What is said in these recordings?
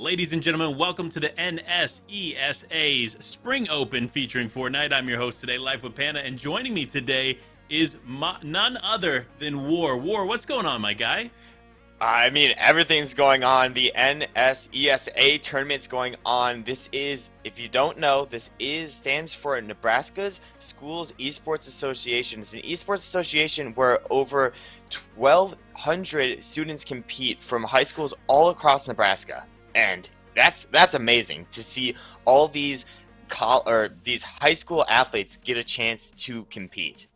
Ladies and gentlemen, welcome to the NSESA's Spring Open featuring Fortnite. I'm your host today, Life with Panda, and joining me today is none other than War. War, what's going on, my guy? I mean, everything's going on. The NSESA tournament's going on. This is, if you don't know, stands for Nebraska's Schools Esports Association. It's an esports association where over 1,200 students compete from high schools all across Nebraska. And that's amazing to see all these high school athletes get a chance to compete.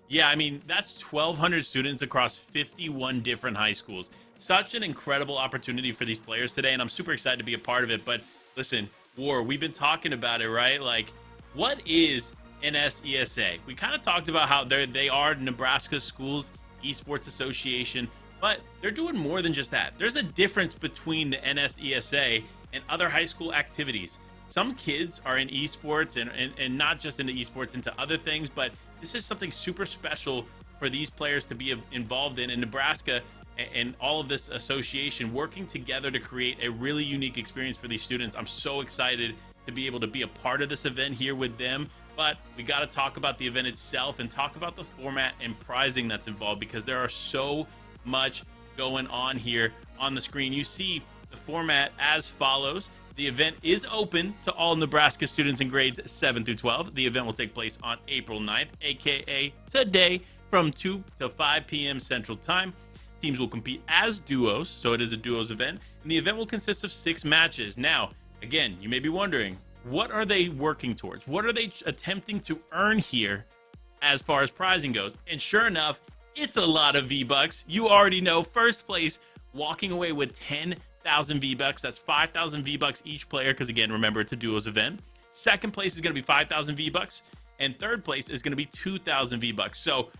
Yeah, I mean, that's 1,200 students across 51 different high schools. Such an incredible opportunity for these players today, and I'm super excited to be a part of it. But listen, War, we've been talking about it, right? Like, what is NSESA? We kind of talked about how they are Nebraska Schools Esports Association, but they're doing more than just that. There's a difference between the NSESA and other high school activities. Some kids are in esports and not just into esports, into other things, but this is something super special for these players to be involved in Nebraska, and all of this association working together to create a really unique experience for these students. I'm so excited to be able to be a part of this event here with them, but we got to talk about the event itself and talk about the format and prizing that's involved, because there are so much going on here on the screen. You see the format as follows. The event is open to all Nebraska students in grades 7 through 12. The event will take place on April 9th, aka today, from 2 to 5 p.m. Central Time. Teams will compete as duos, so it is a duos event, and the event will consist of 6 matches. Now, again, you may be wondering, what are they working towards? What are they attempting to earn here as far as prizing goes? And sure enough, it's a lot of V-Bucks. You already know, first place walking away with 10,000 V-Bucks. That's 5,000 V-Bucks each player, because again, remember, it's a duos event. Second place is going to be 5,000 V-Bucks, and third place is going to be 2,000 V-Bucks. So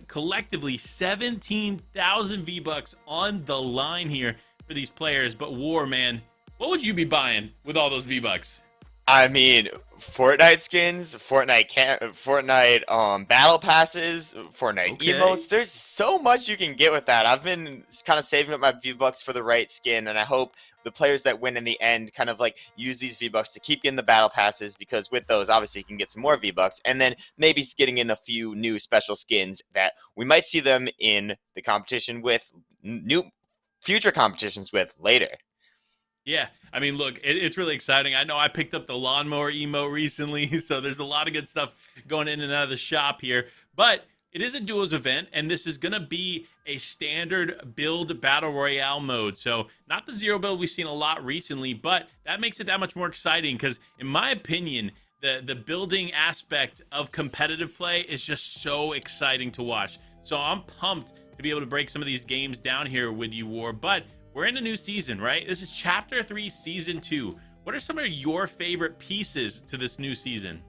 collectively 17,000 V-Bucks on the line here for these players. But War, man, what would you be buying with all those V-Bucks? I mean, Fortnite skins, Fortnite battle passes, Fortnite emotes. There's so much you can get with that. I've been kind of saving up my V-Bucks for the right skin, and I hope the players that win in the end kind of like use these V-Bucks to keep getting the battle passes, because with those, obviously, you can get some more V-Bucks, and then maybe getting in a few new special skins that we might see them in the competition with, new future competitions with later. Yeah, I mean, look, it's really exciting. I know I picked up the lawnmower emote recently, so there's a lot of good stuff going in and out of the shop here. But it is a duos event, and this is going to be a standard build battle royale mode. So not the zero build we've seen a lot recently, but that makes it that much more exciting, because in my opinion, the building aspect of competitive play is just so exciting to watch. So I'm pumped to be able to break some of these games down here with you, War. But we're in a new season, right? This is Chapter 3, Season 2. What are some of your favorite pieces to this new season?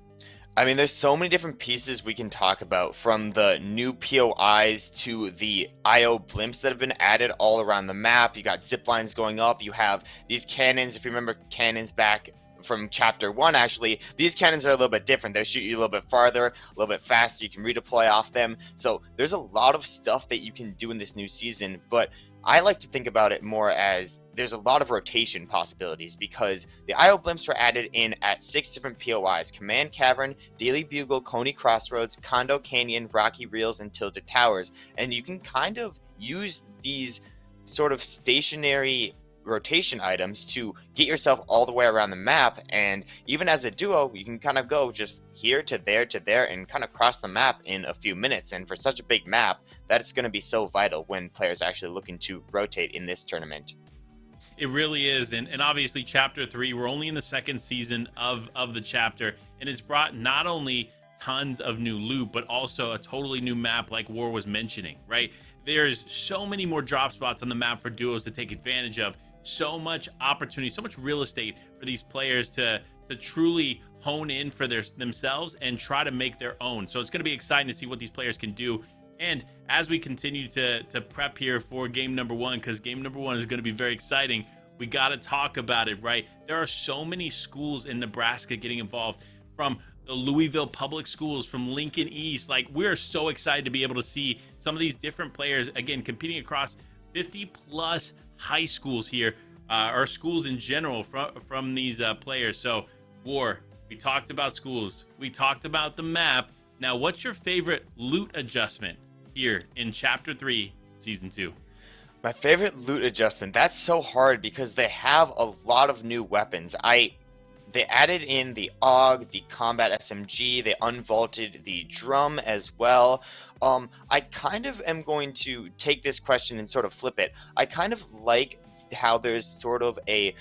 I mean, there's so many different pieces we can talk about, from the new POIs to the IO blimps that have been added all around the map. You got zip lines going up. You have these cannons. If you remember cannons back from Chapter 1, actually, these cannons are a little bit different. They shoot you a little bit farther, a little bit faster. You can redeploy off them. So there's a lot of stuff that you can do in this new season, but I like to think about it more as there's a lot of rotation possibilities, because the IO blimps were added in at 6 different POIs: Command Cavern, Daily Bugle, Coney Crossroads, Condo Canyon, Rocky Reels, and Tilted Towers. And you can kind of use these sort of stationary rotation items to get yourself all the way around the map, and even as a duo, you can kind of go just here to there and kind of cross the map in a few minutes. And for such a big map, that's going to be so vital when players are actually looking to rotate in this tournament. It really is, and obviously Chapter 3, we're only in the second season of the chapter, and it's brought not only tons of new loot, but also a totally new map, like War was mentioning, right? There's so many more drop spots on the map for duos to take advantage of. So much opportunity, so much real estate for these players to truly hone in for themselves and try to make their own. So it's going to be exciting to see what these players can do. And as we continue to prep here for game number 1, because game number 1 is going to be very exciting, we got to talk about it, right? There are so many schools in Nebraska getting involved, from the Louisville Public Schools, from Lincoln East. Like, we're so excited to be able to see some of these different players, again, competing across 50 plus high schools here or schools in general from these players. So, War, we talked about schools, we talked about the map. Now, what's your favorite loot adjustment here in Chapter 3, Season 2? My favorite loot adjustment. That's so hard because they have a lot of new weapons. They added in the AUG, the combat SMG, they unvaulted the drum as well. I kind of am going to take this question and sort of flip it. I kind of like how there's sort of a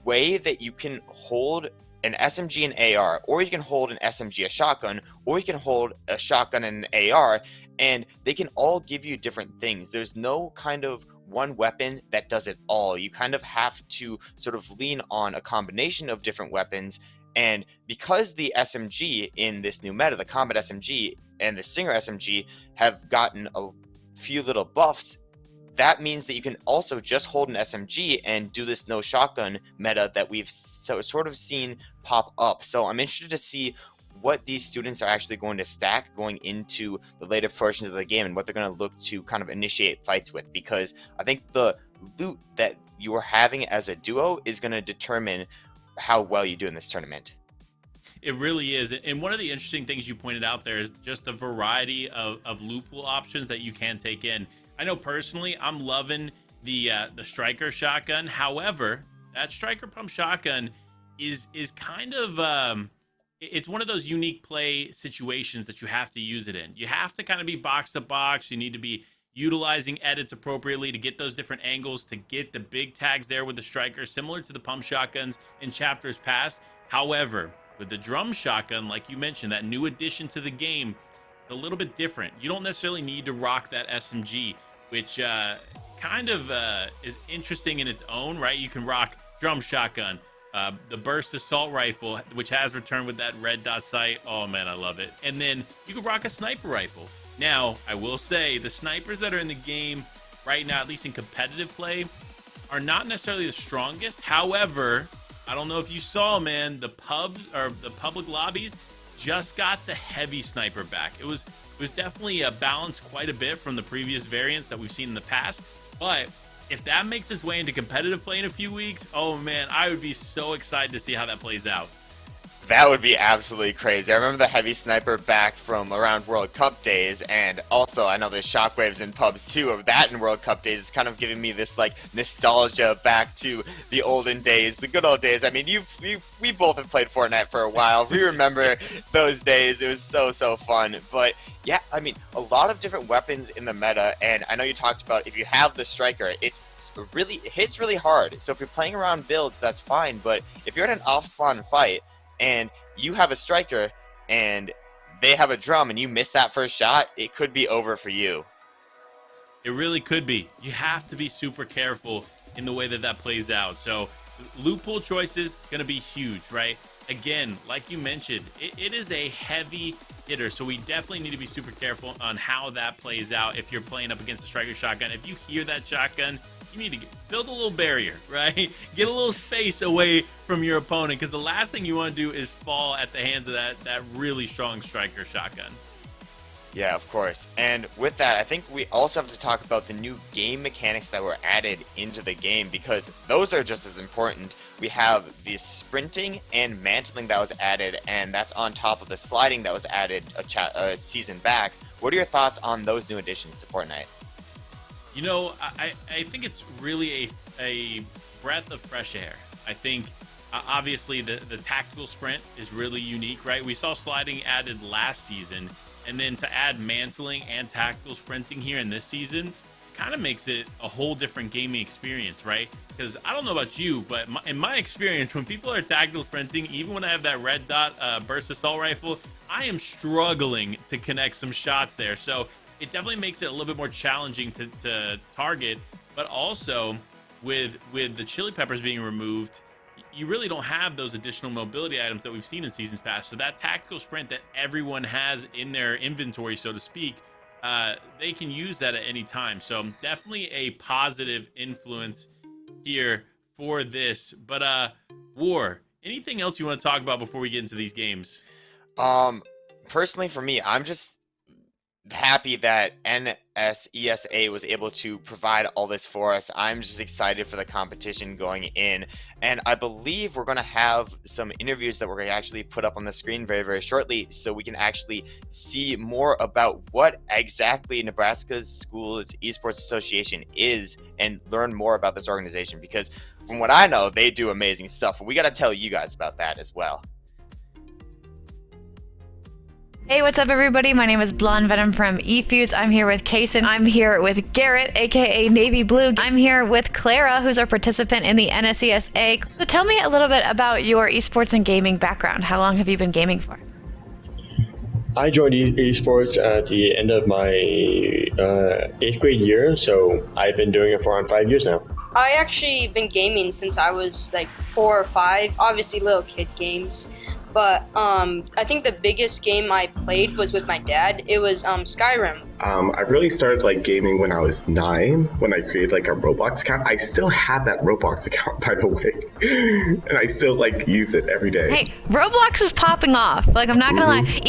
way that you can hold an SMG and AR, or you can hold an SMG, a shotgun, or you can hold a shotgun and an AR, and they can all give you different things. There's no kind of one weapon that does it all. You kind of have to sort of lean on a combination of different weapons, and because the SMG in this new meta, the combat SMG and the Stinger SMG, have gotten a few little buffs, that means that you can also just hold an SMG and do this no shotgun meta that we've sort of seen pop up. So I'm interested to see what these students are actually going to stack going into the later portions of the game and what they're going to look to kind of initiate fights with, because I think the loot that you are having as a duo is going to determine how well you do in this tournament. It really is. And one of the interesting things you pointed out there is just the variety of loot pool options that you can take in. I know personally, I'm loving the striker shotgun. However, that striker pump shotgun is kind of it's one of those unique play situations that you have to use it in. You have to kind of be box to box. You need to be utilizing edits appropriately to get those different angles, to get the big tags there with the striker, similar to the pump shotguns in chapters past. However, with the drum shotgun, like you mentioned, that new addition to the game, a little bit different. You don't necessarily need to rock that SMG, which kind of is interesting in its own, right? You can rock drum shotgun, the burst assault rifle, which has returned with that red dot sight. Oh man, I love it. And then you can rock a sniper rifle. Now, I will say the snipers that are in the game right now, at least in competitive play, are not necessarily the strongest. However, I don't know if you saw, man, the pubs or the public lobbies just got the heavy sniper back. It was definitely balanced quite a bit from the previous variants that we've seen in the past. But if that makes its way into competitive play in a few weeks, oh man, I would be so excited to see how that plays out. That would be absolutely crazy. I remember the heavy sniper back from around World Cup days, and also I know there's shockwaves in pubs too of that in World Cup days. It's kind of giving me this like nostalgia back to the olden days, the good old days. I mean, we both have played Fortnite for a while. We remember those days. It was so fun. But yeah, I mean, a lot of different weapons in the meta, and I know you talked about if you have the striker, it hits really hard. So if you're playing around builds, that's fine. But if you're in an off-spawn fight, and you have a striker and they have a drum and you miss that first shot, it could be over for you. It really could be. You have to be super careful in the way that plays out. So loot pool choices going to be huge, right? Again, like you mentioned, it is a heavy hitter, so we definitely need to be super careful on how that plays out if you're playing up against a striker shotgun. If you hear that shotgun, you need to build a little barrier, right? Get a little space away from your opponent, because the last thing you want to do is fall at the hands of that really strong striker shotgun. Yeah, of course. And with that, I think we also have to talk about the new game mechanics that were added into the game, because those are just as important. We have the sprinting and mantling that was added, and that's on top of the sliding that was added a season back. What are your thoughts on those new additions to Fortnite? You know, I think it's really a breath of fresh air. I think, obviously, the tactical sprint is really unique, right? We saw sliding added last season, and then to add mantling and tactical sprinting here in this season kind of makes it a whole different gaming experience, right? Because I don't know about you, but in my experience, when people are tactical sprinting, even when I have that red dot burst assault rifle, I am struggling to connect some shots there. So it definitely makes it a little bit more challenging to target, but also with the chili peppers being removed, you really don't have those additional mobility items that we've seen in seasons past. So that tactical sprint that everyone has in their inventory, so to speak, they can use that at any time. So definitely a positive influence here for this. But War, anything else you want to talk about before we get into these games? Personally for me, I'm just happy that Nsesa was able to provide all this for us. I'm just excited for the competition going in, and I believe we're going to have some interviews that we're going to actually put up on the screen very, very shortly, so we can actually see more about what exactly Nebraska's Schools Esports Association is and learn more about this organization, because from what I know, they do amazing stuff. We got to tell you guys about that as well. Hey, what's up, everybody? My name is Blonde Venom from eFuse. I'm here with Kason. I'm here with Garrett, aka Navy Blue. I'm here with Clara, who's our participant in the NSESA. So tell me a little bit about your esports and gaming background. How long have you been gaming for? I joined esports at the end of my 8th grade year, so I've been doing it for around 5 years now. I actually been gaming since I was like 4 or 5, obviously little kid games. But I think the biggest game I played was with my dad. It was Skyrim. I really started like gaming when I was 9, when I created like a Roblox account. I still have that Roblox account, by the way, and I still like use it every day. Hey, Roblox is popping off. Like, I'm not gonna lie,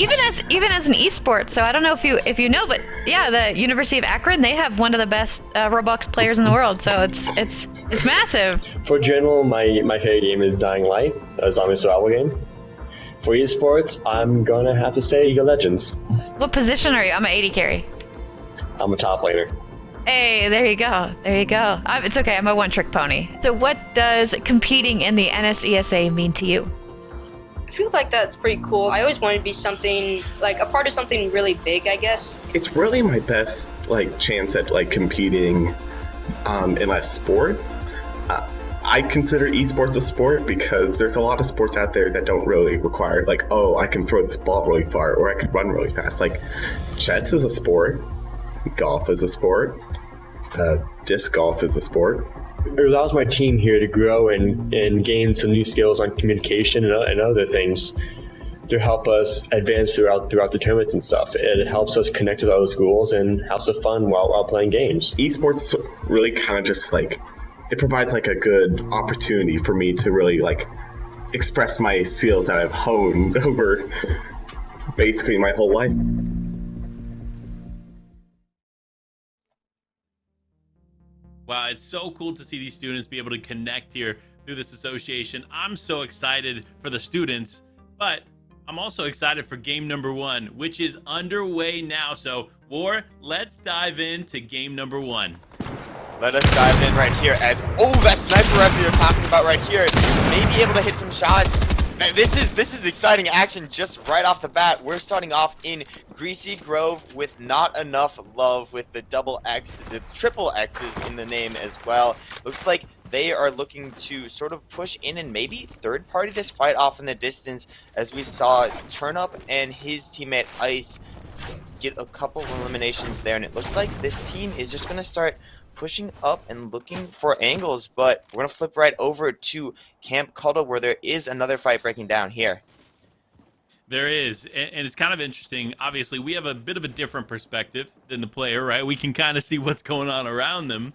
even as an esport. So I don't know if you know, but yeah, the University of Akron, they have one of the best Roblox players in the world. So it's massive. For general, my favorite game is Dying Light, a zombie survival game. For esports, I'm gonna have to say League of Legends. What position are you? I'm an 80 carry. I'm a top laner. Hey, there you go. There you go. It's okay. I'm a one-trick pony. So what does competing in the NSESA mean to you? I feel like that's pretty cool. I always wanted to be something, like a part of something really big, I guess. It's really my best like chance at like competing in a sport. I consider esports a sport because there's a lot of sports out there that don't really require like, oh, I can throw this ball really far or I can run really fast. Like chess is a sport, golf is a sport, disc golf is a sport. It allows my team here to grow and gain some new skills on communication and other things to help us advance throughout the tournaments and stuff. It helps us connect with other schools and have some fun while playing games. Esports really kind of just like, it provides like a good opportunity for me to really like express my skills that I've honed over basically my whole life. Wow, it's so cool to see these students be able to connect here through this association. I'm so excited for the students, but I'm also excited for game number 1, which is underway now. So, War, let's dive into game number 1. Let us dive in right here as, oh, that sniper rifle you're talking about right here may be able to hit some shots. This is exciting action just right off the bat. We're starting off in Greasy Grove with not enough love with the double X, the triple X's in the name as well. Looks like they are looking to sort of push in and maybe third party this fight off in the distance, as we saw Turnup and his teammate Ice get a couple of eliminations there, and it looks like this team is just going to start pushing up and looking for angles, but we're going to flip right over to Camp Cuddle where there is another fight breaking down here. There is, and it's kind of interesting. Obviously, we have a bit of a different perspective than the player, right? We can kind of see what's going on around them.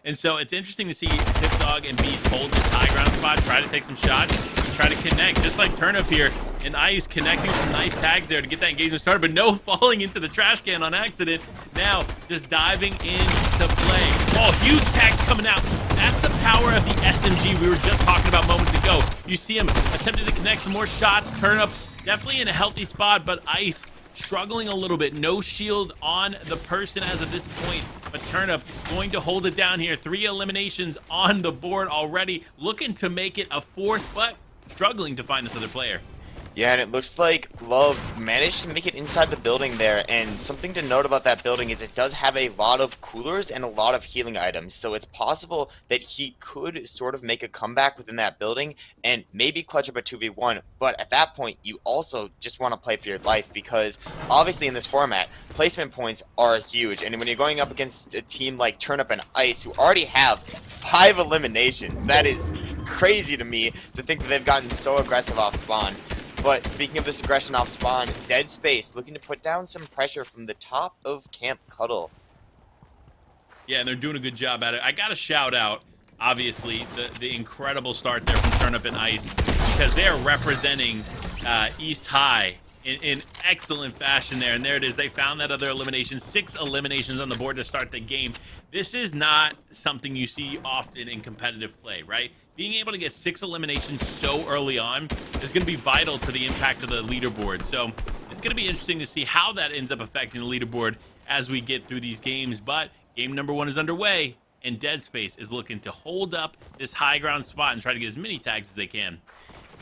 And so it's interesting to see Tipdog and Beast hold this high ground spot, try to take some shots, try to connect, just like Turnup here. And Ice connecting some nice tags there to get that engagement started, but no falling into the trash can on accident. Now, just diving into play. Oh, huge tags coming out. That's the power of the SMG we were just talking about moments ago. You see him attempting to connect some more shots. Turnup definitely in a healthy spot, but Ice struggling a little bit. No shield on the person as of this point, but Turnup going to hold it down here. 3 eliminations on the board already, looking to make it a 4th, but struggling to find this other player. Yeah, and it looks like Love managed to make it inside the building there, and something to note about that building is it does have a lot of coolers and a lot of healing items, so it's possible that he could sort of make a comeback within that building and maybe clutch up a 2v1, but at that point you also just want to play for your life, because obviously in this format placement points are huge, and when you're going up against a team like Turnup and Ice who already have 5 eliminations, that is crazy to me to think that they've gotten so aggressive off spawn. But speaking of this aggression off spawn, Dead Space looking to put down some pressure from the top of Camp Cuddle. Yeah, and they're doing a good job at it. I got to shout out, obviously, the incredible start there from Turnup and Ice, because they are representing East High in excellent fashion there. And there it is. They found that other elimination. 6 eliminations on the board to start the game. This is not something you see often in competitive play, right? Being able to get 6 eliminations so early on is going to be vital to the impact of the leaderboard. So it's going to be interesting to see how that ends up affecting the leaderboard as we get through these games. But game number 1 is underway, and Dead Space is looking to hold up this high ground spot and try to get as many tags as they can.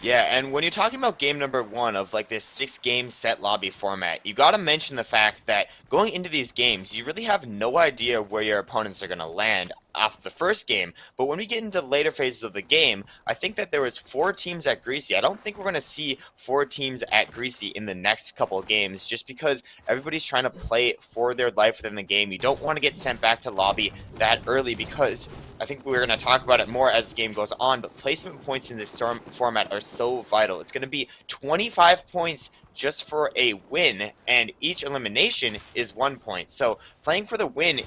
Yeah, and when you're talking about game number 1 of like this 6-game set lobby format, you gotta mention the fact that going into these games, you really have no idea where your opponents are gonna land after the first game. But when we get into later phases of the game, I think that there was 4 teams at Greasy. I don't think we're gonna see 4 teams at Greasy in the next couple of games, just because everybody's trying to play for their life within the game. You don't want to get sent back to lobby that early, because I think we're going to talk about it more as the game goes on, but placement points in this format are so vital. It's going to be 25 points just for a win, and each elimination is 1 point. So playing for the win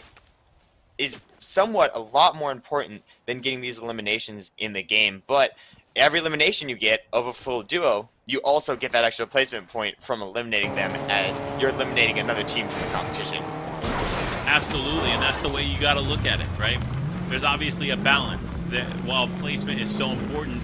is somewhat a lot more important than getting these eliminations in the game. But every elimination you get of a full duo, you also get that extra placement point from eliminating them, as you're eliminating another team from the competition. Absolutely, and that's the way you got to look at it, right? There's obviously a balance. That while placement is so important,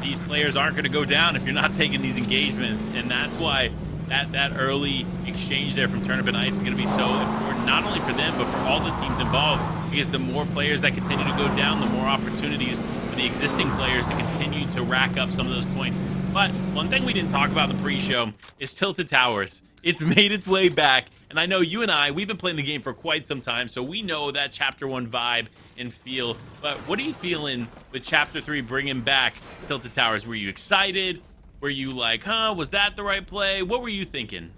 these players aren't going to go down if you're not taking these engagements, and that's why that early exchange there from Turnip and Ice is going to be so important, not only for them, but for all the teams involved, because the more players that continue to go down, the more opportunities for the existing players to continue to rack up some of those points. But one thing we didn't talk about in the pre-show is Tilted Towers. It's made its way back, and I know you and I, we've been playing the game for quite some time, so we know that Chapter 1 vibe and feel. But what are you feeling with Chapter 3 bringing back Tilted Towers? Were you excited? Were you like, was that the right play? What were you thinking?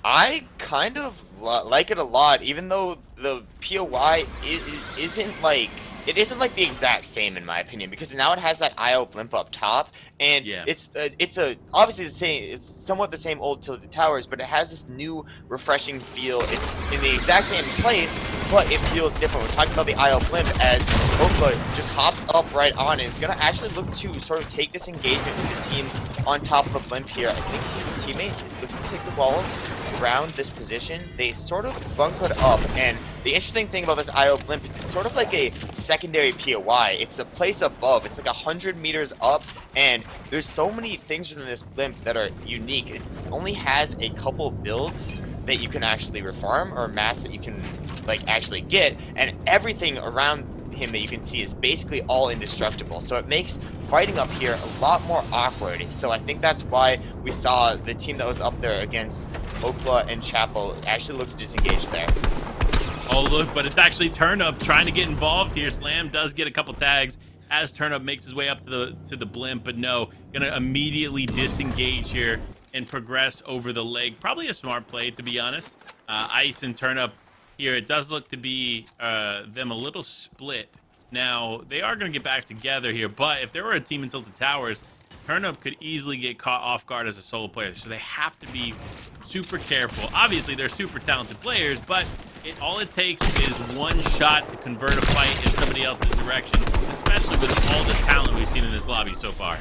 I kind of like it a lot, even though the POI isn't like... It isn't like the exact same in my opinion, because now it has that IO blimp up top, and yeah, it's obviously the same. It's somewhat the same old Tilted Towers, but it has this new refreshing feel. It's in the exact same place, but it feels different. We're talking about the IO blimp, as Opa just hops up right on it. It's gonna actually look to sort of take this engagement with the team on top of the blimp here. I think his teammate is looking to take the walls around this position. They sort of bunkered up, and the interesting thing about this IO blimp is it's sort of like a secondary POI. It's a place above. It's like 100 meters up, and there's so many things within this blimp that are unique. It only has a couple builds that you can actually reform, or mass that you can like actually get, and everything around him that you can see is basically all indestructible. So it makes fighting up here a lot more awkward. So I think that's why we saw the team that was up there against Okla and Chapel actually look to disengage there. Oh, look, but it's actually Turnip trying to get involved here. Slam does get a couple tags as Turnip makes his way up to the blimp, but no, gonna immediately disengage here and progress over the leg. Probably a smart play, to be honest. Ice and Turnip here, it does look to be them a little split. Now, they are going to get back together here, but if there were a team in Tilted Towers, Turnip could easily get caught off guard as a solo player, so they have to be super careful. Obviously, they're super talented players, but all it takes is one shot to convert a fight in somebody else's direction, especially with all the talent we've seen in this lobby so far.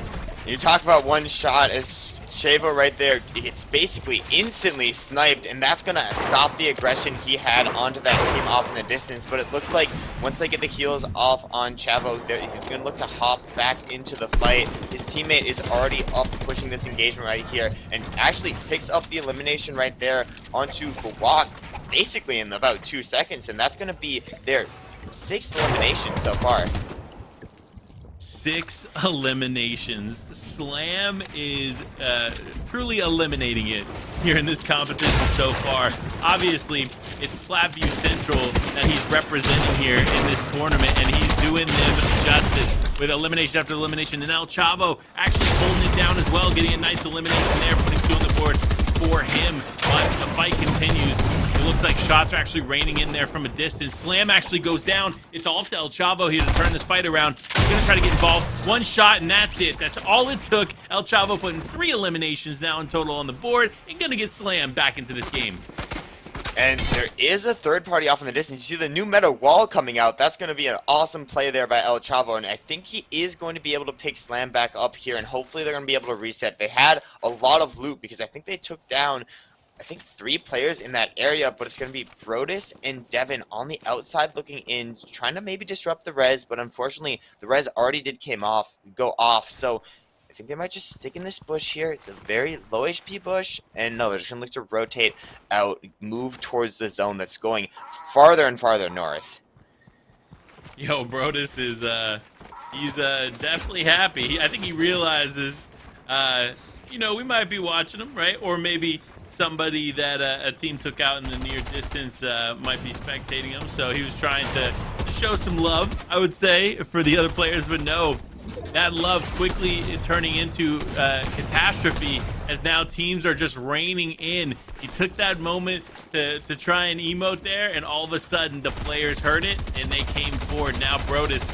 You talk about one shot, as Shavo right there, it's basically instantly sniped, and that's going to stop the aggression he had onto that team off in the distance. But it looks like once they get the heals off on Chavo, he's going to look to hop back into the fight. His teammate is already up pushing this engagement right here, and actually picks up the elimination right there onto Gawak basically in about 2 seconds, and that's going to be their 6th elimination so far. 6 eliminations. Slam is truly eliminating it here in this competition so far. Obviously, it's Flatview Central that he's representing here in this tournament, and he's doing them justice with elimination after elimination. And now Chavo actually holding it down as well, getting a nice elimination there, putting 2 on the board for him. But the fight continues. It looks like shots are actually raining in there from a distance. Slam actually goes down. It's all up to El Chavo here to turn this fight around. He's going to try to get involved. 1 shot, and that's it. That's all it took. El Chavo putting 3 eliminations now in total on the board, and going to get Slam back into this game. And there is a third party off in the distance. You see the new meta wall coming out. That's going to be an awesome play there by El Chavo. And I think he is going to be able to pick Slam back up here. And hopefully they're going to be able to reset. They had a lot of loot because I think they took down, I think, 3 players in that area. But it's going to be Brodus and Devin on the outside looking in, trying to maybe disrupt the res. But unfortunately, the res already did go off. So I think they might just stick in this bush here. It's a very low HP bush. And no, they're just going to look to rotate out, move towards the zone that's going farther and farther north. Yo, Brodus is, he's definitely happy. I think he realizes, you know, we might be watching him, right? Or maybe somebody that a team took out in the near distance might be spectating him. So he was trying to show some love, I would say, for the other players. But no, that love quickly turning into catastrophe as now teams are just raining in. He took that moment to try and emote there, and all of a sudden the players heard it and they came forward. Now Brodus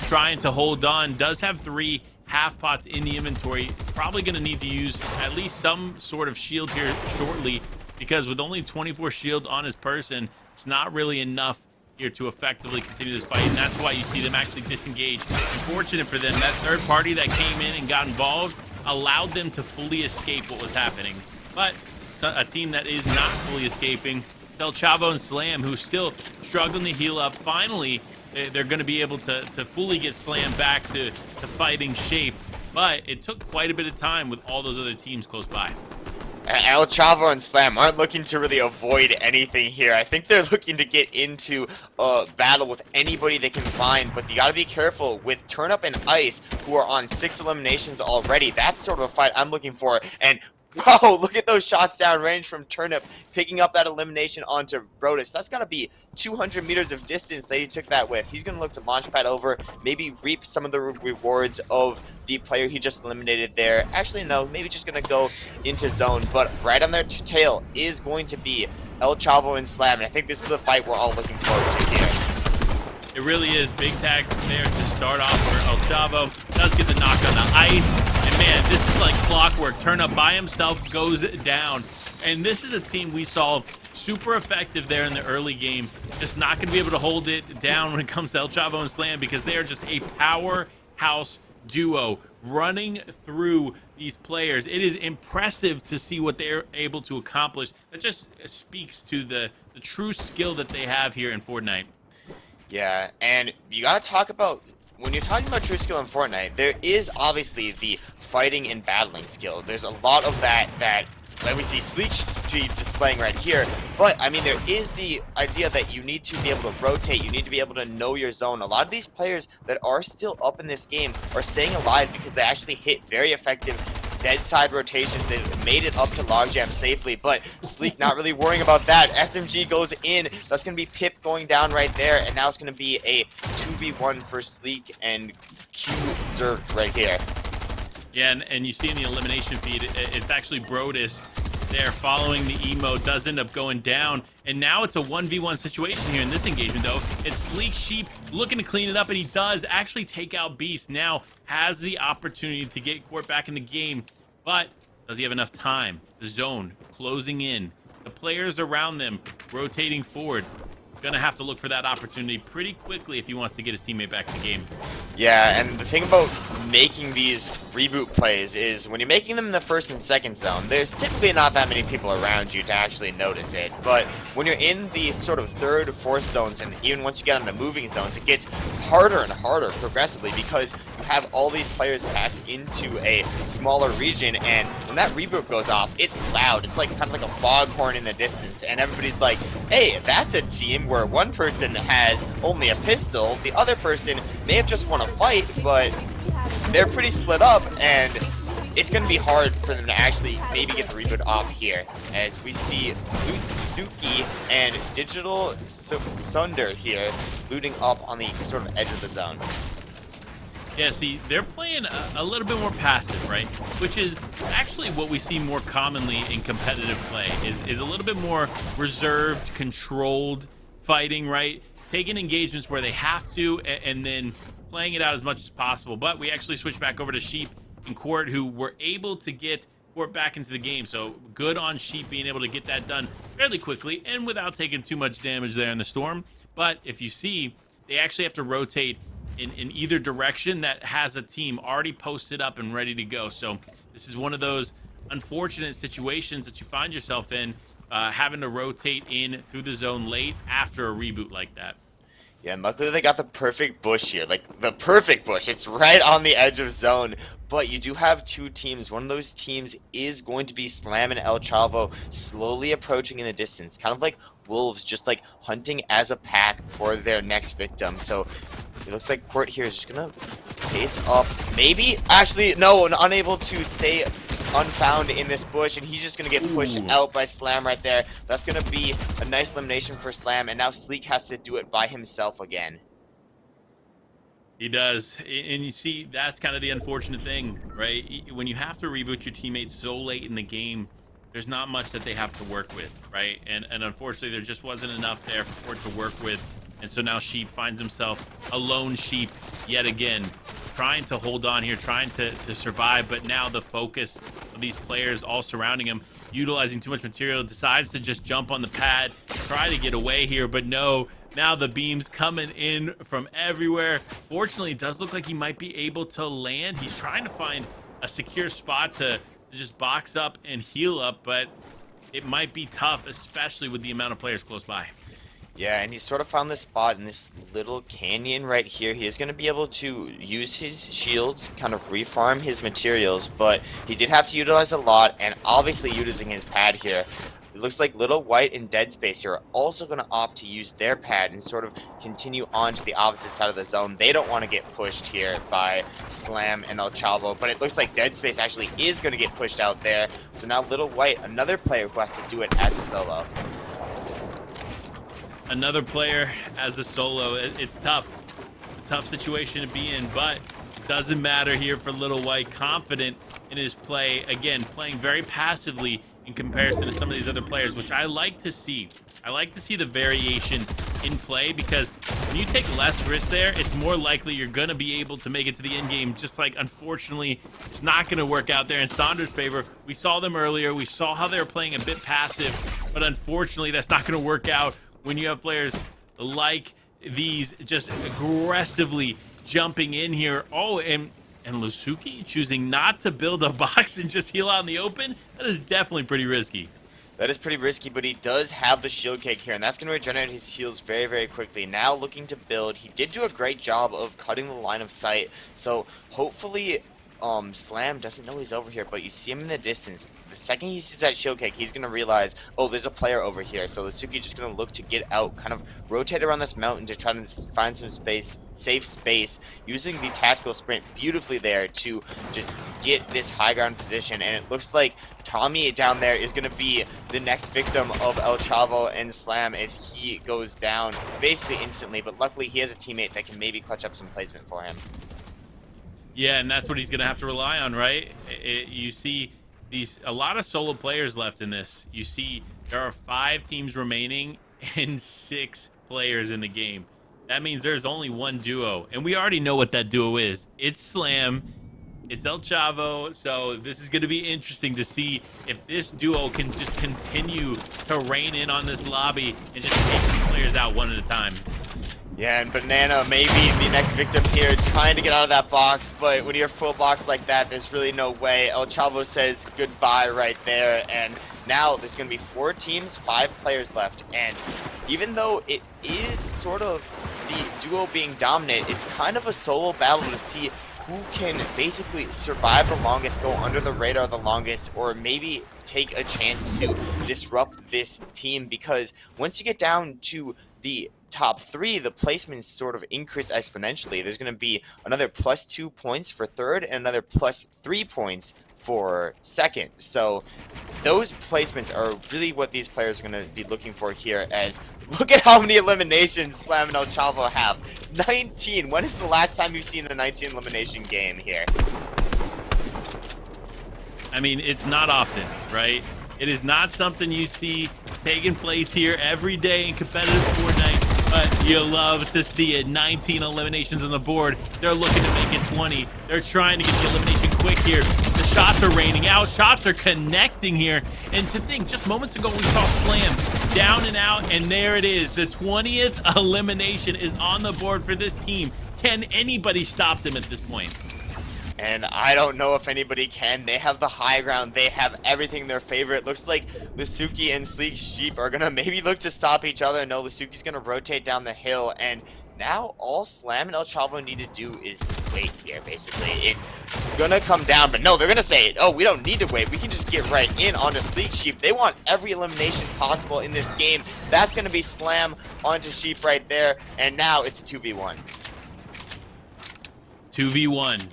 trying to hold on, does have 3 half pots in the inventory. Probably going to need to use at least some sort of shield here shortly, because with only 24 shield on his person, it's not really enough here to effectively continue this fight, and that's why you see them actually disengage. Unfortunate for them, that third party that came in and got involved allowed them to fully escape what was happening. But a team that is not fully escaping, El Chavo and Slam, who's still struggling to heal up, finally they're going to be able to fully get Slam back to fighting shape. But it took quite a bit of time with all those other teams close by. El Chavo and Slam aren't looking to really avoid anything here. I think they're looking to get into a battle with anybody they can find, but you gotta be careful with Turnip and Ice, who are on 6 eliminations already. That's sort of a fight I'm looking for, and whoa, look at those shots downrange from Turnip, picking up that elimination onto Brodus. That's gotta be 200 meters of distance that he took that with. He's gonna look to launch pad over, maybe reap some of the rewards of the player he just eliminated there. Actually, no, maybe just gonna go into zone, but right on their tail is going to be El Chavo and Slam, and I think this is the fight we're all looking forward to here. It really is. Big tags there to start off for El Chavo. Does get the knock on the ice. And man, this is like clockwork. Turn Up by himself goes down. And this is a team we saw super effective there in the early game. Just not going to be able to hold it down when it comes to El Chavo and Slam, because they are just a powerhouse duo running through these players. It is impressive to see what they're able to accomplish. That just speaks to the true skill that they have here in Fortnite. Yeah, and you gotta talk about, when you're talking about true skill in Fortnite, there is obviously the fighting and battling skill. There's a lot of that like we see Sleek Street displaying right here, but I mean, there is the idea that you need to be able to rotate, you need to be able to know your zone. A lot of these players that are still up in this game are staying alive because they actually hit very effective dead side rotations. They made it up to logjam safely, but Sleek not really worrying about that. SMG goes in. That's going to be Pip going down right there, and now it's going to be a 2v1 for Sleek and Q Zerk right here. Yeah, and you see in the elimination feed, it's actually Brodus there following the emo, does end up going down, and now it's a 1v1 situation here in this engagement though. It's Sleek Sheep looking to clean it up, and he does actually take out Beast. Now has the opportunity to get Court back in the game, but does he have enough time? The zone closing in, the players around them rotating forward. Gonna have to look for that opportunity pretty quickly if he wants to get his teammate back in the game. Yeah, and the thing about making these reboot plays is when you're making them in the first and second zone, there's typically not that many people around you to actually notice it. But when you're in the sort of third or fourth zones, and even once you get on the moving zones, it gets harder and harder progressively because you have all these players packed into a smaller region, and when that reboot goes off, it's loud. It's like kind of like a foghorn in the distance, and everybody's like, hey, that's a team where one person has only a pistol, the other person may have just won a fight, but they're pretty split up, and it's going to be hard for them to actually maybe get the reboot off here, as we see Losuki and Digital Saunder here looting up on the sort of edge of the zone. Yeah, see, they're playing a little bit more passive, right? Which is actually what we see more commonly in competitive play, is a little bit more reserved, controlled fighting, right? Taking engagements where they have to, and then playing it out as much as possible. But we actually switch back over to Sheep and Court, who were able to get port back into the game. So good on Sheep being able to get that done fairly quickly and without taking too much damage there in the storm. But if you see, they actually have to rotate in either direction that has a team already posted up and ready to go. So this is one of those unfortunate situations that you find yourself in, having to rotate in through the zone late after a reboot like that. Yeah, and luckily they got the perfect bush here, like the perfect bush. It's right on the edge of zone, but you do have two teams. One of those teams is going to be Slam and El Chavo, slowly approaching in the distance, kind of like wolves, just like hunting as a pack for their next victim. So it looks like Court here is just gonna pace up, maybe, actually, no, unable to stay unfound in this bush, and he's just gonna get pushed out by Slam right there. That's gonna be a nice elimination for Slam, and now Sleek has to do it by himself again. He does, and you see, that's kind of the unfortunate thing, right? When you have to reboot your teammates so late in the game, there's not much that they have to work with, right? And unfortunately, there just wasn't enough there for it to work with, and so now Sheep finds himself a lone Sheep yet again, trying to hold on here, trying to survive, but now the focus of these players all surrounding him, utilizing too much material, decides to just jump on the pad, try to get away here, but no, now the beams coming in from everywhere. Fortunately, it does look like he might be able to land. He's trying to find a secure spot to just box up and heal up, but it might be tough, especially with the amount of players close by. Yeah, and he sort of found this spot in this little canyon right here. He is going to be able to use his shields, kind of refarm his materials, but he did have to utilize a lot, and obviously utilizing his pad here. It looks like Little White and Dead Space here are also going to opt to use their pad and sort of continue on to the opposite side of the zone. They don't want to get pushed here by Slam and El Chavo, but it looks like Dead Space actually is going to get pushed out there. So now Little White, another player who has to do it as a solo. Another player as a solo. It's tough. It's a tough situation to be in, but it doesn't matter here for Little White. Confident in his play. Again, playing very passively in comparison to some of these other players, which I like to see. I like to see the variation in play, because when you take less risk there, it's more likely you're going to be able to make it to the end game. Just like, unfortunately, it's not going to work out there in Saunder's favor. We saw them earlier. We saw how they were playing a bit passive, but unfortunately, that's not going to work out when you have players like these just aggressively jumping in here. Oh, and Losuki choosing not to build a box and just heal out in the open. That is definitely pretty risky. That is pretty risky, but he does have the shield cake here, and that's going to regenerate his heals very, very quickly. Now looking to build. He did do a great job of cutting the line of sight, so hopefully Slam doesn't know he's over here, but you see him in the distance. The second he sees that shield cake, he's going to realize, oh, there's a player over here. So Losuki just going to look to get out, kind of rotate around this mountain to try to find some space, safe space, using the tactical sprint beautifully there to just get this high ground position. And it looks like Tommy down there is going to be the next victim of El Chavo and Slam as he goes down basically instantly, but luckily he has a teammate that can maybe clutch up some placement for him. Yeah, and that's what he's going to have to rely on, right? You see a lot of solo players left in this. You see there are 5 teams remaining and 6 players in the game. That means there's only one duo, and we already know what that duo is. It's Slam, it's El Chavo, so this is going to be interesting to see if this duo can just continue to rein in on this lobby and just take these players out one at a time. Yeah, and Banana may be the next victim here, trying to get out of that box, but when you're full box like that, there's really no way. El Chavo says goodbye right there, and now there's going to be 4 teams, 5 players left, and even though it is sort of the duo being dominant, it's kind of a solo battle to see who can basically survive the longest, go under the radar the longest, or maybe take a chance to disrupt this team, because once you get down to the top 3, the placements sort of increase exponentially. There's going to be another +2 points for third and another +3 points for second. So those placements are really what these players are going to be looking for here, as look at how many eliminations Slam and El Chavo have. 19. When is the last time you've seen a 19 elimination game here? I mean, it's not often, right? It is not something you see taking place here every day in competitive Fortnite, but you love to see it. 19 eliminations on the board. They're looking to make it 20. They're trying to get the elimination quick here. The shots are raining out. Shots are connecting here. And to think, just moments ago we saw Slam down and out, and there it is. The 20th elimination is on the board for this team. Can anybody stop them at this point? And I don't know if anybody can. They have the high ground. They have everything in their favor. It looks like Losuki and Sleek Sheep are going to maybe look to stop each other. No, Losuki's going to rotate down the hill. And now all Slam and El Chavo need to do is wait here, basically. It's going to come down. But no, they're going to say, oh, we don't need to wait. We can just get right in onto Sleek Sheep. They want every elimination possible in this game. That's going to be Slam onto Sheep right there. And now it's a 2v1. 2v1.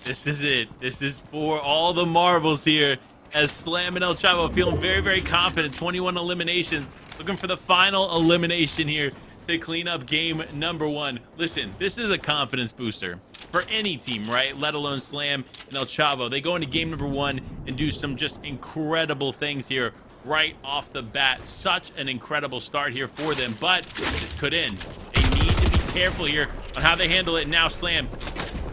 This is it. This is for all the marbles here, as Slam and El Chavo feeling very, very confident. 21 eliminations, looking for the final elimination here to clean up game number 1. Listen, this is a confidence booster for any team, right? Let alone Slam and El Chavo. They go into game number 1 and do some just incredible things here right off the bat. Such an incredible start here for them, but this could end. They need to be careful here on how they handle it. Now Slam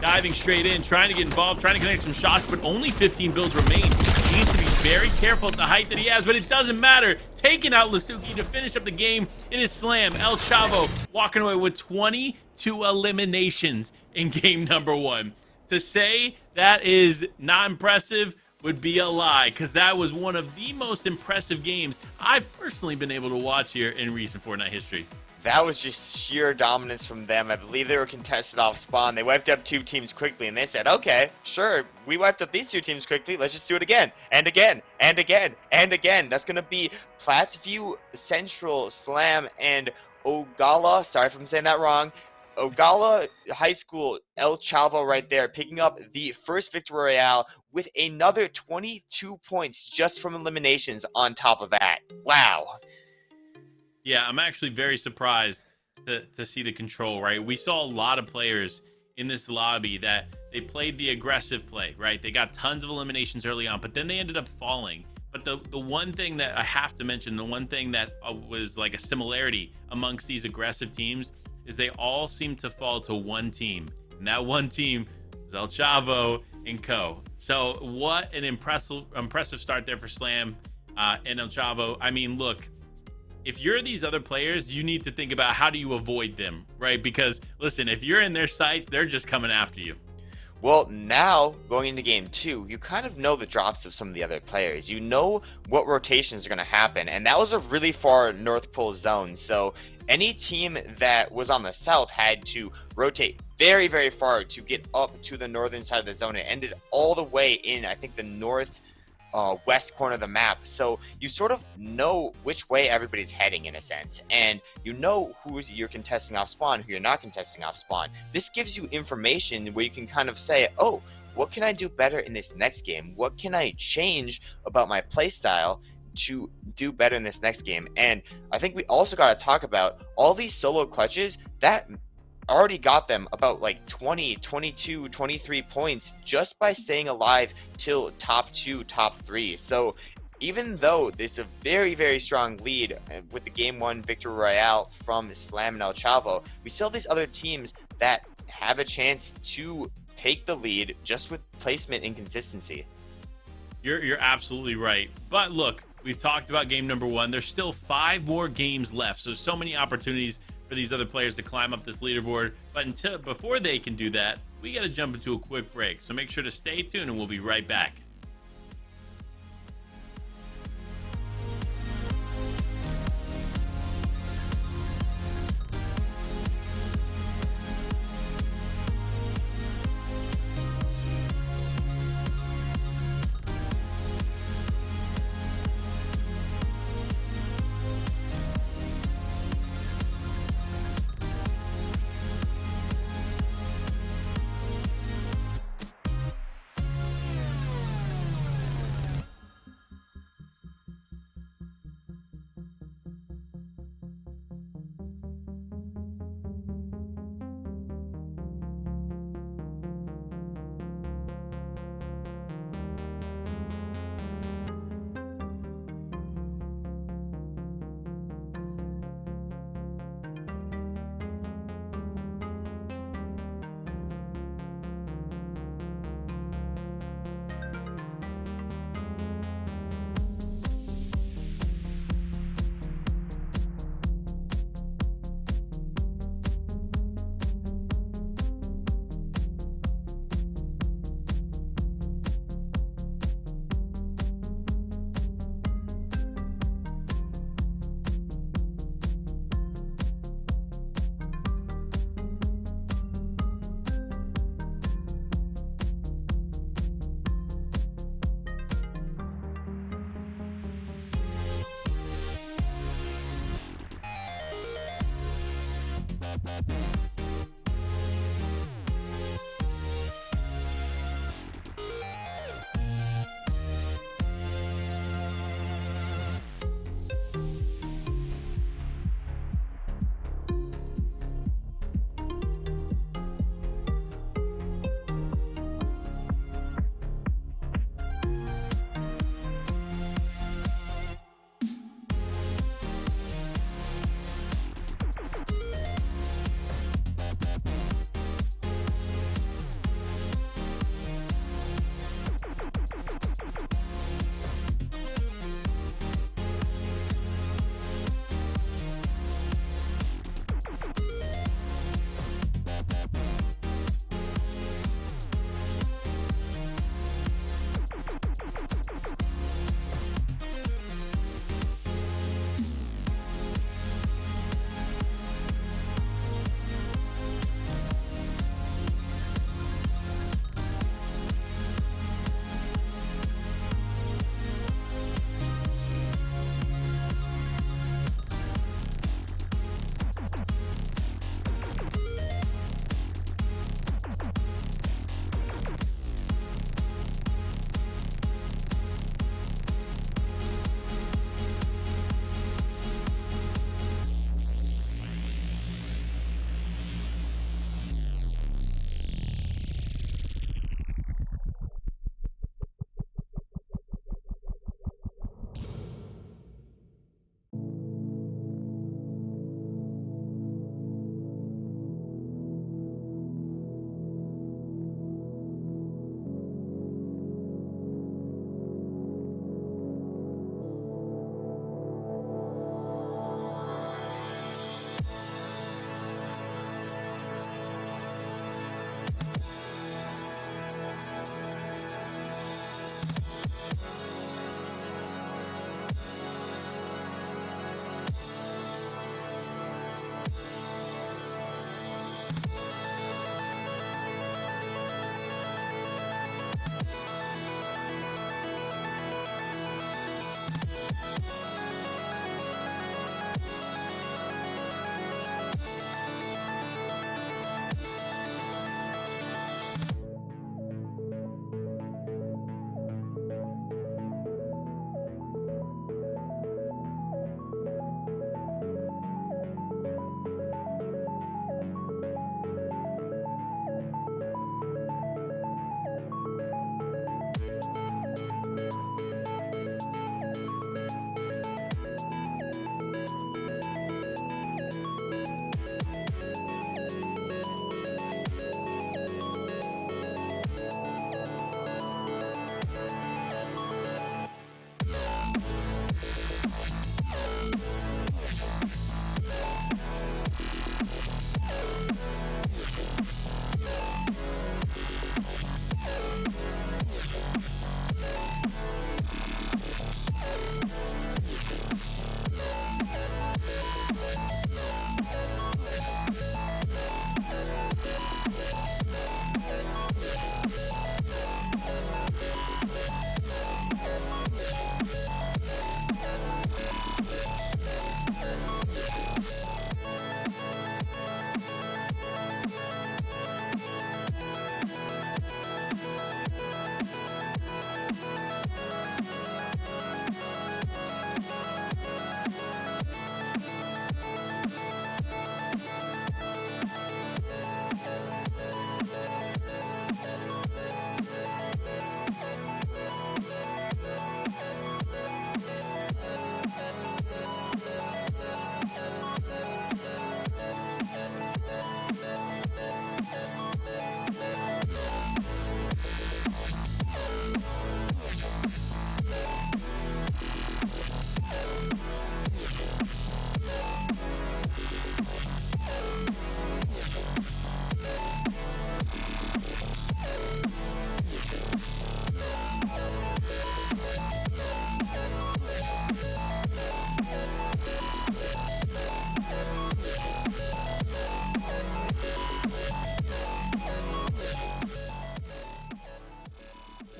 diving straight in, trying to get involved, trying to connect some shots, but only 15 builds remain. He needs to be very careful at the height that he has, but it doesn't matter. Taking out Losuki to finish up the game. It is Slam, El Chavo, walking away with 22 eliminations in game number 1. To say that is not impressive would be a lie, because that was one of the most impressive games I've personally been able to watch here in recent Fortnite history. That was just sheer dominance from them. I believe they were contested off spawn. They wiped up 2 teams quickly, and they said, okay, sure, we wiped up these 2 teams quickly. Let's just do it again, and again, and again, and again. That's going to be Platteview, Central, Slam, and Ogala. Sorry if I'm saying that wrong. Ogala High School, El Chavo right there, picking up the first Victory Royale with another 22 points just from eliminations on top of that. Wow. Yeah, I'm actually very surprised to see the control, right? We saw a lot of players in this lobby that they played the aggressive play, right? They got tons of eliminations early on, but then they ended up falling. But the one thing that I have to mention, the one thing that was like a similarity amongst these aggressive teams is they all seem to fall to one team. And that one team is El Chavo and Co. So what an impressive start there for Slam and El Chavo. I mean, look, if you're these other players, you need to think about how do you avoid them, right? Because listen, if you're in their sights, they're just coming after you. Well, now, going into game 2, you kind of know the drops of some of the other players. You know what rotations are going to happen, and that was a really far North Pole zone, so any team that was on the south had to rotate very, very far to get up to the northern side of the zone. It ended all the way in, I think, the north west corner of the map, so you sort of know which way everybody's heading in a sense, and you know who you're contesting off spawn, who you're not contesting off spawn. This gives you information where you can kind of say, oh, what can I do better in this next game? What can I change about my playstyle to do better in this next game? And I think we also got to talk about all these solo clutches that already got them about like 20, 22, 23 points just by staying alive till top 2, top 3. So even though there's a very, very strong lead with the game 1 Victory Royale from Slam and El Chavo, we still have these other teams that have a chance to take the lead just with placement and consistency. You're absolutely right. But look, we've talked about game number 1. There's still 5 more games left, so many opportunities for these other players to climb up this leaderboard. But before they can do that, we got to jump into a quick break. So make sure to stay tuned and we'll be right back.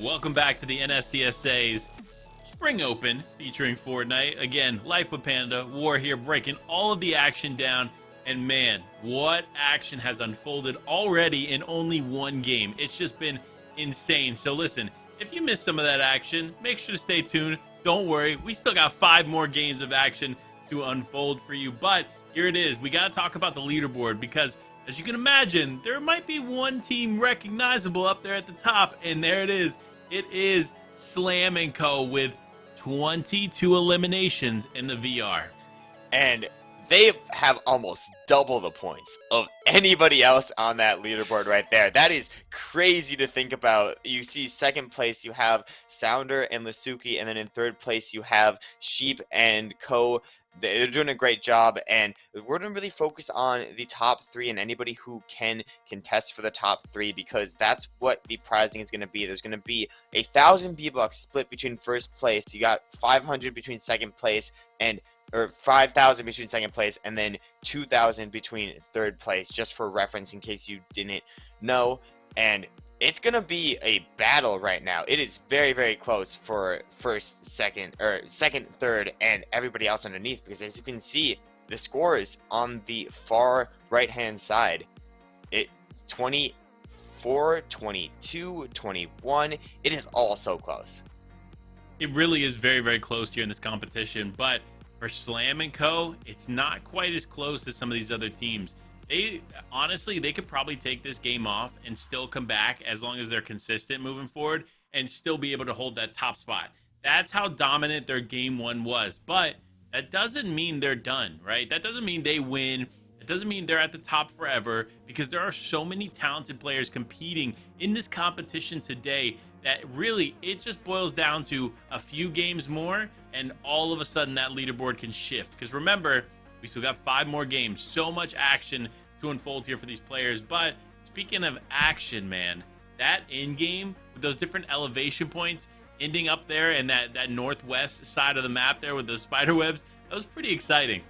Welcome back to the NSCSA's Spring Open featuring Fortnite. Again, Life with Panda, War here, breaking all of the action down. And man, what action has unfolded already in only one game. It's just been insane. So listen, if you missed some of that action, make sure to stay tuned. Don't worry, we still got 5 more games of action to unfold for you. But here it is. We got to talk about the leaderboard because, as you can imagine, there might be one team recognizable up there at the top. And there it is. It is Slam & Co. with 22 eliminations in the VR. And they have almost double the points of anybody else on that leaderboard right there. That is crazy to think about. You see second place, you have Saunder and Losuki, and then in third place, you have Sheep and Co. They're doing a great job, and we're going to really focus on the top 3 and anybody who can contest for the top 3, because that's what the prizing is going to be. There's going to be 1,000 V-Bucks split between first place. You got 500 between second place, or 5,000 between second place, and then 2,000 between third place, just for reference in case you didn't know. And it's going to be a battle right now. It is very, very close for first, second, third, and everybody else underneath, because as you can see, the scores on the far right-hand side, it's 24, 22, 21. It is all so close. It really is very, very close here in this competition, but for Slam & Co., it's not quite as close as some of these other teams. Honestly, they could probably take this game off and still come back as long as they're consistent moving forward and still be able to hold that top spot. That's how dominant their game 1 was. But that doesn't mean they're done, right? That doesn't mean they win. It doesn't mean they're at the top forever, because there are so many talented players competing in this competition today that really it just boils down to a few games more, and all of a sudden that leaderboard can shift. Because remember, we still got 5 more games. So much action to unfold here for these players. But speaking of action, man, that in-game with those different elevation points ending up there in that northwest side of the map there with those spider webs, that was pretty exciting.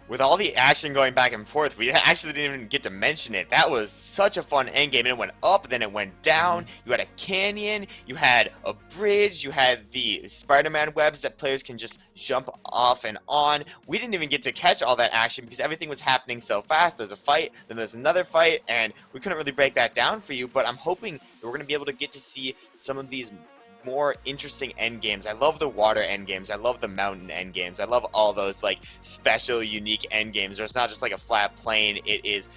With all the action going back and forth, we actually didn't even get to mention it. That was such a fun endgame. And it went up, then it went down. You had a canyon, you had a bridge, you had the Spider-Man webs that players can just jump off and on. We didn't even get to catch all that action because everything was happening so fast. There's a fight, then there's another fight, and we couldn't really break that down for you. But I'm hoping that we're going to be able to get to see some of these more interesting end games. I love the water end games. I love the mountain end games. I love all those like special, unique end games where it's not just like a flat plane. It is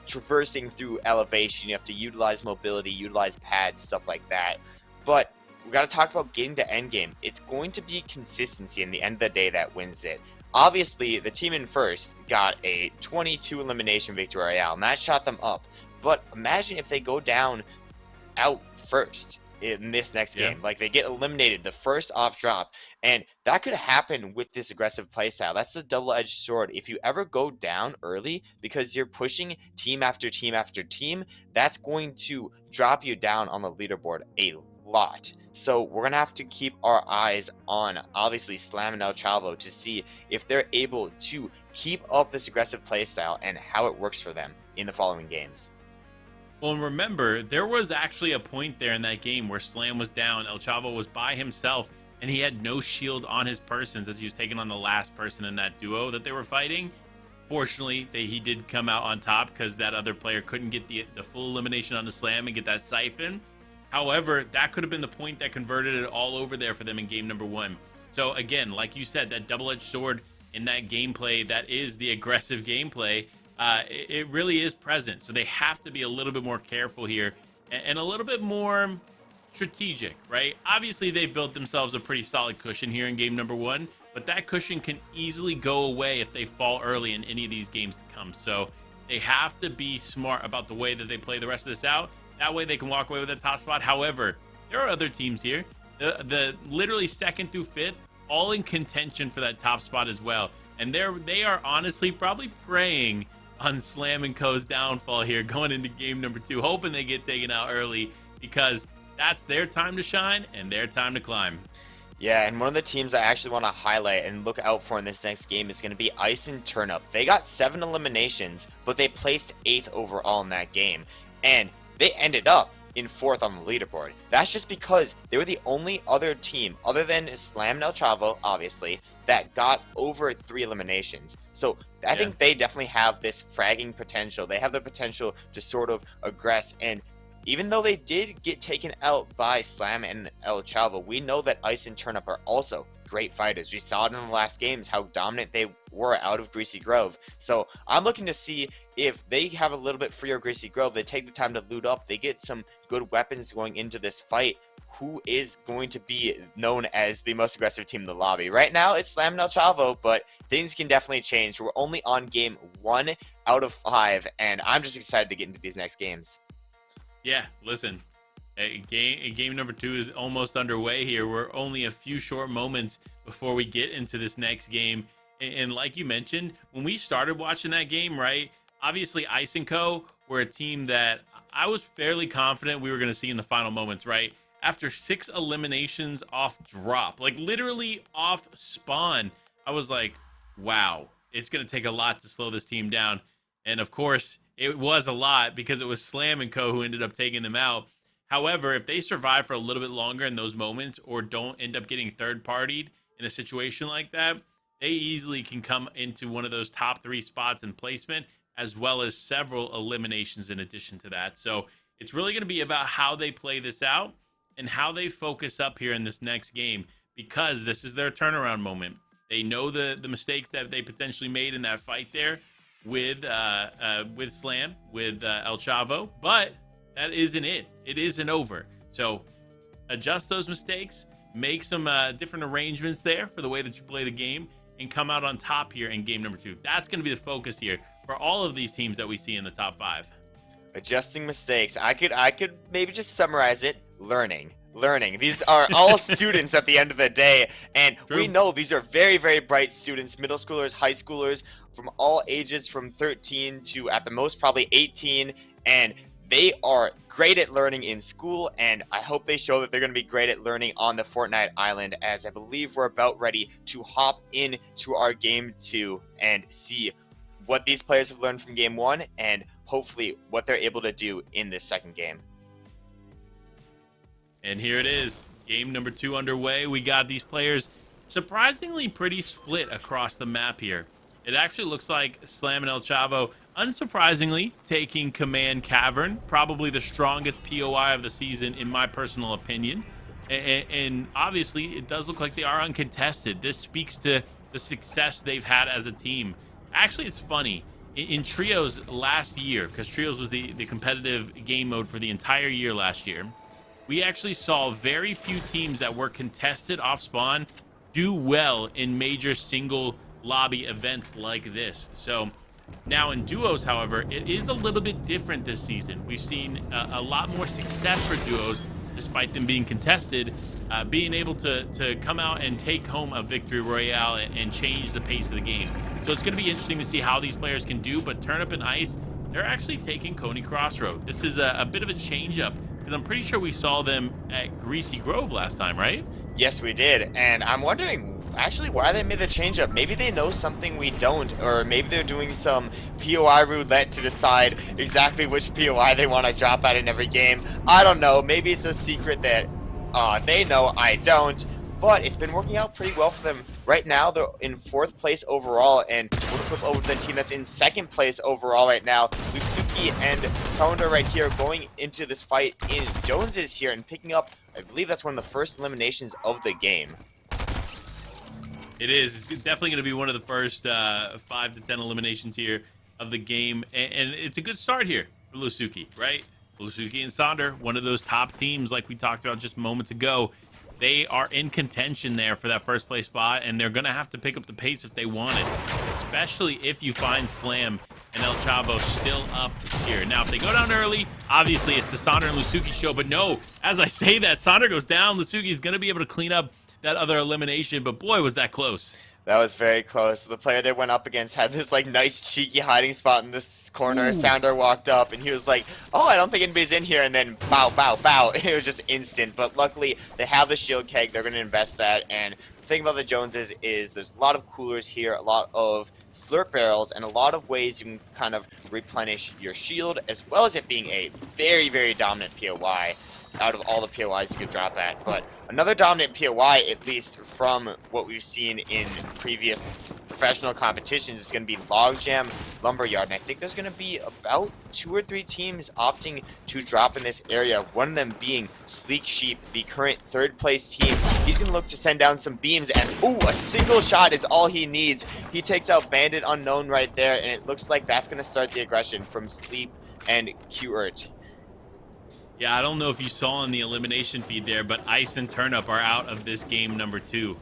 traversing through elevation. You have to utilize mobility, utilize pads, stuff like that. But we got to talk about getting to end game. It's going to be consistency in the end of the day that wins it. Obviously, the team in first got a 22 elimination victory royale, and that shot them up. But imagine if they go down out first in this next game. Like, they get eliminated the first off drop, and that could happen with this aggressive playstyle. That's the double-edged sword. If you ever go down early because you're pushing team after team after team, that's going to drop you down on the leaderboard a lot. So we're gonna have to keep our eyes on obviously Slam and El Chavo to see if they're able to keep up this aggressive playstyle and how it works for them in the following games. Well, and remember, there was actually a point there in that game where Slam was down, El Chavo was by himself, and he had no shield on his persons as he was taking on the last person in that duo that they were fighting. Fortunately, he did come out on top because that other player couldn't get the full elimination on the Slam and get that siphon. However, that could have been the point that converted it all over there for them in game number 1. So again, like you said, that double-edged sword in that gameplay, that is the aggressive gameplay, it really is present. So they have to be a little bit more careful here and a little bit more strategic, right? Obviously, they've built themselves a pretty solid cushion here in game number 1, but that cushion can easily go away if they fall early in any of these games to come. So they have to be smart about the way that they play the rest of this out. That way they can walk away with a top spot. However, there are other teams here, the literally 2nd through 5th, all in contention for that top spot as well. And they are honestly probably praying on Slam & Co.'s downfall here going into game number 2, hoping they get taken out early because that's their time to shine and their time to climb. Yeah, and one of the teams I actually want to highlight and look out for in this next game is going to be Ice and Turnip. They got 7 eliminations, but they placed 8th overall in that game. And they ended up in 4th on the leaderboard. That's just because they were the only other team, other than Slam and El Chavo, obviously, that got over 3 eliminations. So I think they definitely have this fragging potential. They have the potential to sort of aggress, and even though they did get taken out by Slam and El Chavo, we know that Ice and Turnip are also great fighters. We saw it in the last games how dominant they were out of Greasy Grove. So I'm looking to see if they have a little bit freer Greasy Grove, they take the time to loot up, they get some good weapons going into this fight, who is going to be known as the most aggressive team in the lobby. Right now it's Slam and El Chavo, but things can definitely change. We're only on game 1 out of 5, and I'm just excited to get into these next games. Yeah, listen, game number 2 is almost underway here. We're only a few short moments before we get into this next game. And like you mentioned, when we started watching that game, right, obviously Ice & Co. were a team that I was fairly confident we were going to see in the final moments, right? After 6 eliminations off drop, like literally off spawn, I was like, wow, it's going to take a lot to slow this team down. And of course, it was a lot because it was Slam & Co. who ended up taking them out. However, if they survive for a little bit longer in those moments or don't end up getting third-partied in a situation like that, they easily can come into one of those top 3 spots in placement, as well as several eliminations in addition to that. So it's really going to be about how they play this out and how they focus up here in this next game, because this is their turnaround moment. They know the mistakes that they potentially made in that fight there with Slam, with El Chavo, but that isn't it. It isn't over. So adjust those mistakes, make some different arrangements there for the way that you play the game, and come out on top here in game number 2. That's going to be the focus here for all of these teams that we see in the top 5. Adjusting mistakes. I could maybe just summarize it. Learning. These are all students at the end of the day, and we know these are very, very bright students, middle schoolers, high schoolers, from all ages, from 13 to at the most probably 18, and they are great at learning in school, and I hope they show that they're going to be great at learning on the Fortnite island, as I believe we're about ready to hop into our game 2 and see what these players have learned from game 1 and hopefully what they're able to do in this second game. And here it is, game number 2 underway. We got these players surprisingly pretty split across the map here. It actually looks like Slam and El Chavo, unsurprisingly, taking Command Cavern, probably the strongest POI of the season in my personal opinion. And obviously, it does look like they are uncontested. This speaks to the success they've had as a team. Actually, it's funny. In Trios last year, because Trios was the competitive game mode for the entire year last year, we actually saw very few teams that were contested off spawn do well in major single lobby events like this. So now in duos, however, it is a little bit different this season. We've seen a lot more success for duos, despite them being contested, being able to come out and take home a victory royale and change the pace of the game. So it's going to be interesting to see how these players can do, but Turnip and Ice, they're actually taking Coney Crossroad. This is a bit of a change up, because I'm pretty sure we saw them at Greasy Grove last time, right? Yes, we did, and I'm wondering actually why they made the change up. Maybe they know something we don't, or maybe they're doing some POI roulette to decide exactly which POI they want to drop out in every game. I don't know, maybe it's a secret that they know, I don't, but it's been working out pretty well for them. Right now, they're in 4th place overall, and we'll flip over to the team that's in 2nd place overall right now. Losuki and Saunder right here going into this fight in Jones's here and picking up, I believe that's one of the first eliminations of the game. It is. It's definitely going to be one of the first 5 to 10 eliminations here of the game. And it's a good start here for Losuki, right? Losuki and Saunder, one of those top teams like we talked about just moments ago. They are in contention there for that first place spot, and they're going to have to pick up the pace if they want it, especially if you find Slam and El Chavo still up here. Now, if they go down early, obviously it's the Saunder and Losuki show, but no, as I say that, Saunder goes down, Losuki is going to be able to clean up that other elimination, but boy, was that close. That was very close. The player they went up against had this like nice cheeky hiding spot in this corner. Ooh. Saunder walked up and he was like, oh, I don't think anybody's in here, and then bow, bow, bow. It was just instant, but luckily they have the shield keg. They're going to invest that, and the thing about the Joneses is there's a lot of coolers here, a lot of slurp barrels and a lot of ways you can kind of replenish your shield, as well as it being a very, very dominant POI out of all the POIs you could drop at. But another dominant POI, at least from what we've seen in previous professional competitions, is going to be Logjam Lumberyard, and I think there's going to be about 2 or 3 teams opting to drop in this area, one of them being Sleek Sheep, the current 3rd place team. He's going to look to send down some beams, and ooh, a single shot is all he needs. He takes out Bandit Unknown right there, and it looks like that's going to start the aggression from Sleep and Qert. Yeah, I don't know if you saw in the elimination feed there, but Ice and Turnip are out of this game number 2.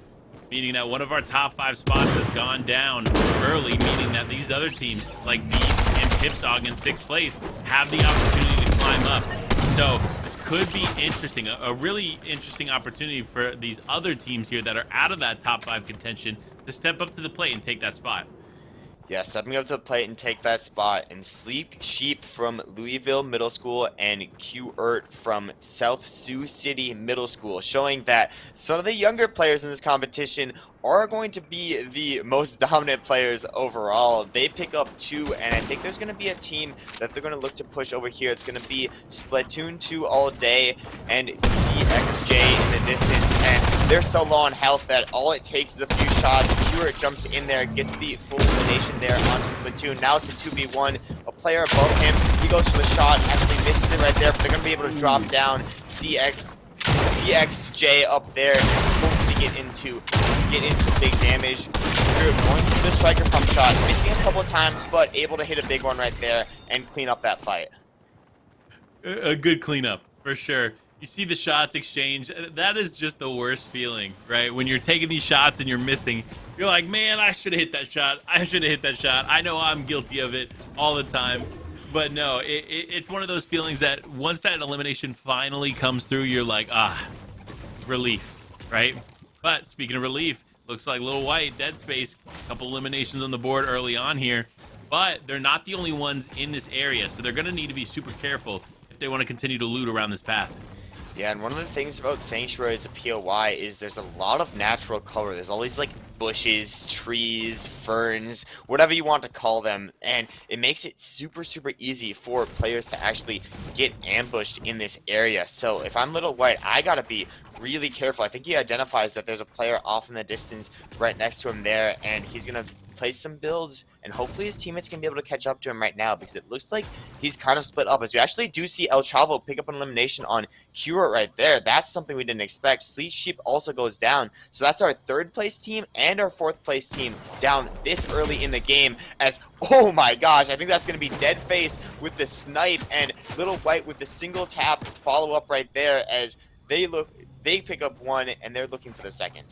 Meaning that one of our top 5 spots has gone down early, meaning that these other teams, like Beast and Pipdog in 6th place, have the opportunity to climb up. So this could be interesting, a really interesting opportunity for these other teams here that are out of that top 5 contention to step up to the plate and take that spot. Yeah, stepping up to the plate and take that spot. And Sleep Sheep from Louisville Middle School and Qert from South Sioux City Middle School, showing that some of the younger players in this competition are going to be the most dominant players overall. They pick up 2, and I think there's going to be a team that they're going to look to push over here. It's going to be Splatoon 2 all day and CXJ in the distance, and they're so low on health that all it takes is a few shots. Qert jumps in there, gets the full elimination there onto Splatoon. Now it's a 2v1. A player above him, he goes for the shot, actually misses it right there, but they're going to be able to drop down CXJ up there, hopefully get into big damage. We're going for the striker pump shot, missing a couple of times, but able to hit a big one right there and clean up that fight. A good cleanup, for sure. You see the shots exchange. That is just the worst feeling, right? When you're taking these shots and you're missing, you're like, man, I should have hit that shot. I should have hit that shot. I know I'm guilty of it all the time. But no, it's one of those feelings that once that elimination finally comes through, you're like, relief, right? But speaking of relief, looks like Little White, Dead Space, a couple eliminations on the board early on here. But they're not the only ones in this area, so they're going to need to be super careful if they want to continue to loot around this path. Yeah, and one of the things about Sanctuary as a POI is there's a lot of natural cover. There's all these like bushes, trees, ferns, whatever you want to call them, and it makes it super easy for players to actually get ambushed in this area. So if I'm Little White, I gotta be really careful. I think he identifies that there's a player off in the distance right next to him there, and he's gonna place some builds, and hopefully his teammates can be able to catch up to him right now, because it looks like he's kind of split up, as we actually do see El Chavo pick up an elimination on Qert right there. That's something we didn't expect. Sleet Sheep also goes down, so that's our 3rd place team and our 4th place team down this early in the game, as oh my gosh, I think that's going to be Deadface with the snipe and Little White with the single tap follow up right there, as they pick up 1 and they're looking for the 2nd.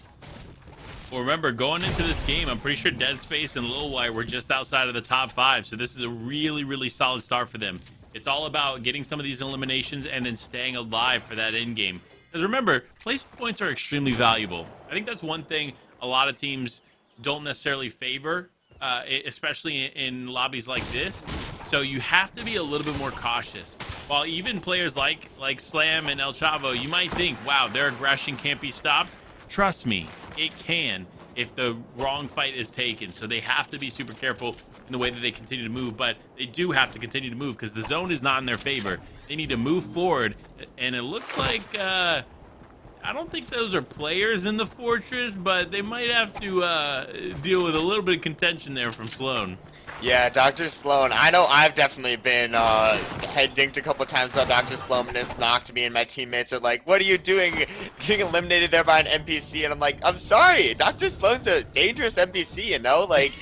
Well, remember, going into this game, I'm pretty sure Dead Space and Lil White were just outside of the top 5, so this is a really solid start for them. It's all about getting some of these eliminations and then staying alive for that end game. Because remember, placement points are extremely valuable. I think that's one thing a lot of teams don't necessarily favor, especially in lobbies like this. So you have to be a little bit more cautious. While even players like Slam and El Chavo, you might think, wow, their aggression can't be stopped. Trust me, it can if the wrong fight is taken. So they have to be super careful in the way that they continue to move, but they do have to continue to move because the zone is not in their favor. They need to move forward, and it looks like I don't think those are players in the fortress, but they might have to deal with a little bit of contention there from Sloan. Yeah, Dr. Sloan. I know I've definitely been head dinked a couple times by Dr. Sloan has knocked me, and my teammates are like, what are you doing? Getting eliminated there by an NPC, and I'm like, I'm sorry, Dr. Sloan's a dangerous NPC, you know? Like,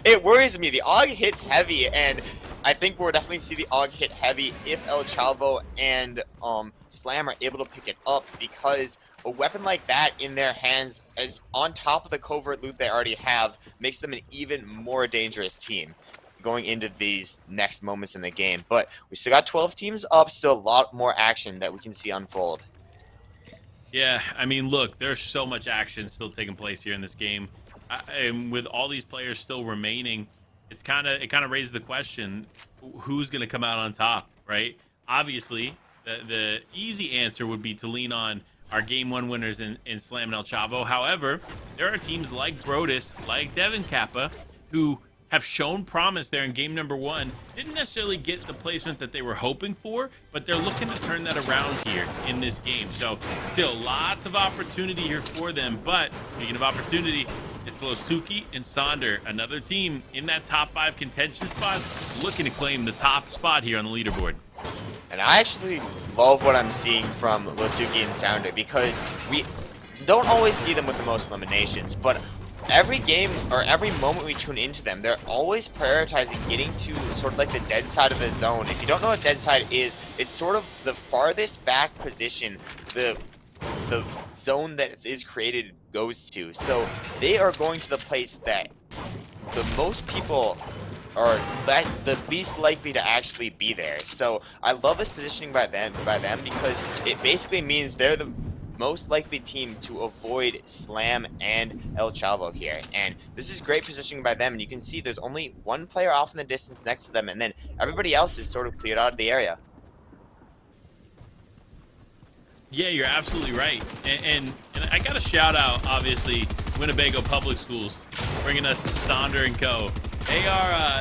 it worries me. The AUG hits heavy, and I think we'll definitely see the AUG hit heavy if El Chavo and Slam are able to pick it up, because a weapon like that in their hands, as on top of the covert loot they already have, makes them an even more dangerous team going into these next moments in the game. But we still got 12 teams up, still a lot more action that we can see unfold. Yeah, I mean, look, there's so much action still taking place here in this game, and with all these players still remaining, it kind of raises the question, who's going to come out on top, right? Obviously, the easy answer would be to lean on our Game 1 winners in Slam and El Chavo. However, there are teams like Brodus, like Devin Kappa, who have shown promise there in game number 1. Didn't necessarily get the placement that they were hoping for, but they're looking to turn that around here in this game. So still lots of opportunity here for them. But speaking of opportunity, it's Losuki and Saunder, another team in that top 5 contention spot, looking to claim the top spot here on the leaderboard. And I actually love what I'm seeing from Losuki and Saunder, because we don't always see them with the most eliminations, but every game or every moment we tune into them, they're always prioritizing getting to sort of like the dead side of the zone. If you don't know what dead side is, it's sort of the farthest back position the zone that is created goes to. So they are going to the place that the most people are the least likely to actually be there. So I love this positioning by them because it basically means they're the most likely team to avoid Slam and El Chavo here. And this is great positioning by them, and you can see there's only one player off in the distance next to them, and then everybody else is sort of cleared out of the area. Yeah, you're absolutely right. And I got to shout out, obviously, Winnebago Public Schools, bringing us Saunder and Co.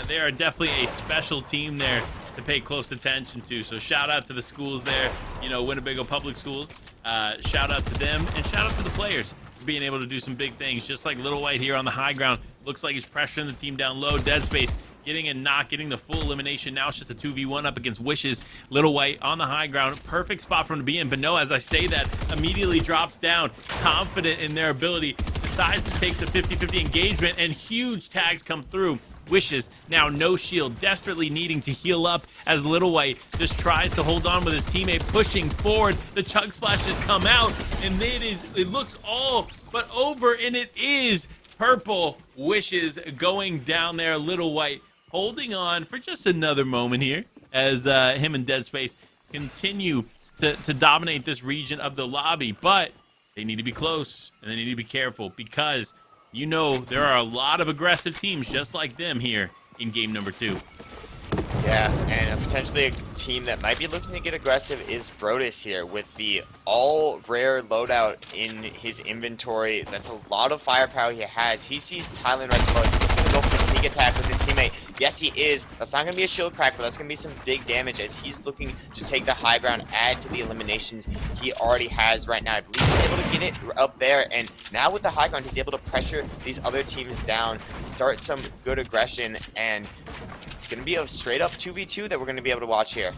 They are definitely a special team there to pay close attention to. So shout out to the schools there, you know, Winnebago Public Schools. Shout out to them, and shout out to the players for being able to do some big things. Just like Little White here on the high ground. Looks like he's pressuring the team down low. Dead space, getting and not getting the full elimination. Now it's just a 2v1 up against Wishes. Little White on the high ground. Perfect spot for him to be in. But no, as I say that, immediately drops down. Confident in their ability. Decides to take the 50-50 engagement, and huge tags come through. Wishes now no shield, desperately needing to heal up as Little White just tries to hold on with his teammate, pushing forward. The chug splashes come out, and it looks all but over, and it is purple. Wishes going down there. Little White holding on for just another moment here as him and Dead Space continue to dominate this region of the lobby, but they need to be close and they need to be careful, because you know there are a lot of aggressive teams just like them here in game number 2. Yeah, and potentially a team that might be looking to get aggressive is Brodus here with the all-rare loadout in his inventory. That's a lot of firepower he has. He sees Thailand right below. He's going to go for the sneak attack with his teammate. Yes, he is. That's not going to be a shield crack, but that's going to be some big damage as he's looking to take the high ground, add to the eliminations he already has right now. I believe he's able to get it up there, and now with the high ground, he's able to pressure these other teams down, start some good aggression, and it's going to be a straight-up 2v2 that we're going to be able to watch here.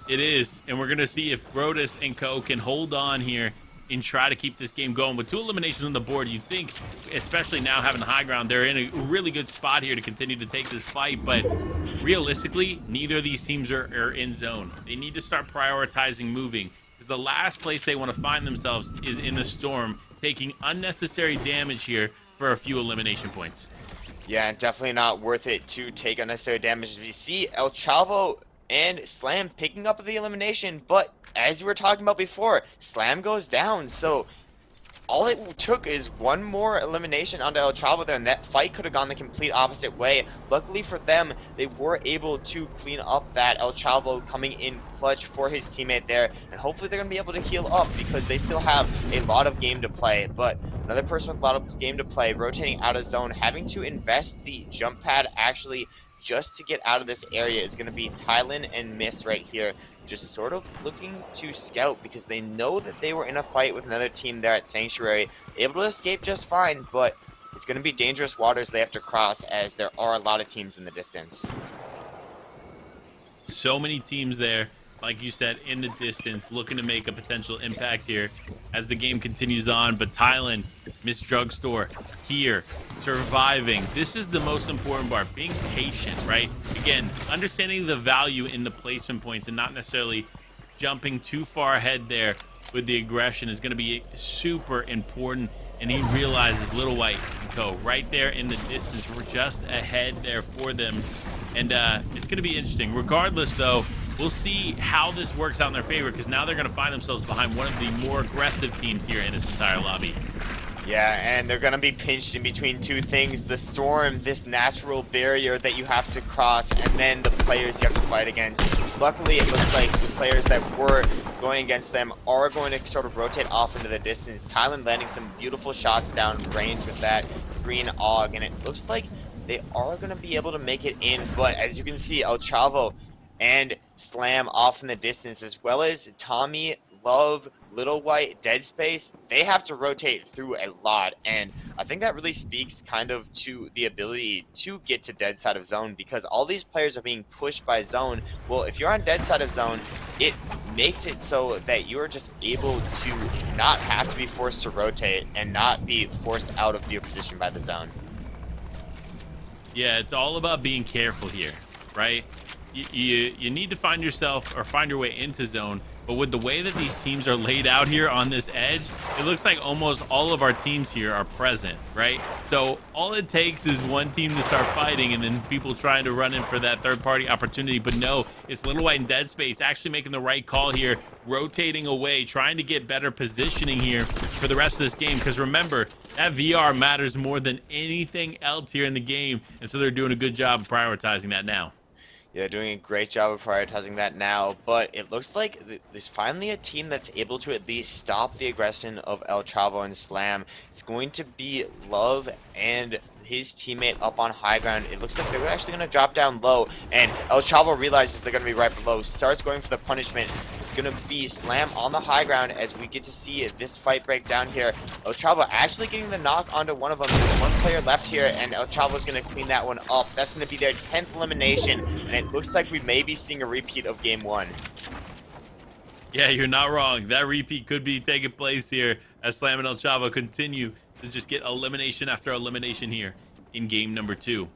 It is, and we're going to see if Brodus and Co. can hold on here and try to keep this game going. With 2 eliminations on the board, you'd think, especially now having the high ground, they're in a really good spot here to continue to take this fight, but realistically, neither of these teams are in zone. They need to start prioritizing moving, because the last place they want to find themselves is in the storm, taking unnecessary damage here for a few elimination points. Yeah, definitely not worth it to take unnecessary damage. We see El Chavo and Slam picking up the elimination, but as we were talking about before, Slam goes down, so all it took is one more elimination onto El Chavo there, and that fight could have gone the complete opposite way. Luckily for them, they were able to clean up that. El Chavo coming in clutch for his teammate there, and hopefully they're going to be able to heal up because they still have a lot of game to play. But another person with a lot of game to play, rotating out of zone, having to invest the jump pad actually just to get out of this area is going to be Thailand and Miss right here, just sort of looking to scout because they know that they were in a fight with another team there at Sanctuary, able to escape just fine, but it's going to be dangerous waters they have to cross as there are a lot of teams in the distance. So many teams there, like you said, in the distance, looking to make a potential impact here as the game continues on. But Thailand, Miss Drugstore, here, surviving. This is the most important part, being patient, right? Again, understanding the value in the placement points and not necessarily jumping too far ahead there with the aggression is going to be super important. And he realizes Little White and Co. right there in the distance. We're just ahead there for them. And it's going to be interesting. Regardless, though, we'll see how this works out in their favor, because now they're going to find themselves behind one of the more aggressive teams here in this entire lobby. Yeah, and they're going to be pinched in between two things: the storm, this natural barrier that you have to cross, and then the players you have to fight against. Luckily, it looks like the players that were going against them are going to sort of rotate off into the distance. Thailand landing some beautiful shots down range with that. green AUG, and it looks like they are going to be able to make it in. But as you can see, El Chavo and Slam off in the distance, as well as Tommy, Love, Little White, Dead Space, they have to rotate through a lot, and I think that really speaks kind of to the ability to get to dead side of zone, because all these players are being pushed by zone. Well, if you're on dead side of zone, it makes it so that you're just able to not have to be forced to rotate and not be forced out of your position by the zone. Yeah, it's all about being careful here, right? You need to find yourself or find your way into zone, but with the way that these teams are laid out here on this edge, it looks like almost all of our teams here are present, right? So all it takes is one team to start fighting and then people trying to run in for that third-party opportunity. But no, it's Little White and Dead Space actually making the right call here, rotating away, trying to get better positioning here for the rest of this game. Because remember, that VR matters more than anything else here in the game, and so they're doing a good job of prioritizing that now. Yeah, doing a great job of prioritizing that now, but it looks like there's finally a team that's able to at least stop the aggression of El Chavo and Slam. It's going to be Love and his teammate up on high ground. It looks like they're actually going to drop down low, and El Chavo realizes they're going to be right below, starts going for the punishment. It's going to be Slam on the high ground as we get to see this fight break down here. El Chavo actually getting the knock onto one of them. There's one player left here, and El Chavo's going to clean that one up. That's going to be their 10th elimination, and it looks like we may be seeing a repeat of game 1. Yeah, you're not wrong. That repeat could be taking place here as Slam and El Chavo continue to just get elimination after elimination here in game number 2.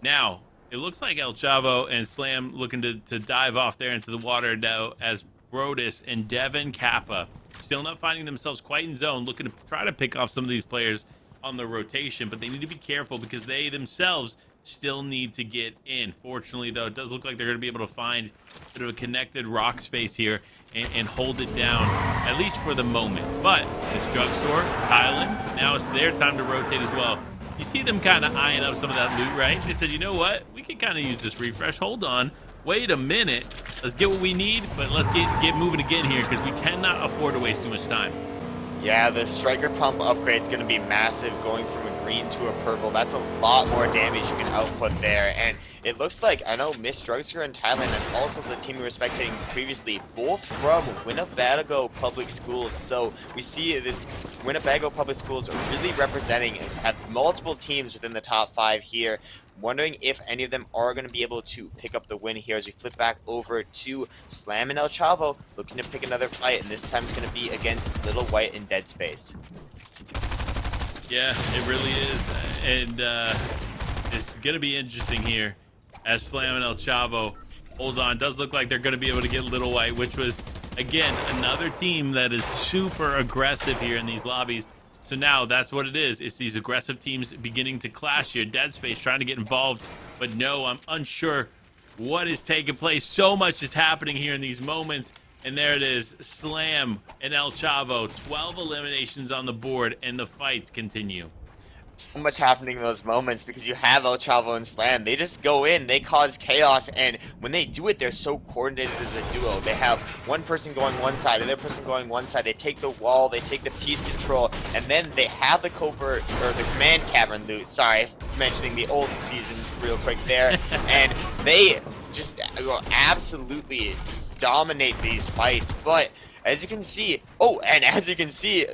Now, it looks like El Chavo and Slam looking to dive off there into the water now, as Brodus and Devin Kappa still not finding themselves quite in zone, looking to try to pick off some of these players on the rotation, but they need to be careful because they themselves still need to get in. Fortunately, though, it does look like they're going to be able to find a bit of a connected rock space here and hold it down, at least for the moment. But this drugstore, Thailand, now it's their time to rotate as well. You see them kind of eyeing up some of that loot, right? They said, you know what? We can kind of use this refresh. Hold on. Wait a minute. Let's get what we need, but let's get moving again here because we cannot afford to waste too much time. Yeah, the striker pump upgrade is going to be massive, going from a green to a purple. That's a lot more damage you can output there. And it looks like, I know Miss Drugstore in Thailand and also the team we were spectating previously, both from Winnebago Public Schools. So we see this Winnebago Public Schools are really representing, have multiple teams within the top 5 here. Wondering if any of them are going to be able to pick up the win here as we flip back over to Slam and El Chavo, looking to pick another fight, and this time it's going to be against Little White in Dead Space. Yeah, it really is, and it's going to be interesting here as Slam and El Chavo hold on. It does look like they're going to be able to get Little White, which was, again, another team that is super aggressive here in these lobbies. So now that's what it is. It's these aggressive teams beginning to clash here. Dead Space trying to get involved, but no, I'm unsure what is taking place. So much is happening here in these moments. And there it is, Slam and El Chavo, 12 eliminations on the board, and the fights continue. So much happening in those moments because you have El Chavo and Slam. They just go in, they cause chaos, and when they do it, they're so coordinated as a duo. They have one person going one side, another person going one side. They take the wall, they take the piece control, and then they have the covert, or the command cavern loot. Sorry, mentioning the old seasons real quick there. And they just absolutely dominate these fights. But as you can see,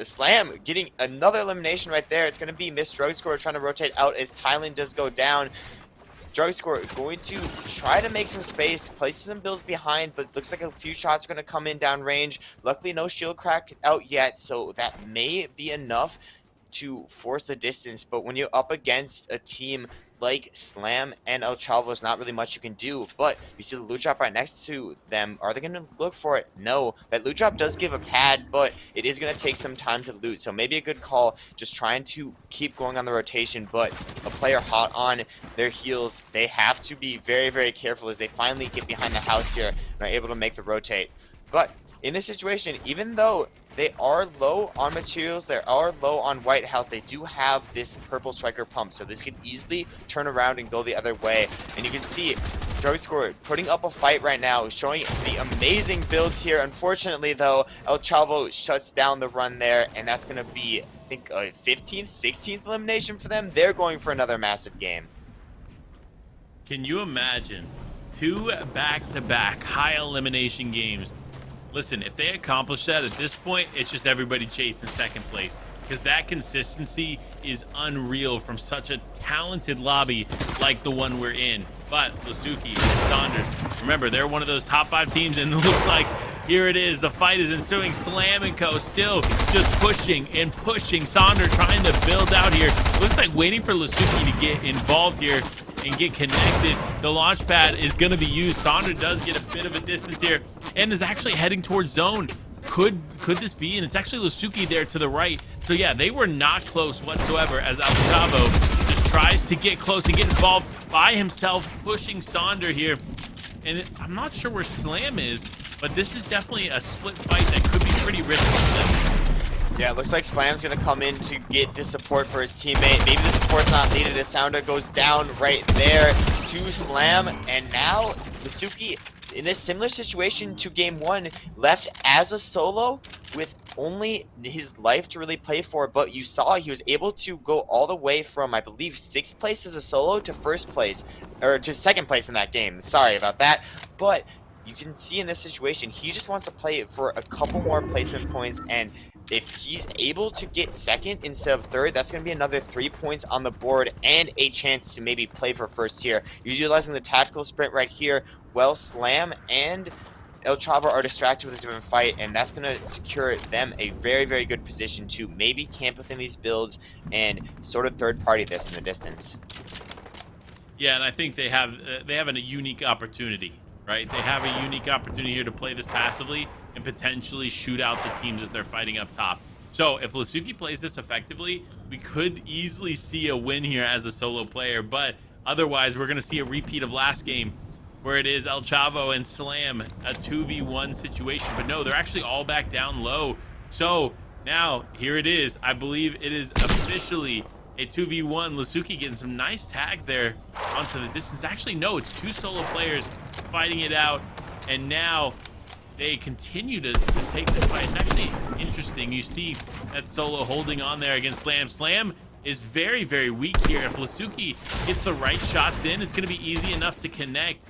Slam getting another elimination right there. It's going to be Miss Drugstore trying to rotate out as Thailand does go down. Drugstore going to try to make some space, places some builds behind, but looks like a few shots are going to come in down range. Luckily, no shield crack out yet, so that may be enough to force the distance. But when you're up against a team like Slam and El Chavo, there's not really much you can do. But you see the loot drop right next to them. Are they going to look for it? No. That loot drop does give a pad, but it is going to take some time to loot. So maybe a good call, just trying to keep going on the rotation. But a player hot on their heels, they have to be very, very careful as they finally get behind the house here and are able to make the rotate. But in this situation, even though they are low on materials, they are low on white health, they do have this purple striker pump, so this could easily turn around and go the other way. And you can see Drugstore putting up a fight right now, showing the amazing builds here. Unfortunately though, El Chavo shuts down the run there, and that's going to be think a 15th, 16th elimination for them. They're going for another massive game. Can you imagine 2 back-to-back high elimination games? Listen, if they accomplish that at this point, it's just everybody chasing second place, because that consistency is unreal from such a talented lobby like the one we're in. But Losuki and Saunders, remember, they're one of those top 5 teams, and it looks like here it is. The fight is ensuing. Slam and Co. still just pushing and pushing. Saunder trying to build out here. Looks like waiting for Losuki to get involved here and get connected. The launch pad is going to be used. Saunder does get a bit of a distance here and is actually heading towards zone. Could this be? And it's actually Losuki there to the right. So yeah, they were not close whatsoever as Chavo just tries to get close and get involved by himself, pushing Saunder here. And I'm not sure where Slam is, but this is definitely a split fight that could be pretty risky for them. Yeah, it looks like Slam's going to come in to get the support for his teammate. Maybe the support's not needed as Sounder goes down right there to Slam. And now Losuki, in this similar situation to game 1, left as a solo with only his life to really play for. But you saw he was able to go all the way from, I believe, 6th place as a solo to 1st place, or to 2nd place in that game. Sorry about that. But you can see in this situation, he just wants to play for a couple more placement points, and if he's able to get 2nd instead of 3rd, that's going to be another 3 points on the board and a chance to maybe play for 1st tier. Utilizing the tactical sprint right here, well, Slam and El Chavo are distracted with a different fight, and that's going to secure them a very, very good position to maybe camp within these builds and sort of third-party this in the distance. Yeah, and I think they have a unique opportunity. Right? They have a unique opportunity here to play this passively and potentially shoot out the teams as they're fighting up top. So if Losuki plays this effectively, we could easily see a win here as a solo player, but otherwise we're going to see a repeat of last game where it is El Chavo and Slam, a 2v1 situation. But no, they're actually all back down low. So now here it is. I believe it is officially a 2v1. Losuki getting some nice tags there onto the distance. Actually, no, it's 2 solo players fighting it out, and now they continue to take this fight. It's actually interesting. You see that solo holding on there against Slam. Slam is very, very weak here. If Losuki gets the right shots in, it's going to be easy enough to connect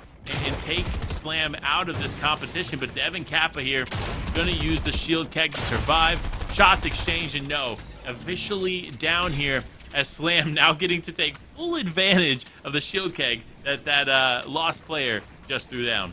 and take Slam out of this competition. But Devin Kappa here is going to use the shield keg to survive. Shots exchange, and no, officially down here as Slam now getting to take full advantage of the shield keg that lost player just threw down.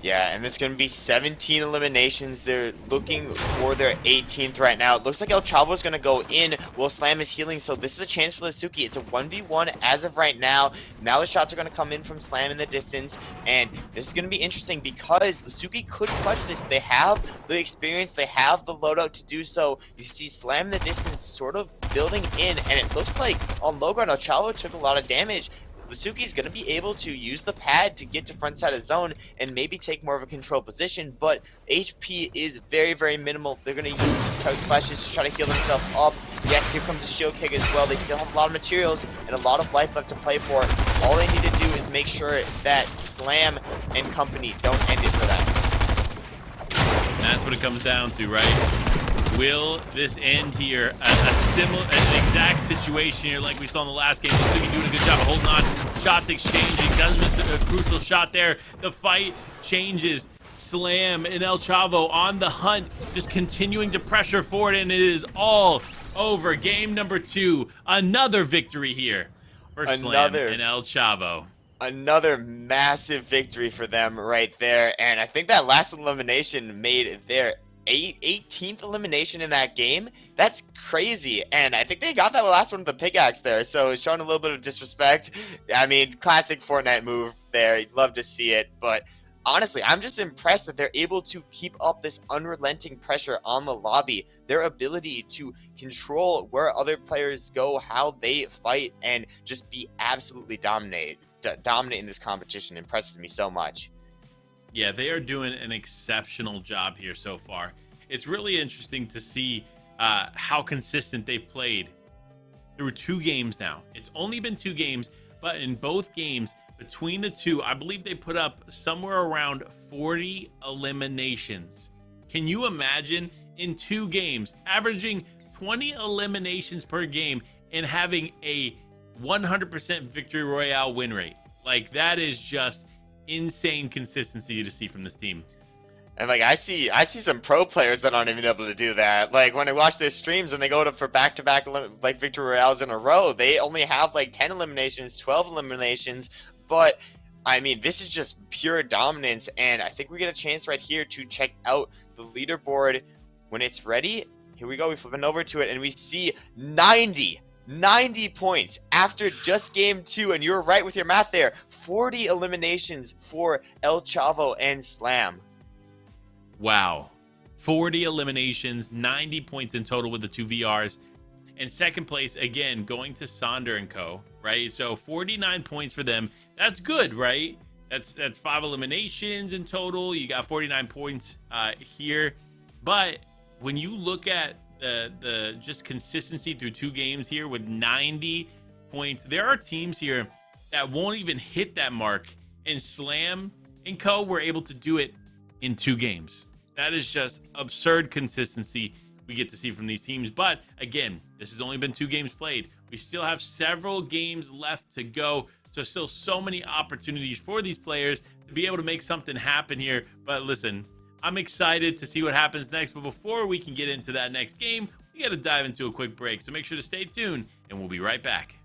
Yeah, and it's going to be 17 eliminations. They're looking for their 18th right now. It looks like El Chavo is going to go in while Slam is healing, so this is a chance for Losuki. It's a 1v1 as of right now. Now the shots are going to come in from Slam in the distance, and this is going to be interesting because Losuki could clutch this. They have the experience, they have the loadout to do so. You see Slam in the distance sort of building in, and it looks like on low ground, El Chavo took a lot of damage. Lusuki's going to be able to use the pad to get to front side of zone and maybe take more of a control position, but HP is very, very minimal. They're going to use Chug Splashes to try to heal themselves up. Yes, here comes the shield kick as well. They still have a lot of materials and a lot of life left to play for. All they need to do is make sure that Slam and company don't end it for them. And that's what it comes down to, right? Will this end here? An exact situation here like we saw in the last game. Losuki doing a good job of holding on. Shots exchanging. Does miss a crucial shot there. The fight changes. Slam and El Chavo on the hunt, just continuing to pressure forward, and it is all over. Game number 2. Another victory here for Slam and El Chavo. Another massive victory for them right there, and I think that last elimination made their 18th elimination in that game. That's crazy, and I think they got that last one with the pickaxe there, so showing a little bit of disrespect. I mean, classic Fortnite move there. You'd love to see it, but honestly, I'm just impressed that they're able to keep up this unrelenting pressure on the lobby. Their ability to control where other players go, how they fight, and just be absolutely dominant in this competition impresses me so much. Yeah, they are doing an exceptional job here so far. It's really interesting to see how consistent they've played through 2 games now. It's only been 2 games, but in both games, between the 2, I believe they put up somewhere around 40 eliminations. Can you imagine in 2 games, averaging 20 eliminations per game and having a 100% victory royale win rate. Like, that is just insane consistency to see from this team. And like I see some pro players that aren't even able to do that. Like when I watch their streams and they go for back-to-back like victory royales in a row, they only have like 10 eliminations, 12 eliminations. But I mean, this is just pure dominance, and I think we get a chance right here to check out the leaderboard when it's ready. Here we go. We flipping over to it, and we see 90 points after just game 2. And you're right with your math there. 40 eliminations for El Chavo and Slam. Wow. 40 eliminations, 90 points in total with the 2 VRs. And second place, again, going to Saunder and Co., right? So 49 points for them. That's good, right? That's 5 eliminations in total. You got 49 points here. But when you look at the just consistency through 2 games here with 90 points, there are teams here that won't even hit that mark. And Slam and Co. were able to do it in 2 games. That is just absurd consistency we get to see from these teams. But again, this has only been 2 games played. We still have several games left to go. So still so many opportunities for these players to be able to make something happen here. But listen, I'm excited to see what happens next. But before we can get into that next game, we got to dive into a quick break. So make sure to stay tuned and we'll be right back.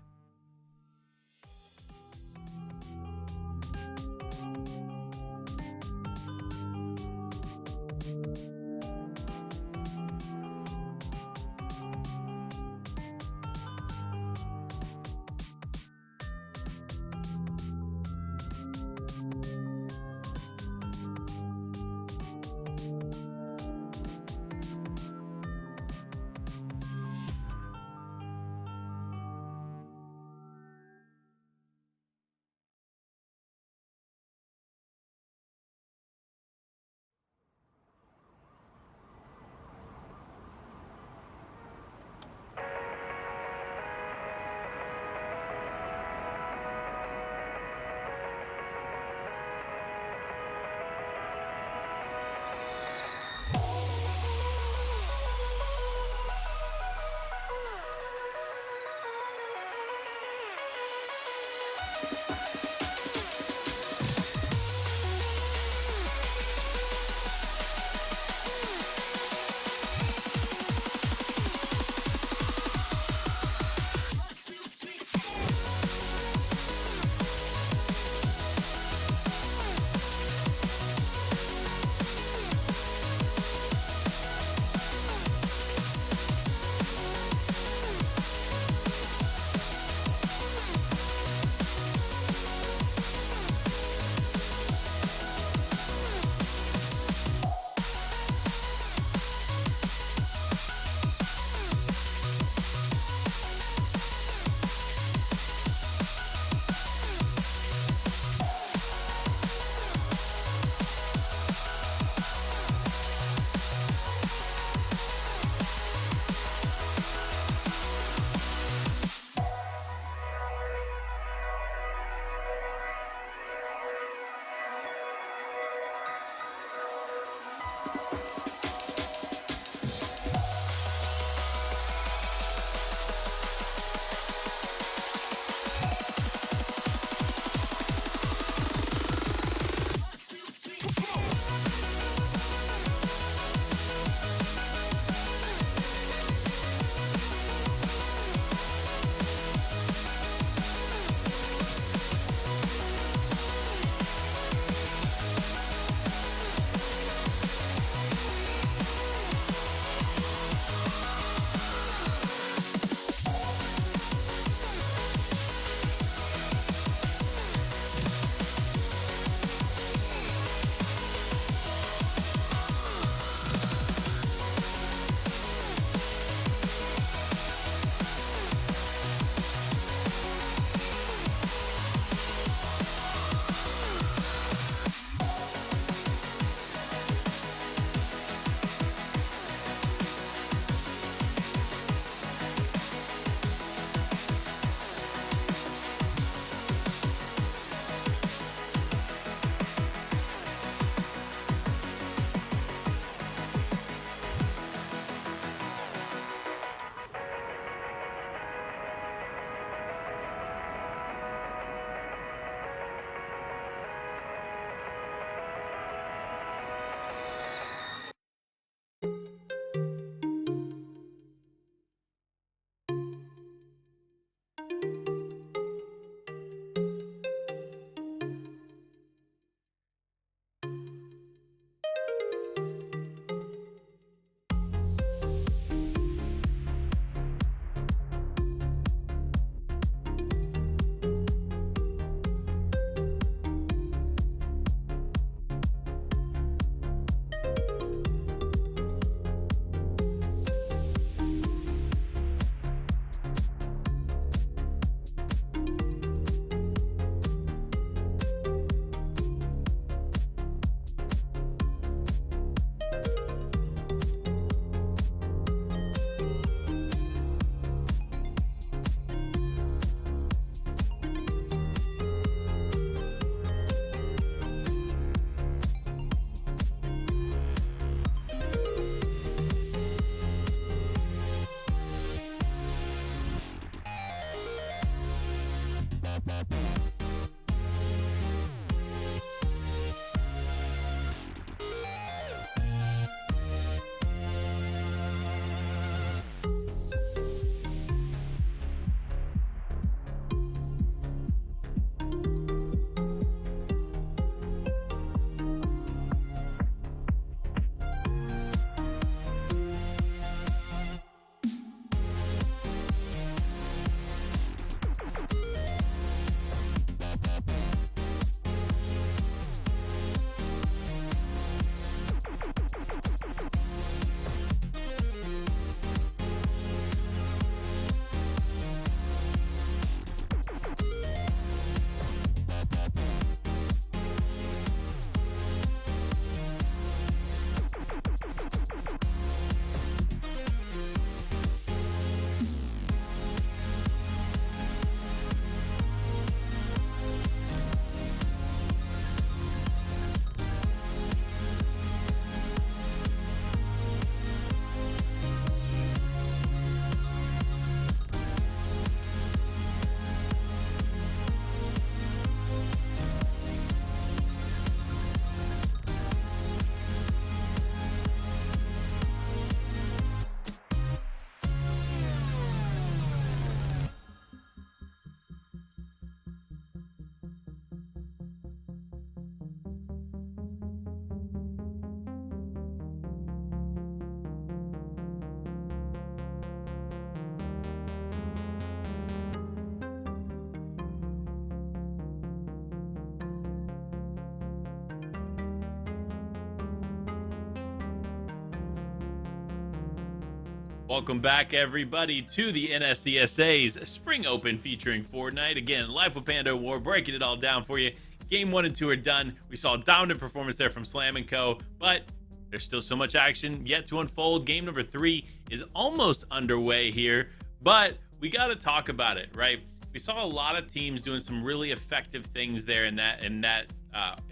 Welcome back, everybody, to the NSCSA's Spring Open featuring Fortnite. Again, live with Panda War, breaking it all down for you. Game 1 and 2 are done. We saw a dominant performance there from Slam & Co., but there's still so much action yet to unfold. Game number 3 is almost underway here, but we got to talk about it, right? We saw a lot of teams doing some really effective things there in that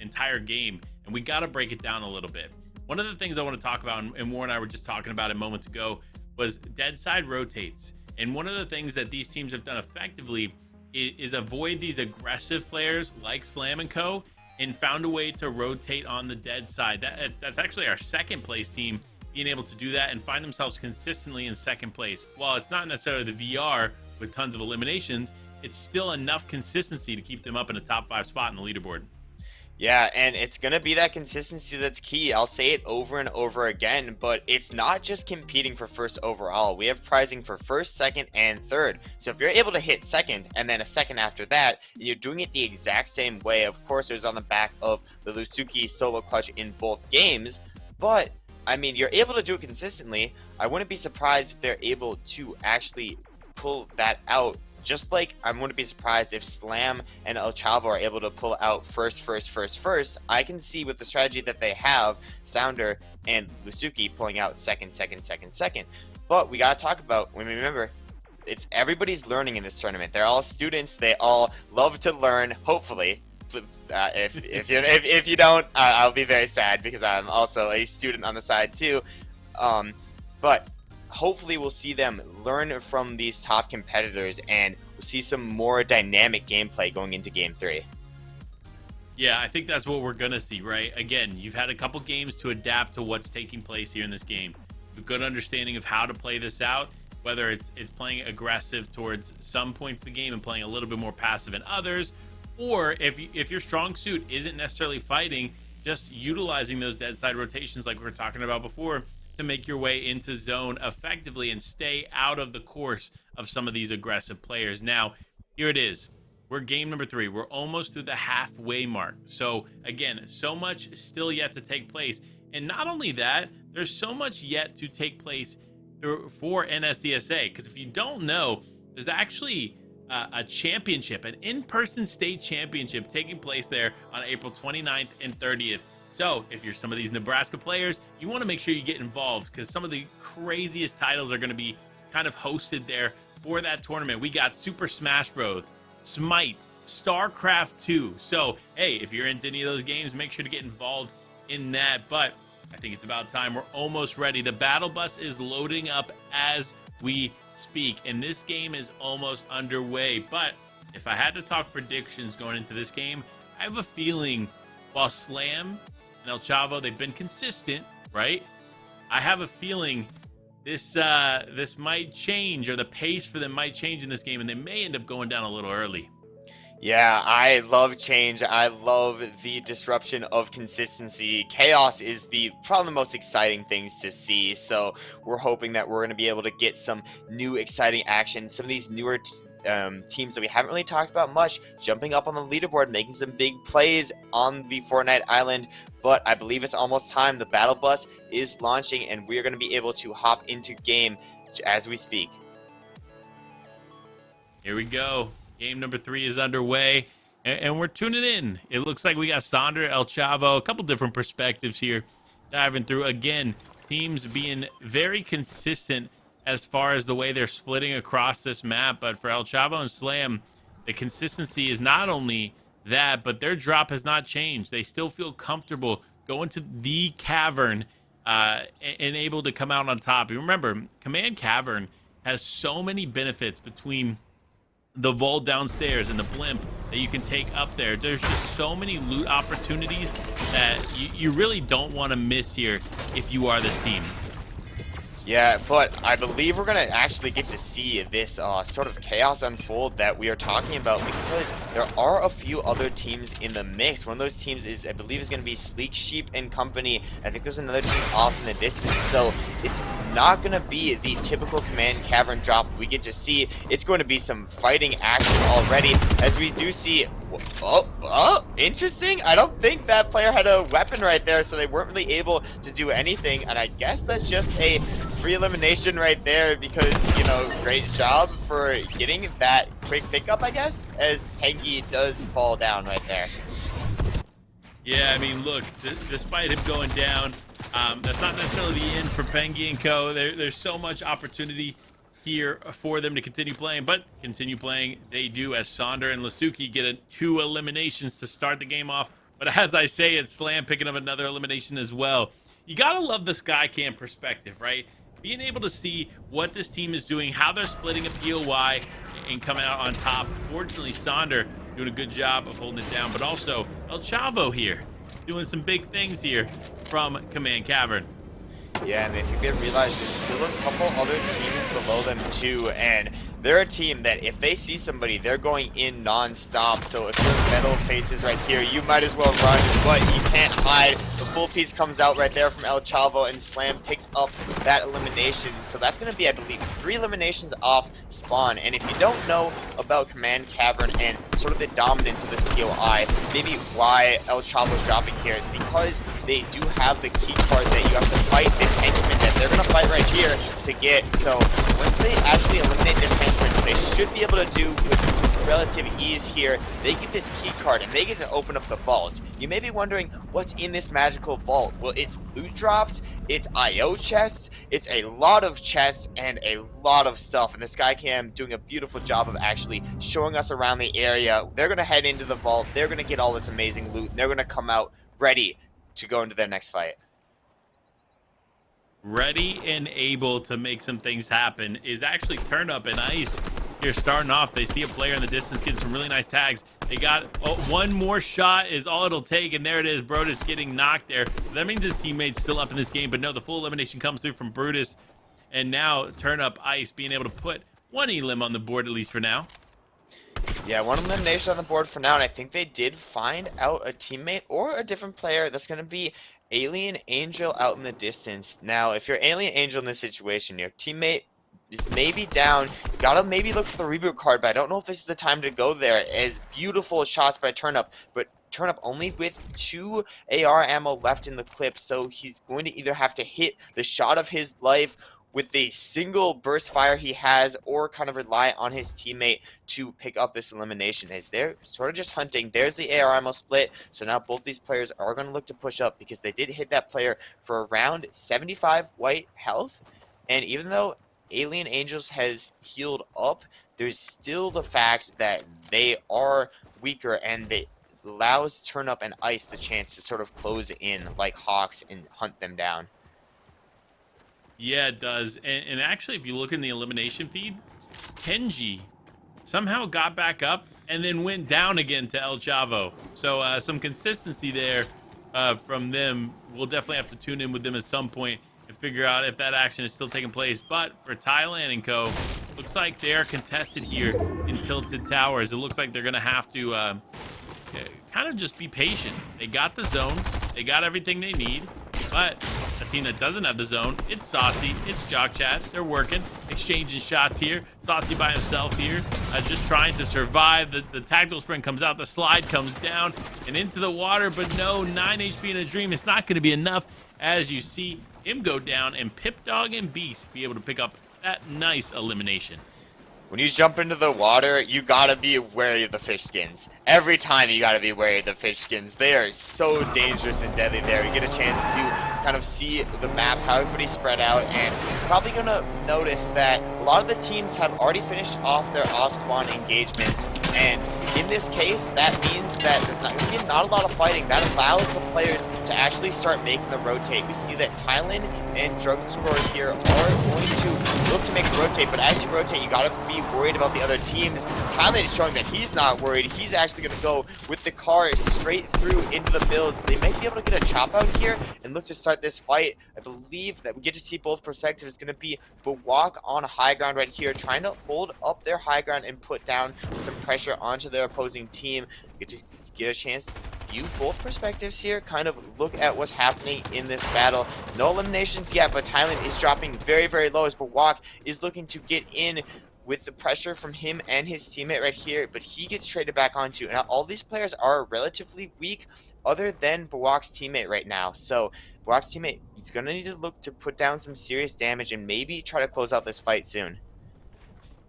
entire game, and we got to break it down a little bit. One of the things I want to talk about, and War and I were just talking about it moments ago, was dead side rotates. And one of the things that these teams have done effectively is avoid these aggressive players like Slam & Co. and found a way to rotate on the dead side. That's actually our second place team being able to do that and find themselves consistently in second place. While it's not necessarily the VR with tons of eliminations, it's still enough consistency to keep them up in a top 5 spot in the leaderboard. Yeah, and it's going to be that consistency that's key. I'll say it over and over again, but it's not just competing for first overall. We have prizing for first, second, and third. So if you're able to hit second and then a second after that, and you're doing it the exact same way, of course it was on the back of the Losuki solo clutch in both games, but I mean, you're able to do it consistently. I wouldn't be surprised if they're able to actually pull that out. Just like I wouldn't be surprised if Slam and El Chavo are able to pull out first. I can see with the strategy that they have, Saunder and Losuki pulling out second. But we gotta talk about, remember, it's everybody's learning in this tournament. They're all students. They all love to learn. Hopefully, if you don't, I'll be very sad because I'm also a student on the side too. But hopefully we'll see them learn from these top competitors and we'll see some more dynamic gameplay going into game 3. Yeah, I think that's what we're going to see, right? Again, you've had a couple games to adapt to what's taking place here in this game. A good understanding of how to play this out, whether it's playing aggressive towards some points of the game and playing a little bit more passive in others, or if your strong suit isn't necessarily fighting, just utilizing those dead side rotations like we were talking about before, to make your way into zone effectively and stay out of the course of some of these aggressive players. Now, here it is. We're game number 3. We're almost through the halfway mark. So again, so much still yet to take place. And not only that, there's so much yet to take place for NSCSA. Because if you don't know, there's actually a championship, an in-person state championship taking place there on April 29th and 30th. So if you're some of these Nebraska players, you want to make sure you get involved because some of the craziest titles are going to be kind of hosted there for that tournament. We got Super Smash Bros, Smite, StarCraft 2. So, hey, if you're into any of those games, make sure to get involved in that. But I think it's about time. We're almost ready. The battle bus is loading up as we speak, and this game is almost underway. But if I had to talk predictions going into this game, I have a feeling while Slam and El Chavo, they've been consistent, right? I have a feeling this might change, or the pace for them might change in this game, and they may end up going down a little early. Yeah, I love change. I love the disruption of consistency. Chaos is probably the most exciting things to see. So we're hoping that we're going to be able to get some new exciting action. Some of these newer teams that we haven't really talked about much, jumping up on the leaderboard, making some big plays on the Fortnite island. But I believe it's almost time. The battle bus is launching, and we are going to be able to hop into game as we speak. Here we go. Game number 3 is underway, and we're tuning in. It looks like we got Saunder, El Chavo, a couple different perspectives here, diving through. Again, teams being very consistent as far as the way they're splitting across this map. But for El Chavo and Slam, the consistency is not only that, but their drop has not changed. They still feel comfortable going to the cavern and able to come out on top. You remember, Command Cavern has so many benefits between the vault downstairs and the blimp that you can take up there. There's just so many loot opportunities that you really don't want to miss here if you are this team. Yeah, but I believe we're going to actually get to see this sort of chaos unfold that we are talking about, because there are a few other teams in the mix. One of those teams is, I believe, is going to be Sleek Sheep and Company. I think there's another team off in the distance. So it's not going to be the typical Command Cavern drop we get to see. It's going to be some fighting action already, as we do see Oh, interesting. I don't think that player had a weapon right there, so they weren't really able to do anything. And I guess that's just a free elimination right there because, you know, great job for getting that quick pickup, I guess, as Pengi does fall down right there. Yeah, I mean, look, despite him going down, that's not necessarily the end for Pengi and Co. There's so much opportunity here for them to continue playing, but continue playing they do as Saunder and Losuki get 2 eliminations to start the game off. But as I say, it's Slam picking up another elimination as well. You gotta love the Skycam perspective, right? Being able to see what this team is doing, how they're splitting a POI and coming out on top. Fortunately, Saunder doing a good job of holding it down, but also El Chavo here doing some big things here from Command Cavern. Yeah, and if you could realize there's still a couple other teams below them too, and they're a team that if they see somebody, they're going in non-stop. So if your metal faces right here, you might as well run, but you can't hide. The full piece comes out right there from El Chavo, and Slam picks up that elimination. So that's going to be, I believe, 3 eliminations off spawn. And if you don't know about Command Cavern and sort of the dominance of this POI, maybe why El Chavo's dropping here is because they do have the key card that you have to fight this henchman that they're going to fight right here to get. So once they actually eliminate this henchman, they should be able to do with relative ease here. They get this key card and they get to open up the vault. You may be wondering what's in this magical vault. Well, it's loot drops, it's IO chests, it's a lot of chests and a lot of stuff. And the Skycam doing a beautiful job of actually showing us around the area. They're going to head into the vault. They're going to get all this amazing loot. And they're going to come out ready to go into their next fight. Ready and able to make some things happen is actually Turn Up and Ice here starting off. They see a player in the distance getting some really nice tags. They got one more shot is all it'll take, and there it is. Brutus getting knocked there. That means his teammate's still up in this game, but no, the full elimination comes through from Brutus, and now Turn Up Ice being able to put 1 elim on the board, at least for now. Yeah, 1 elimination on the board for now, and I think they did find out a teammate or a different player. That's going to be Alien Angel out in the distance. Now, if you're Alien Angel in this situation, your teammate is maybe down. You gotta maybe look for the reboot card, but I don't know if this is the time to go there. As beautiful shots by Turn Up, but Turn Up only with 2 AR ammo left in the clip, so he's going to either have to hit the shot of his life with the single burst fire he has, or kind of rely on his teammate to pick up this elimination, as they're sort of just hunting. There's the AR ammo split, so now both these players are going to look to push up because they did hit that player for around 75 white health. And even though Alien Angels has healed up, there's still the fact that they are weaker, and it allows Turn Up and Ice the chance to sort of close in like hawks and hunt them down. Yeah, it does. And actually, if you look in the elimination feed, Kenji somehow got back up and then went down again to El Chavo. So some consistency there from them. We'll definitely have to tune in with them at some point and figure out if that action is still taking place. But for Thailand and Co., looks like they are contested here in Tilted Towers. It looks like they're going to have to kind of just be patient. They got the zone. They got everything they need. But a team that doesn't have the zone, it's Saucy, it's Jock Chat. They're working, exchanging shots here. Saucy by himself here, just trying to survive. The tactical sprint comes out, the slide comes down and into the water, but no, 9 HP in a dream. It's not going to be enough, as you see him go down, and Pip Dog and Beast be able to pick up that nice elimination. When you jump into the water, you gotta be wary of the fish skins. Every time you gotta be wary of the fish skins. They are so dangerous and deadly there. You get a chance to kind of see the map, how everybody's spread out, and you're probably gonna notice that a lot of the teams have already finished off their off-spawn engagements. And in this case, that means that there's not going to be not a lot of fighting. That allows the players to actually start making the rotate. We see that Thailand and Drugstore here are going to look to make the rotate, but as you rotate, you got to be worried about the other teams. Thailand is showing that he's not worried. He's actually going to go with the car straight through into the builds. They might be able to get a chop out here and look to start this fight. I believe that we get to see both perspectives. It's going to be Bawak on high ground right here, trying to hold up their high ground and put down some pressure onto their opposing team. Get a chance to view both perspectives here, kind of look at what's happening in this battle. No eliminations yet, but Thailand is dropping very, very low as Bawak is looking to get in with the pressure from him and his teammate right here, but he gets traded back onto. Now, all these players are relatively weak other than Bawak's teammate right now. So Bawak's teammate is going to need to look to put down some serious damage and maybe try to close out this fight soon.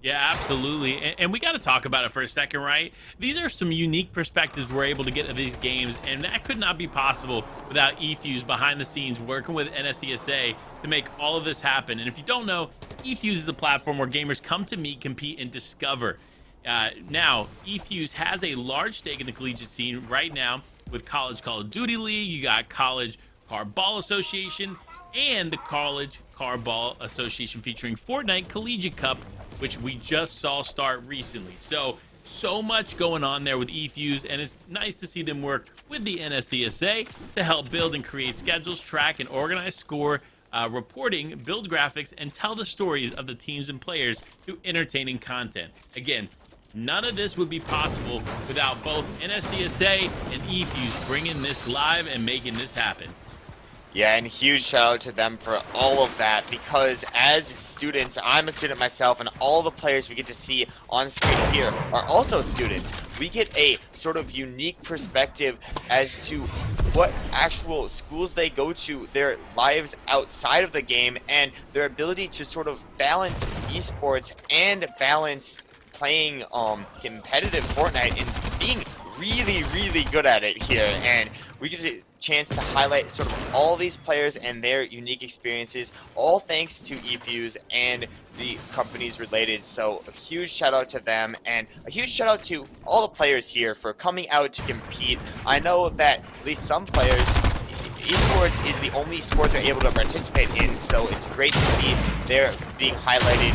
Yeah, absolutely. And we got to talk about it for a second, right? These are some unique perspectives we're able to get to these games, and that could not be possible without eFuse behind the scenes working with NSCSA to make all of this happen. And if you don't know, eFuse is a platform where gamers come to meet, compete, and discover. Now, eFuse has a large stake in the collegiate scene right now with College Call of Duty League. You got College Car Ball Association and the College Car Ball Association featuring Fortnite Collegiate Cup, which we just saw start recently. So much going on there with eFuse, and it's nice to see them work with the NSCSA to help build and create schedules, track and organize score, reporting, build graphics, and tell the stories of the teams and players through entertaining content. Again, none of this would be possible without both NSCSA and eFuse bringing this live and making this happen. Yeah, and huge shout out to them for all of that, because as students, I'm a student myself, and all the players we get to see on screen here are also students. We get a sort of unique perspective as to what actual schools they go to, their lives outside of the game, and their ability to sort of balance esports and balance playing competitive Fortnite and being really good at it here. And we get a chance to highlight sort of all these players and their unique experiences, all thanks to eFuse and the companies related. So a huge shout out to them, and a huge shout out to all the players here for coming out to compete. I know that at least some players, esports is the only sport they're able to participate in, so it's great to see they're being highlighted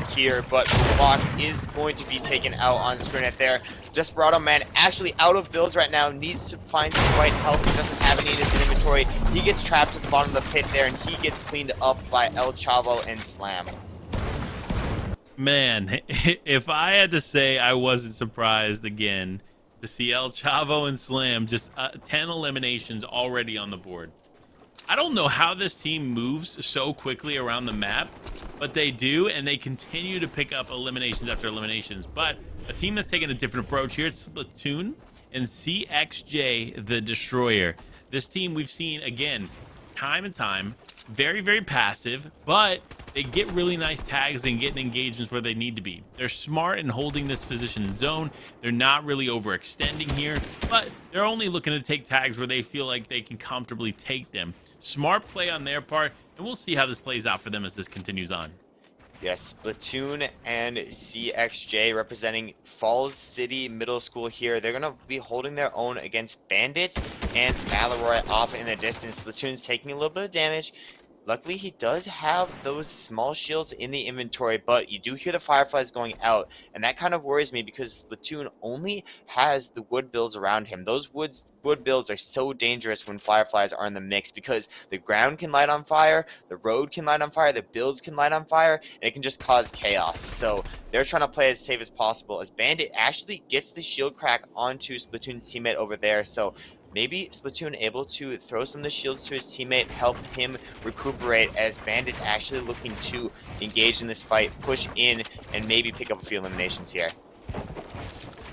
here. But Bawak is going to be taken out on screen right there. Desperado Man actually out of builds right now, needs to find some right health, he doesn't have any in his inventory. He gets trapped at the bottom of the pit there, and he gets cleaned up by El Chavo and Slam. Man, if I had to say I wasn't surprised again to see El Chavo and Slam, just 10 eliminations already on the board. I don't know how this team moves so quickly around the map, but they do, and they continue to pick up eliminations after eliminations. But a team that's taken a different approach here, it's Splatoon and CXJ, the Destroyer. This team we've seen, again, time and time, very passive, but they get really nice tags and get engagements where they need to be. They're smart in holding this position in zone. They're not really overextending here, but they're only looking to take tags where they feel like they can comfortably take them. Smart play on their part, and we'll see how this plays out for them as this continues on. Yes, Splatoon and CXJ representing Falls City Middle School here. They're going to be holding their own against Bandits and Malroy off in the distance. Splatoon's taking a little bit of damage. Luckily, he does have those small shields in the inventory, but you do hear the Fireflies going out, and that kind of worries me because Splatoon only has the wood builds around him. Those wood builds are so dangerous when Fireflies are in the mix because the ground can light on fire, the road can light on fire, the builds can light on fire, and it can just cause chaos. So they're trying to play as safe as possible as Bandit actually gets the shield crack onto Splatoon's teammate over there. So maybe Splatoon able to throw some of the shields to his teammate, help him recuperate as Bandit's actually looking to engage in this fight, push in, and maybe pick up a few eliminations here.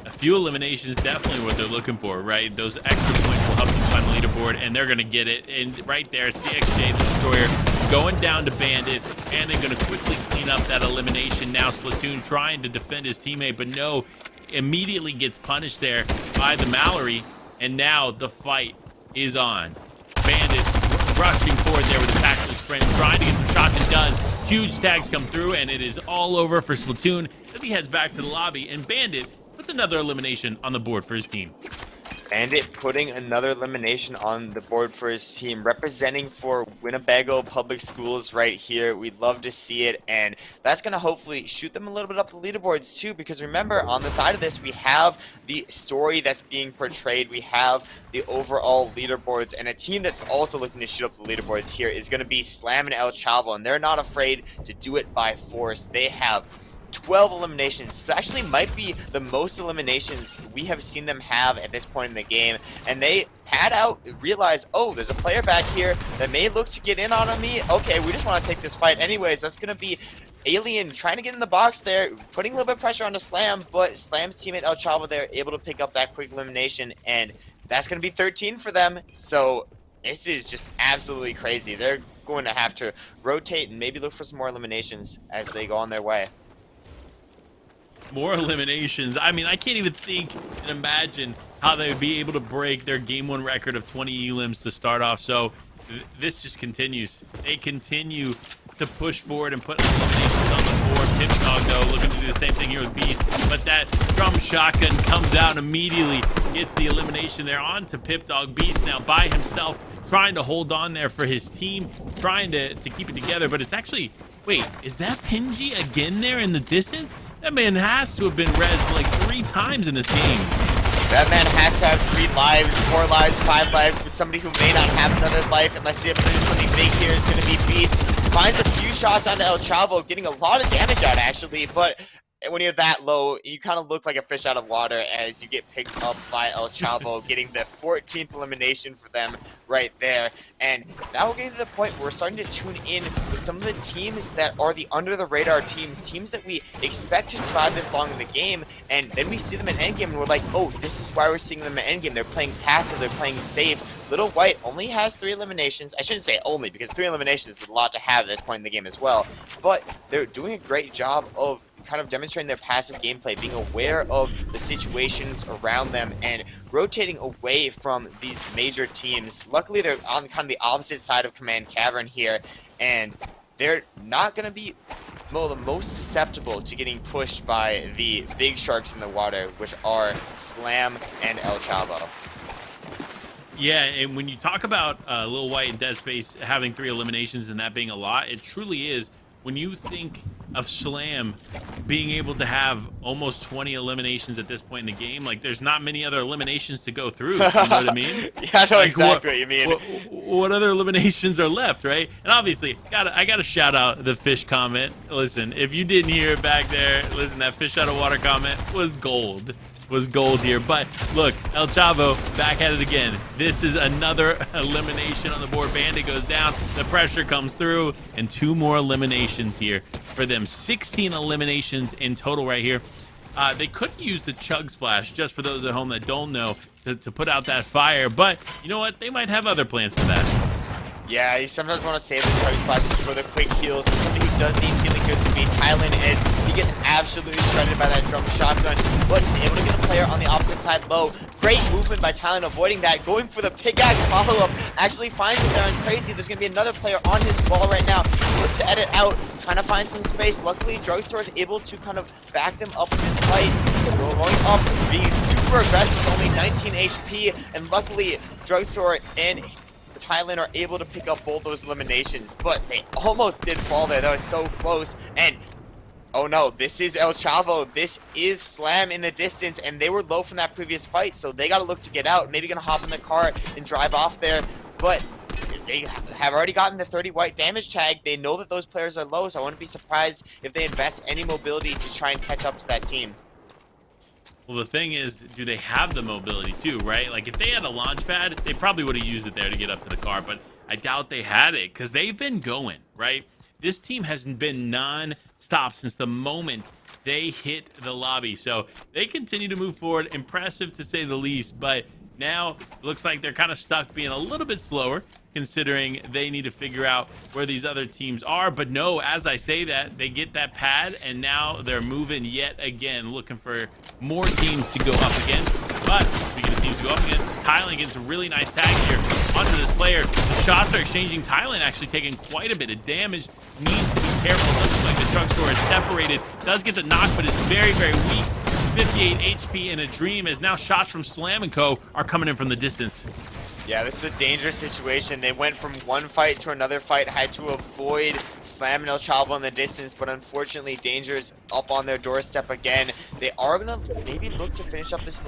A few eliminations, definitely what they're looking for, right? Those extra points will help them climb the leaderboard, and they're going to get it. And right there, CXJ, the Destroyer, going down to Bandit, and they're going to quickly clean up that elimination. Now Splatoon trying to defend his teammate, but no, immediately gets punished there by the Mallory. And now the fight is on. Bandit rushing forward there with a tactical sprint, trying to get some shots, and does. Huge tags come through, and it is all over for Splatoon as he heads back to the lobby. And Bandit puts another elimination on the board for his team. Bandit putting another elimination on the board for his team, representing for Winnebago Public Schools right here. We'd love to see it, and that's going to hopefully shoot them a little bit up the leaderboards too, because remember, on the side of this, we have the story that's being portrayed, we have the overall leaderboards, and a team that's also looking to shoot up the leaderboards here is going to be Slam and El Chavo, and they're not afraid to do it by force. They have 12 eliminations. This actually might be the most eliminations we have seen them have at this point in the game, and they pad out, realize, oh, there's a player back here that may look to get in on me. Okay, we just want to take this fight anyways. That's going to be Alien trying to get in the box there, putting a little bit of pressure on the Slam, but Slam's teammate El Chavo there able to pick up that quick elimination, and that's going to be 13 for them. So this is just absolutely crazy. They're going to have to rotate and maybe look for some more eliminations as they go on their way. More eliminations. I mean, I can't even think and imagine how they would be able to break their game 1 record of 20 elims to start off. So this just continues. They continue to push forward and put eliminations on the board. Pipdog, though, looking to do the same thing here with Beast. But that drum shotgun comes out immediately, gets the elimination there onto Pipdog. Beast now by himself, trying to hold on there for his team, trying to keep it together. But it's actually, wait, is that Pinji again there in the distance? That man has to have been rezzed like 3 times in this game. That man has to have 3 lives, 4 lives, 5 lives, but somebody who may not have another life unless he has something big here is going to be Beast. Finds a few shots onto El Chavo, getting a lot of damage out actually, but when you're that low, you kind of look like a fish out of water as you get picked up by El Chavo, getting the 14th elimination for them right there. And now we're getting to the point where we're starting to tune in with some of the teams that are the under-the-radar teams that we expect to survive this long in the game, and then we see them in endgame and we're like, oh, this is why we're seeing them in endgame. They're playing passive, they're playing safe. Little White only has 3 eliminations. I shouldn't say only, because 3 eliminations is a lot to have at this point in the game as well, but they're doing a great job of kind of demonstrating their passive gameplay, being aware of the situations around them and rotating away from these major teams. Luckily, they're on kind of the opposite side of Command Cavern here, and they're not going to be the most susceptible to getting pushed by the big sharks in the water, which are Slam and El Chavo. Yeah, and when you talk about Lil White and Dead Space having 3 eliminations and that being a lot, it truly is. When you think of Slam being able to have almost 20 eliminations at this point in the game, like there's not many other eliminations to go through. You know what I mean? Yeah, I know like, exactly what you mean. What other eliminations are left, right? And obviously, I gotta shout out the fish comment. Listen, if you didn't hear it back there, listen, that fish out of water comment was gold. Here. But look, El Chavo back at it again. This is another elimination on the board. Bandit goes down, the pressure comes through, and 2 more eliminations here for them. 16 eliminations in total right here. They could use the Chug Splash, just for those at home that don't know, to put out that fire, but you know what, they might have other plans for that. Yeah, you sometimes want to save the Chug Splashes for the quick heals. But somebody who does need healing goes to be Thailand, as he gets absolutely shredded by that drum shotgun, but he's able to get the player on the opposite side low. Great movement by Thailand, avoiding that, going for the pickaxe follow-up, actually finds him there on Crazy. There's going to be another player on his wall right now. He looks to edit out, trying to find some space. Luckily, Drugstore is able to kind of back them up in this fight. Going up, being super aggressive, only 19 HP, and luckily, Drugstore and Thailand are able to pick up both those eliminations, but they almost did fall there. That was so close. And oh no, this is El Chavo. This is Slam in the distance, and they were low from that previous fight, so they got to look to get out. Maybe gonna hop in the car and drive off there, but they have already gotten the 30 white damage tag. They know that those players are low, so I wouldn't be surprised if they invest any mobility to try and catch up to that team. Well, the thing is, do they have the mobility too, right? Like, if they had a launch pad, they probably would have used it there to get up to the car, but I doubt they had it because they've been going, right? This team has been non-stop since the moment they hit the lobby, so they continue to move forward. Impressive to say the least, but now it looks like they're kind of stuck being a little bit slower, considering they need to figure out where these other teams are. But no, as I say that, they get that pad, and now they're moving yet again, looking for more teams to go up against. But speaking of teams to go up against, Thailand gets a really nice tag here onto this player. The shots are exchanging. Thailand actually taking quite a bit of damage. Needs to be careful. Looks like the Drugstore is separated. Does get the knock, but it's very, very weak. 58 HP in a dream, as now shots from Slam & Co. are coming in from the distance. Yeah, this is a dangerous situation. They went from one fight to another fight, had to avoid Slam and El Chavo in the distance, but unfortunately Danger's up on their doorstep again. They are going to maybe look to finish up this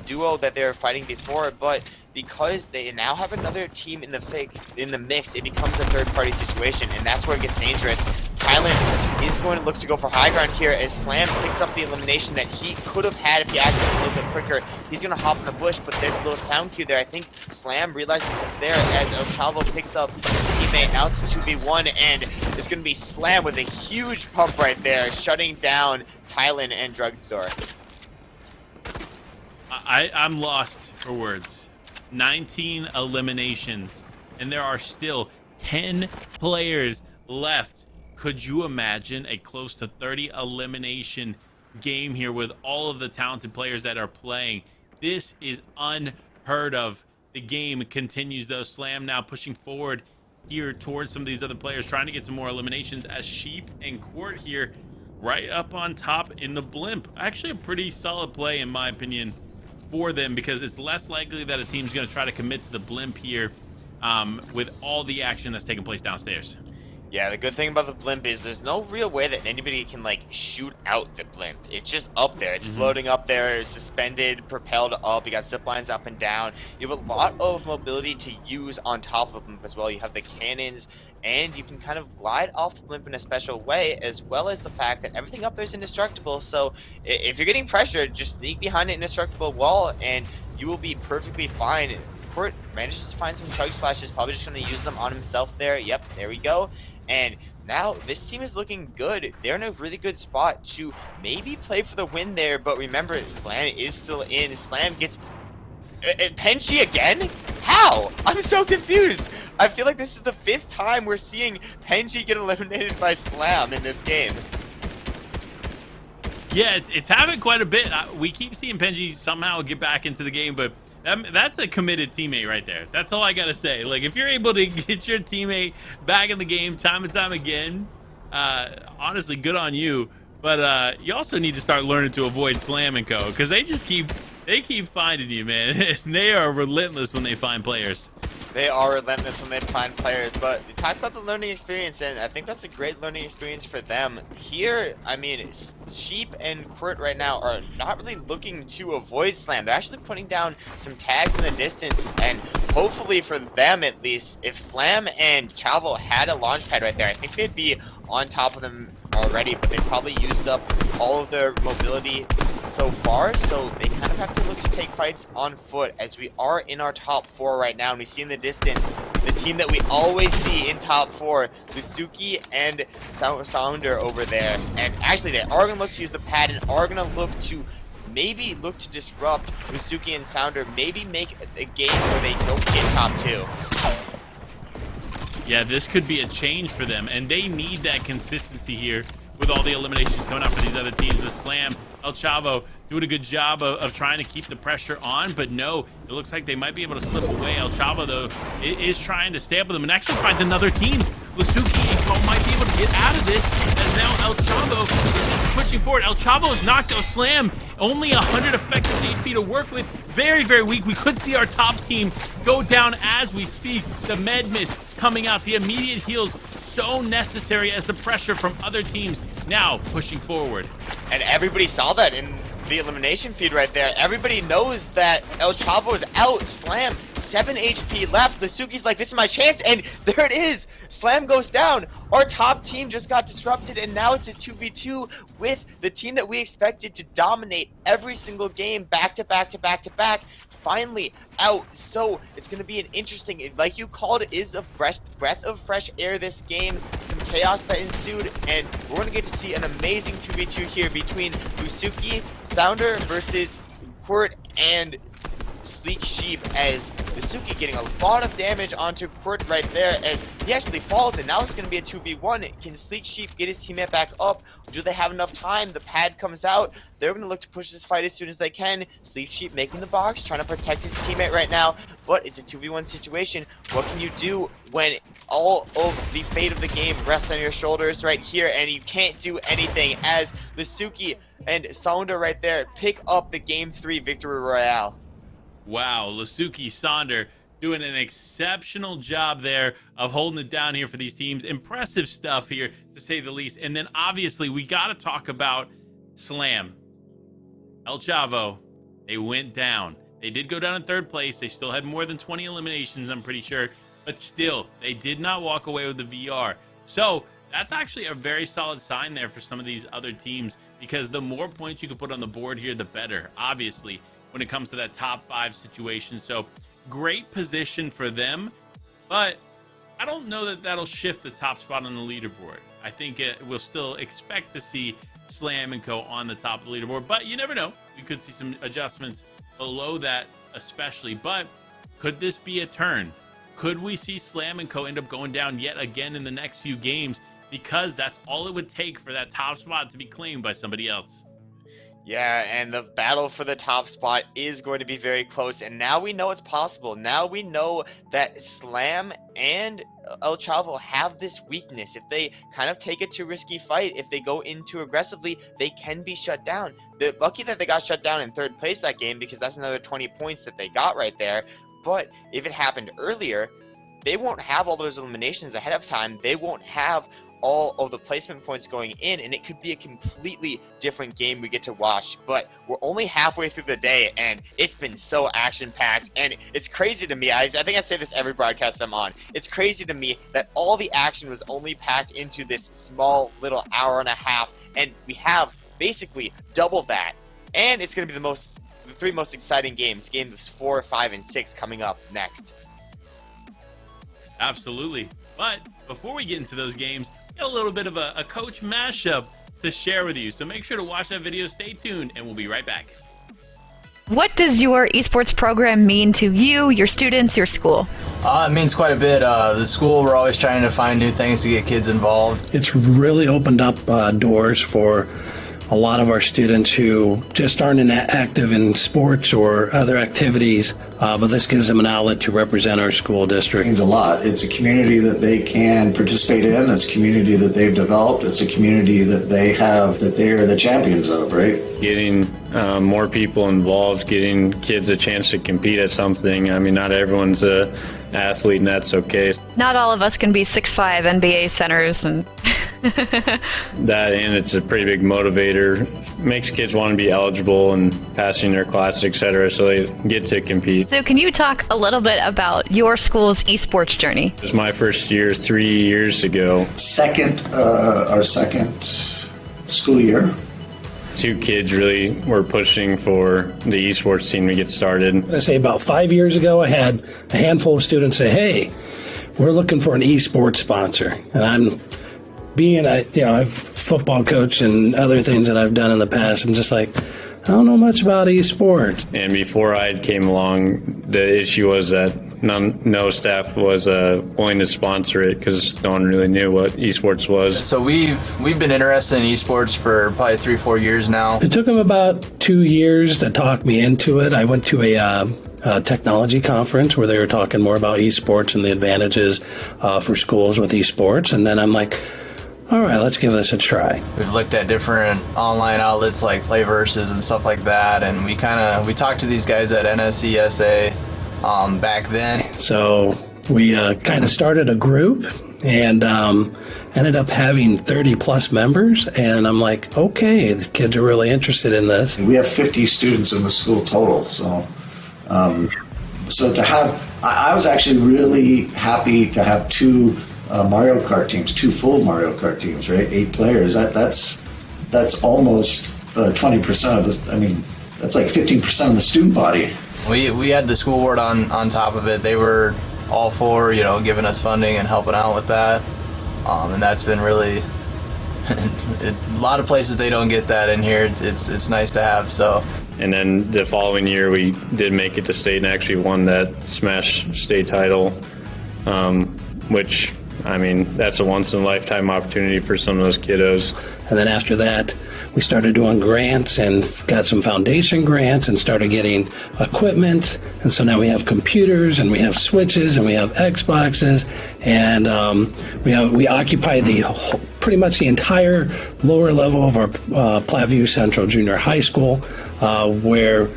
duo that they were fighting before, but because they now have another team in the mix, it becomes a third-party situation, and that's where it gets dangerous. Thailand is going to look to go for high ground here as Slam picks up the elimination that he could have had if he acted a little bit quicker. He's going to hop in the bush, but there's a little sound cue there. I think Slam realizes it's there as El Chavo picks up his teammate out to 2v1, and it's going to be Slam with a huge pump right there, shutting down Thailand and Drugstore. I'm lost for words. 19 eliminations, and there are still 10 players left. Could you imagine a close to 30 elimination game here with all of the talented players that are playing? This is unheard of. The game continues though. Slam now pushing forward here towards some of these other players, trying to get some more eliminations as Sheep and Court here right up on top in the blimp. Actually a pretty solid play in my opinion for them, because it's less likely that a team's going to try to commit to the blimp here with all the action that's taking place downstairs. Yeah, the good thing about the blimp is there's no real way that anybody can like shoot out the blimp. It's just up there. It's floating up there, suspended, propelled up. You got zip lines up and down. You have a lot of mobility to use on top of the blimp as well. You have the cannons, and you can kind of glide off the blimp in a special way, as well as the fact that everything up there is indestructible. So if you're getting pressured, just sneak behind an indestructible wall and you will be perfectly fine. Kurt manages to find some chug splashes, probably just going to use them on himself there. Yep, there we go. And now this team is looking good. They're in a really good spot to maybe play for the win there. But remember, Slam is still in. Slam gets Penji again? How? I'm so confused. I feel like this is the 5th time we're seeing Penji get eliminated by Slam in this game. Yeah, it's happened quite a bit. We keep seeing Penji somehow get back into the game, but that's a committed teammate right there. That's all I gotta say. Like, if you're able to get your teammate back in the game time and time again, honestly, good on you. But you also need to start learning to avoid Slam and Co, because they keep finding you, man. They are relentless when they find players. They are relentless when they find players, but you talk about the learning experience, and I think that's a great learning experience for them. Here, I mean, Sheep and Quirt right now are not really looking to avoid Slam. They're actually putting down some tags in the distance, and hopefully for them at least, if Slam and Chavo had a launch pad right there, I think they'd be on top of them already, but they probably used up all of their mobility so far, so they kind of have to look to take fights on foot, as we are in our top 4 right now, and we see in the distance the team that we always see in top 4, Losuki and Saunder over there. And actually they are going to look to use the pad and are going to look to disrupt Losuki and Saunder, maybe make a game where they don't get top 2. Yeah, this could be a change for them, and they need that consistency here with all the eliminations coming out for these other teams. The Slam, El Chavo doing a good job of trying to keep the pressure on, but no, it looks like they might be able to slip away. El Chavo, though, is trying to stay up with them and actually finds another team. Losuki and Co might be able to get out of this, as now El Chavo is pushing forward. El Chavo has knocked out Slam. Only 100 effective HP to work with. Very, very weak. We could see our top team go down as we speak. The med mist coming out. The immediate heals so necessary as the pressure from other teams now pushing forward. And everybody saw that in the elimination feed right there. Everybody knows that El Chavo is out. Slam, 7 HP left. Losuki's like, this is my chance, and there it is. Slam goes down. Our top team just got disrupted, and now it's a 2v2 with the team that we expected to dominate every single game, back to back to back to back, finally out. So it's going to be an interesting, like you called it, is a breath of fresh air this game. Some chaos that ensued, and we're going to get to see an amazing 2v2 here between Losuki, Saunder versus Quirt and Sleek Sheep, as Losuki getting a lot of damage onto Quirt right there as he actually falls, and now it's going to be a 2v1. Can Sleek Sheep get his teammate back up? Do they have enough time? The pad comes out. They're going to look to push this fight as soon as they can. Sleek Sheep making the box, trying to protect his teammate right now, but it's a 2v1 situation. What can you do when all of the fate of the game rests on your shoulders right here, and you can't do anything, as Losuki and Saunder right there pick up the Game 3 victory royale? Wow, Losuki, Saunder doing an exceptional job there of holding it down here for these teams. Impressive stuff here, to say the least. And then obviously we got to talk about Slam. El Chavo, they went down. They did go down in 3rd place. They still had more than 20 eliminations, I'm pretty sure. But still, they did not walk away with the VR. So that's actually a very solid sign there for some of these other teams, because the more points you can put on the board here, the better, obviously, when it comes to that top 5 situation. So great position for them, but I don't know that that'll shift the top spot on the leaderboard. I think we'll still expect to see Slam and Co. on the top of the leaderboard, but you never know. We could see some adjustments below that especially, but could this be a turn? Could we see Slam and Co. end up going down yet again in the next few games, because that's all it would take for that top spot to be claimed by somebody else? Yeah, and the battle for the top spot is going to be very close, and now we know it's possible. Now we know that Slam and El Chavo have this weakness. If they kind of take a too risky fight, if they go in too aggressively, they can be shut down. They're lucky that they got shut down in 3rd place that game, because that's another 20 points that they got right there. But if it happened earlier, they won't have all those eliminations ahead of time. They won't have all of the placement points going in, and it could be a completely different game we get to watch. But we're only halfway through the day, and it's been so action-packed, and it's crazy to me. I think I say this every broadcast I'm on. It's crazy to me that all the action was only packed into this small little hour and a half, and we have basically double that. And it's going to be the 3 most exciting games 4, 5, and 6 coming up next. Absolutely. But before we get into those games, a little bit of a coach mashup to share with you. So make sure to watch that video, stay tuned, and we'll be right back. What does your esports program mean to you, your students, your school? It means quite a bit. The school, we're always trying to find new things to get kids involved. It's really opened up doors for a lot of our students who just aren't active in sports or other activities, but this gives them an outlet to represent our school district. It means a lot. It's a community that they can participate in. It's a community that they've developed. It's a community that they have, that they're the champions of, right? Getting more people involved, getting kids a chance to compete at something. I mean, not everyone's a athlete, and that's okay. Not all of us can be 6'5" NBA centers, and That, and it's a pretty big motivator. Makes kids want to be eligible and passing their classes, etc., so they get to compete. So can you talk a little bit about your school's esports journey? It was my first year 3 years ago. Our second school year. 2 kids really were pushing for the esports team to get started. I say about 5 years ago, I had a handful of students say, "Hey, we're looking for an esports sponsor," and I'm being a football coach and other things that I've done in the past. I'm just like, I don't know much about esports. And before I came along, the issue was that no staff was willing to sponsor it because no one really knew what esports was. So we've been interested in esports for probably 3-4 years now. It took them about 2 years to talk me into it. I went to a technology conference where they were talking more about esports and the advantages for schools with esports, and then I'm like, all right, let's give this a try. We've looked at different online outlets like Playverses and stuff like that, and we talked to these guys at Nsesa back then. So we kind of started a group and ended up having 30 plus members, and I'm like, okay, the kids are really interested in this. We have 50 students in the school total, so to have, I was actually really happy to have 2 Mario Kart teams, 2 full Mario Kart teams, right? 8 players. That's almost 20% of the. I mean, that's like 15% of the student body. We had the school board on top of it. They were all for giving us funding and helping out with that, and that's been really a lot of places they don't get that in here. It's nice to have. So. And then the following year, we did make it to state and actually won that Smash state title, which, I mean, that's a once-in-a-lifetime opportunity for some of those kiddos. And then after that, we started doing grants and got some foundation grants and started getting equipment. And so now we have computers and we have switches and we have Xboxes, and we occupy pretty much the entire lower level of our Platteview Central Junior High School, where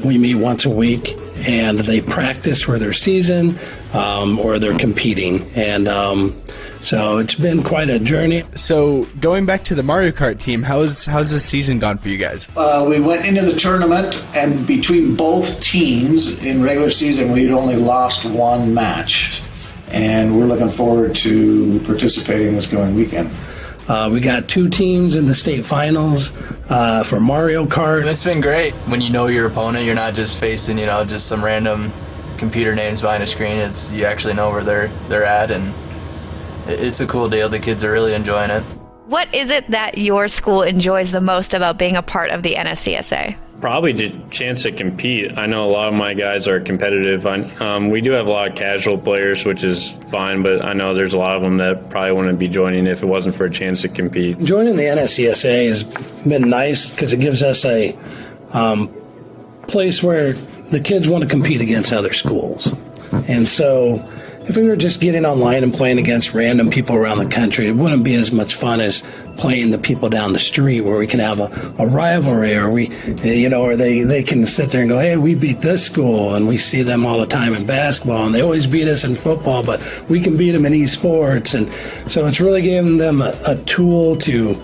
we meet once a week and they practice for their season or they're competing. And so it's been quite a journey. So going back to the Mario Kart team, how's this season gone for you guys? We went into the tournament, and between both teams in regular season, we'd only lost 1 match. and we're looking forward to participating this coming weekend. We got 2 teams in the state finals for Mario Kart. It's been great when you know your opponent. You're not just facing, just some random computer names behind a screen. It's you actually know where they're at, and it's a cool deal. The kids are really enjoying it. What is it that your school enjoys the most about being a part of the NSCSA? Probably the chance to compete. I know a lot of my guys are competitive. We do have a lot of casual players, which is fine, but I know there's a lot of them that probably wouldn't be joining if it wasn't for a chance to compete. Joining the NSCSA has been nice because it gives us a place where the kids want to compete against other schools. And so if we were just getting online and playing against random people around the country, it wouldn't be as much fun as playing the people down the street where we can have a rivalry, or or they can sit there and go, hey, we beat this school, and we see them all the time in basketball, and they always beat us in football, but we can beat them in esports. And so it's really giving them a tool to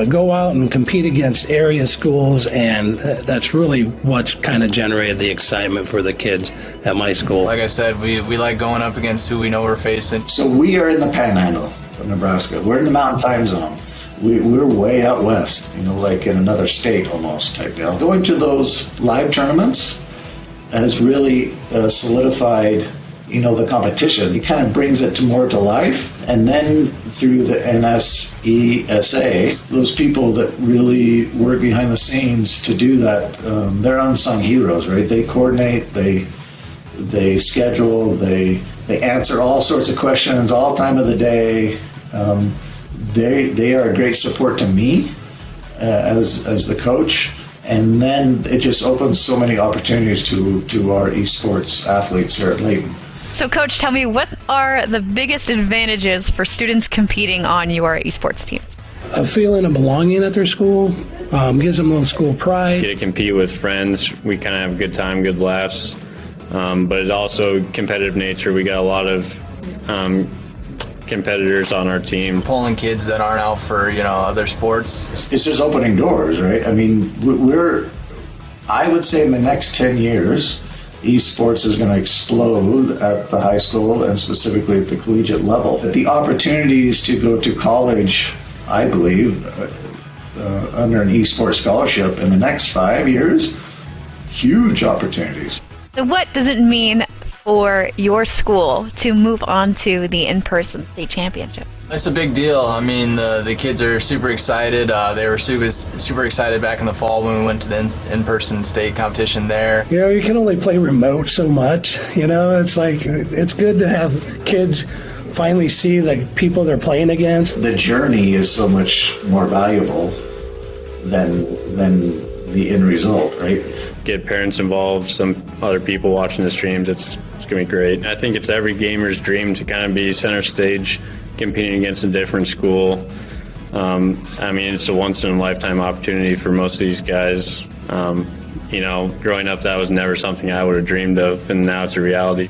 go out and compete against area schools, and that's really what's kind of generated the excitement for the kids at my school. Like I said, we like going up against who we know we're facing. So we are in the Panhandle of Nebraska. We're in the Mountain Time Zone. We're way out west, like in another state almost type deal. Going to those live tournaments has really solidified the competition. It kind of brings it more to life. And then through the NSESA, those people that really work behind the scenes to do that, they're unsung heroes, right? They coordinate, they schedule, they answer all sorts of questions all time of the day. They are a great support to me as the coach. And then it just opens so many opportunities to our esports athletes here at Layton. So, Coach, tell me, what are the biggest advantages for students competing on your esports teams? A feeling of belonging at their school, gives them a little school pride. Get to compete with friends. We kind of have a good time, good laughs. But it's also competitive nature. We got a lot of competitors on our team. Pulling kids that aren't out for, other sports. It's just opening doors, right? I mean, I would say in the next 10 years, esports is going to explode at the high school and specifically at the collegiate level. The opportunities to go to college, I believe, under an esports scholarship in the next 5 years, huge opportunities. So what does it mean for your school to move on to the in-person state championship? It's a big deal. I mean, the kids are super excited. They were super excited back in the fall when we went to the in-person state competition there. You can only play remote so much. It's like, it's good to have kids finally see the people they're playing against. The journey is so much more valuable than the end result, right? Get parents involved, some other people watching the streams. It's going to be great. I think it's every gamer's dream to kind of be center stage, competing against a different school. It's a once-in-a-lifetime opportunity for most of these guys. Growing up, that was never something I would have dreamed of, and now it's a reality.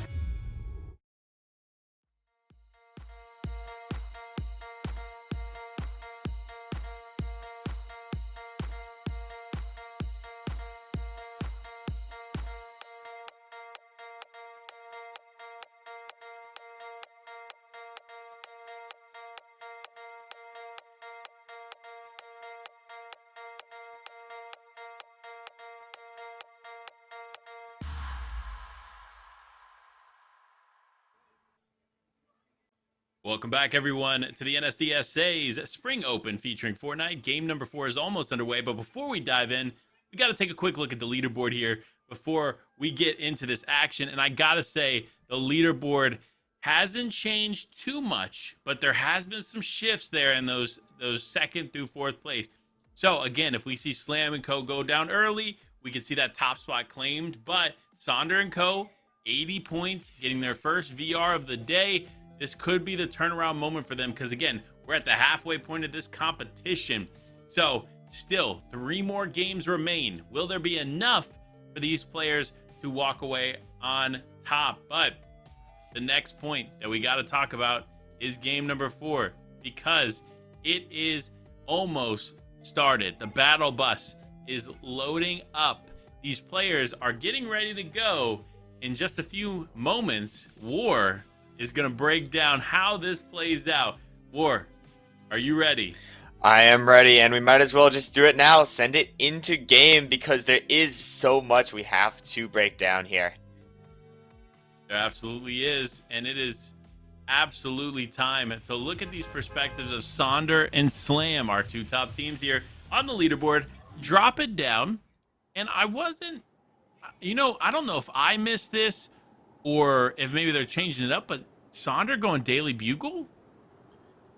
Welcome back, everyone, to the NSCSA's Spring Open featuring Fortnite. Game number 4 is almost underway, but before we dive in, we got to take a quick look at the leaderboard here before we get into this action. And I got to say, the leaderboard hasn't changed too much, but there has been some shifts there in those second through fourth place. So, again, if we see Slam and Co. go down early, we can see that top spot claimed. But Saunder and Co., 80 points, getting their first VR of the day. This could be the turnaround moment for them because, again, we're at the halfway point of this competition. So, still, 3 more games remain. Will there be enough for these players to walk away on top? But the next point that we got to talk about is game number 4 because it is almost started. The battle bus is loading up. These players are getting ready to go in just a few moments. War, is going to break down how this plays out. War, are you ready? I am ready, and we might as well just do it now. Send it into game because there is so much we have to break down here. There absolutely is, and it is absolutely time to look at these perspectives of Saunder and Slam, our two top teams here on the leaderboard. Drop it down, and I wasn't, I don't know if I missed this or if maybe they're changing it up, but Saunder going Daily Bugle?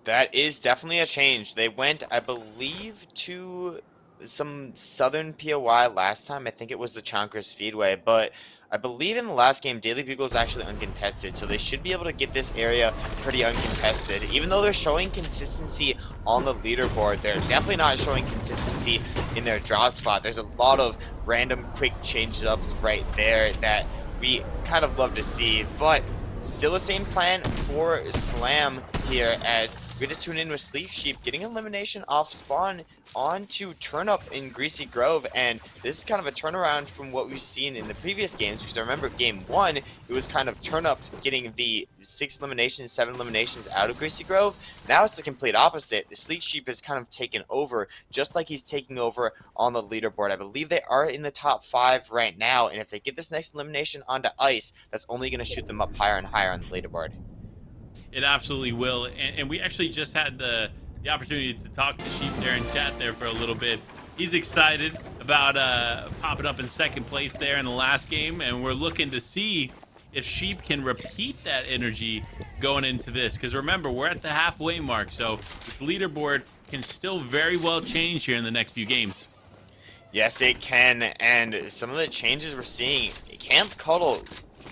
That is definitely a change. They went, I believe, to some Southern POI last time. I think it was the Chankra Speedway, but I believe in the last game, Daily Bugle is actually uncontested, so they should be able to get this area pretty uncontested. Even though they're showing consistency on the leaderboard, they're definitely not showing consistency in their draw spot. There's a lot of random quick change-ups right there that we kind of love to see, but still the same plan for Slam here as we get to tune in with Sleep Sheep, getting elimination off spawn onto Turnip in Greasy Grove, and this is kind of a turnaround from what we've seen in the previous games, because I remember game 1, it was kind of Turnip getting the 6 eliminations, 7 eliminations out of Greasy Grove. Now it's the complete opposite. The Sleep Sheep has kind of taken over, just like he's taking over on the leaderboard. I believe they are in the top 5 right now, and if they get this next elimination onto Ice, that's only going to shoot them up higher and higher on the leaderboard. It absolutely will, and we actually just had the opportunity to talk to Sheep there in chat there for a little bit. He's excited about popping up in second place there in the last game, and we're looking to see if Sheep can repeat that energy going into this, because remember, we're at the halfway mark, so this leaderboard can still very well change here in the next few games. Yes, it can, and some of the changes we're seeing, Camp Cuddle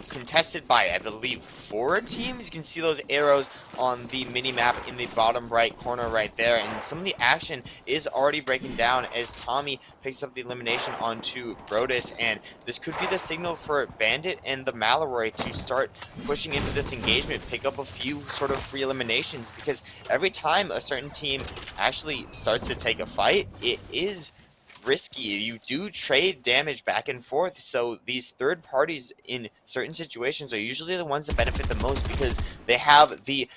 contested by, I believe, 4 teams. You can see those arrows on the mini-map in the bottom right corner right there, and some of the action is already breaking down as Tommy picks up the elimination onto Brodus, and this could be the signal for Bandit and the Mallory to start pushing into this engagement, pick up a few sort of free eliminations, because every time a certain team actually starts to take a fight, it is risky. You do trade damage back and forth, so these third parties in certain situations are usually the ones that benefit the most because they have the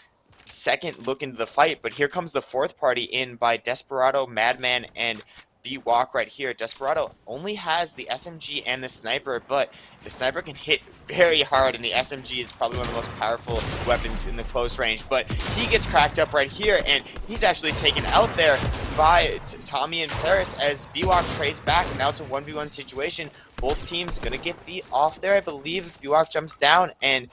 second look into the fight. But here comes the fourth party in by Desperado, Madman, and B-Walk right here. Desperado only has the SMG and the sniper, but the sniper can hit very hard, and the SMG is probably one of the most powerful weapons in the close range. But he gets cracked up right here, and he's actually taken out there by Tommy and Paris as B-Walk trades back. Now it's a 1v1 situation. Both teams gonna get the off there, I believe. B-Walk jumps down, and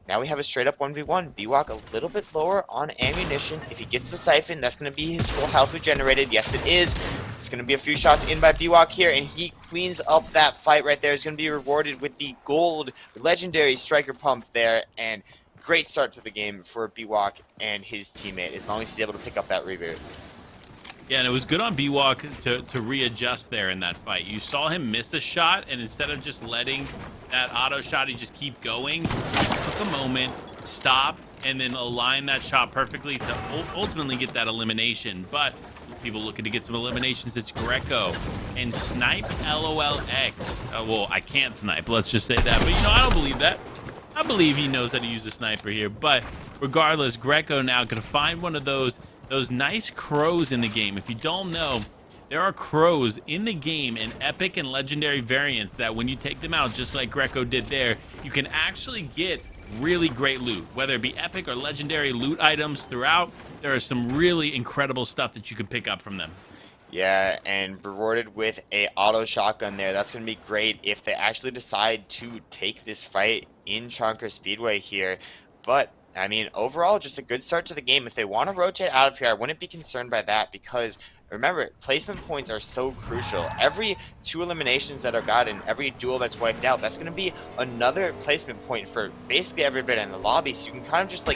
now we have a straight up 1v1. B-Walk a little bit lower on ammunition. If he gets the siphon, that's going to be his full health regenerated. Yes, it is. It's going to be a few shots in by B-Walk here, and he cleans up that fight right there. He's going to be rewarded with the gold legendary striker pump there, and great start to the game for B-Walk and his teammate, as long as he's able to pick up that reboot. Yeah, and it was good on B-Walk to readjust there in that fight. You saw him miss a shot, and instead of just letting that auto shot, he just keep going. He took a moment, stopped, and then aligned that shot perfectly to ultimately get that elimination. But people looking to get some eliminations, it's Greco and Snipe LOLX. Well, I can't snipe, let's just say that. But, I don't believe that. I believe he knows how to use a sniper here. But regardless, Greco now going to find one of those nice crows in the game. If you don't know, there are crows in the game in epic and legendary variants that when you take them out, just like Greco did there, you can actually get really great loot. Whether it be epic or legendary loot items throughout, there is some really incredible stuff that you can pick up from them. Yeah, and rewarded with a auto shotgun there. That's going to be great if they actually decide to take this fight in Chankra Speedway here. But I mean, overall, just a good start to the game. If they want to rotate out of here, I wouldn't be concerned by that because, remember, placement points are so crucial. Every 2 eliminations that are gotten, every duel that's wiped out, that's going to be another placement point for basically everybody in the lobby. So you can kind of just,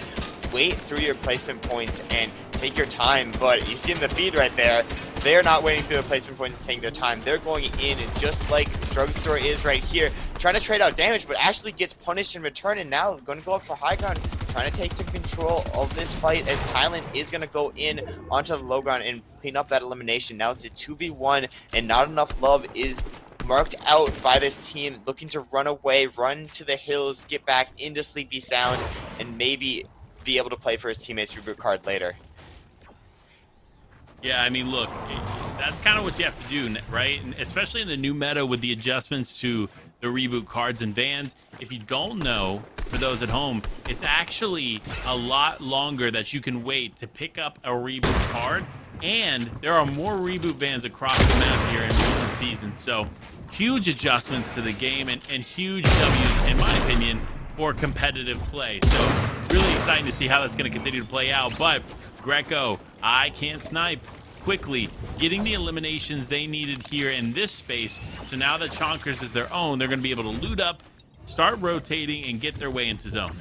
wait through your placement points and take your time. But you see in the feed right there, they're not waiting through the placement points and taking their time. They're going in, and just like Drugstore is right here, trying to trade out damage, but actually gets punished in return, and now going to go up for high ground, trying to take some control of this fight as Thailand is going to go in onto the low ground and clean up that elimination. Now it's a 2v1, and not enough love is marked out by this team, looking to run away, run to the hills, get back into Sleepy Sound, and maybe be able to play for his teammates' reboot card later. Yeah, I mean, look, that's kind of what you have to do, right? And especially in the new meta with the adjustments to the reboot cards and bans. If you don't know, for those at home, it's actually a lot longer that you can wait to pick up a reboot card. And there are more reboot bans across the map here in recent seasons. So huge adjustments to the game and huge W's, in my opinion, for competitive play. So really exciting to see how that's going to continue to play out. But Greco, I can't snipe. Quickly getting the eliminations they needed here in this space. So now that Chonkers is their own, they're going to be able to loot up, start rotating, and get their way into zone.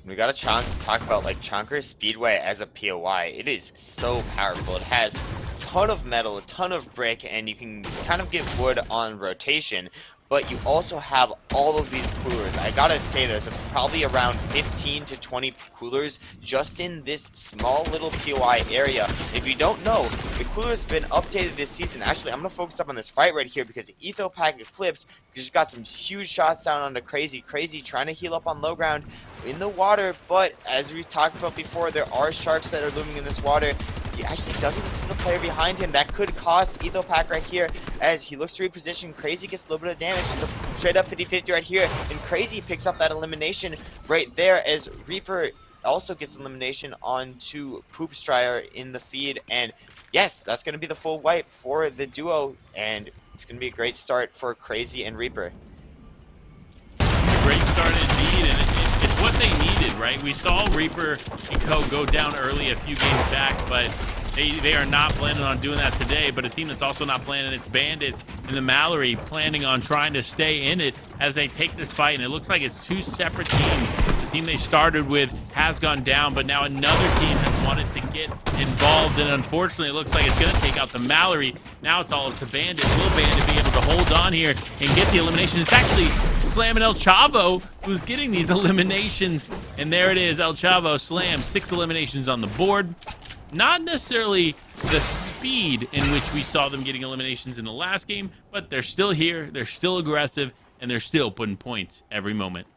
We gotta talk about like Chonkers Speedway as a POI. It is so powerful. It has a ton of metal, a ton of brick, and you can kind of get wood on rotation. But you also have all of these coolers. I gotta say there's probably around 15 to 20 coolers just in this small little POI area. If you don't know, the coolers have been updated this season. Actually, I'm gonna focus up on this fight right here because Ethopack Eclipse just got some huge shots down onto Crazy trying to heal up on low ground in the water. But as we talked about before, there are sharks that are looming in this water. He actually doesn't see the player behind him. That could cost Ethopack right here as he looks to reposition. Crazy gets a little bit of damage. Straight up 50-50 right here. And Crazy picks up that elimination right there as Reaper also gets elimination onto Poop Strider in the feed. And yes, that's going to be the full wipe for the duo. And it's going to be a great start for Crazy and Reaper. Great start indeed, and it's what they needed, right? We saw Reaper and Co go down early a few games back, but they are not planning on doing that today. But a team that's also not planning, it's Bandit and the Mallory planning on trying to stay in it as they take this fight. And it looks like it's two separate teams. The team they started with has gone down, but now another team has wanted to get involved. And unfortunately, it looks like it's going to take out the Mallory. Now it's all up to Bandit. Will Bandit be able to hold on here and get the elimination? It's actually slamming El Chavo, who's getting these eliminations. And there it is, El Chavo slams 6 eliminations on the board. Not necessarily the speed in which we saw them getting eliminations in the last game, but they're still here, they're still aggressive, and they're still putting points every moment.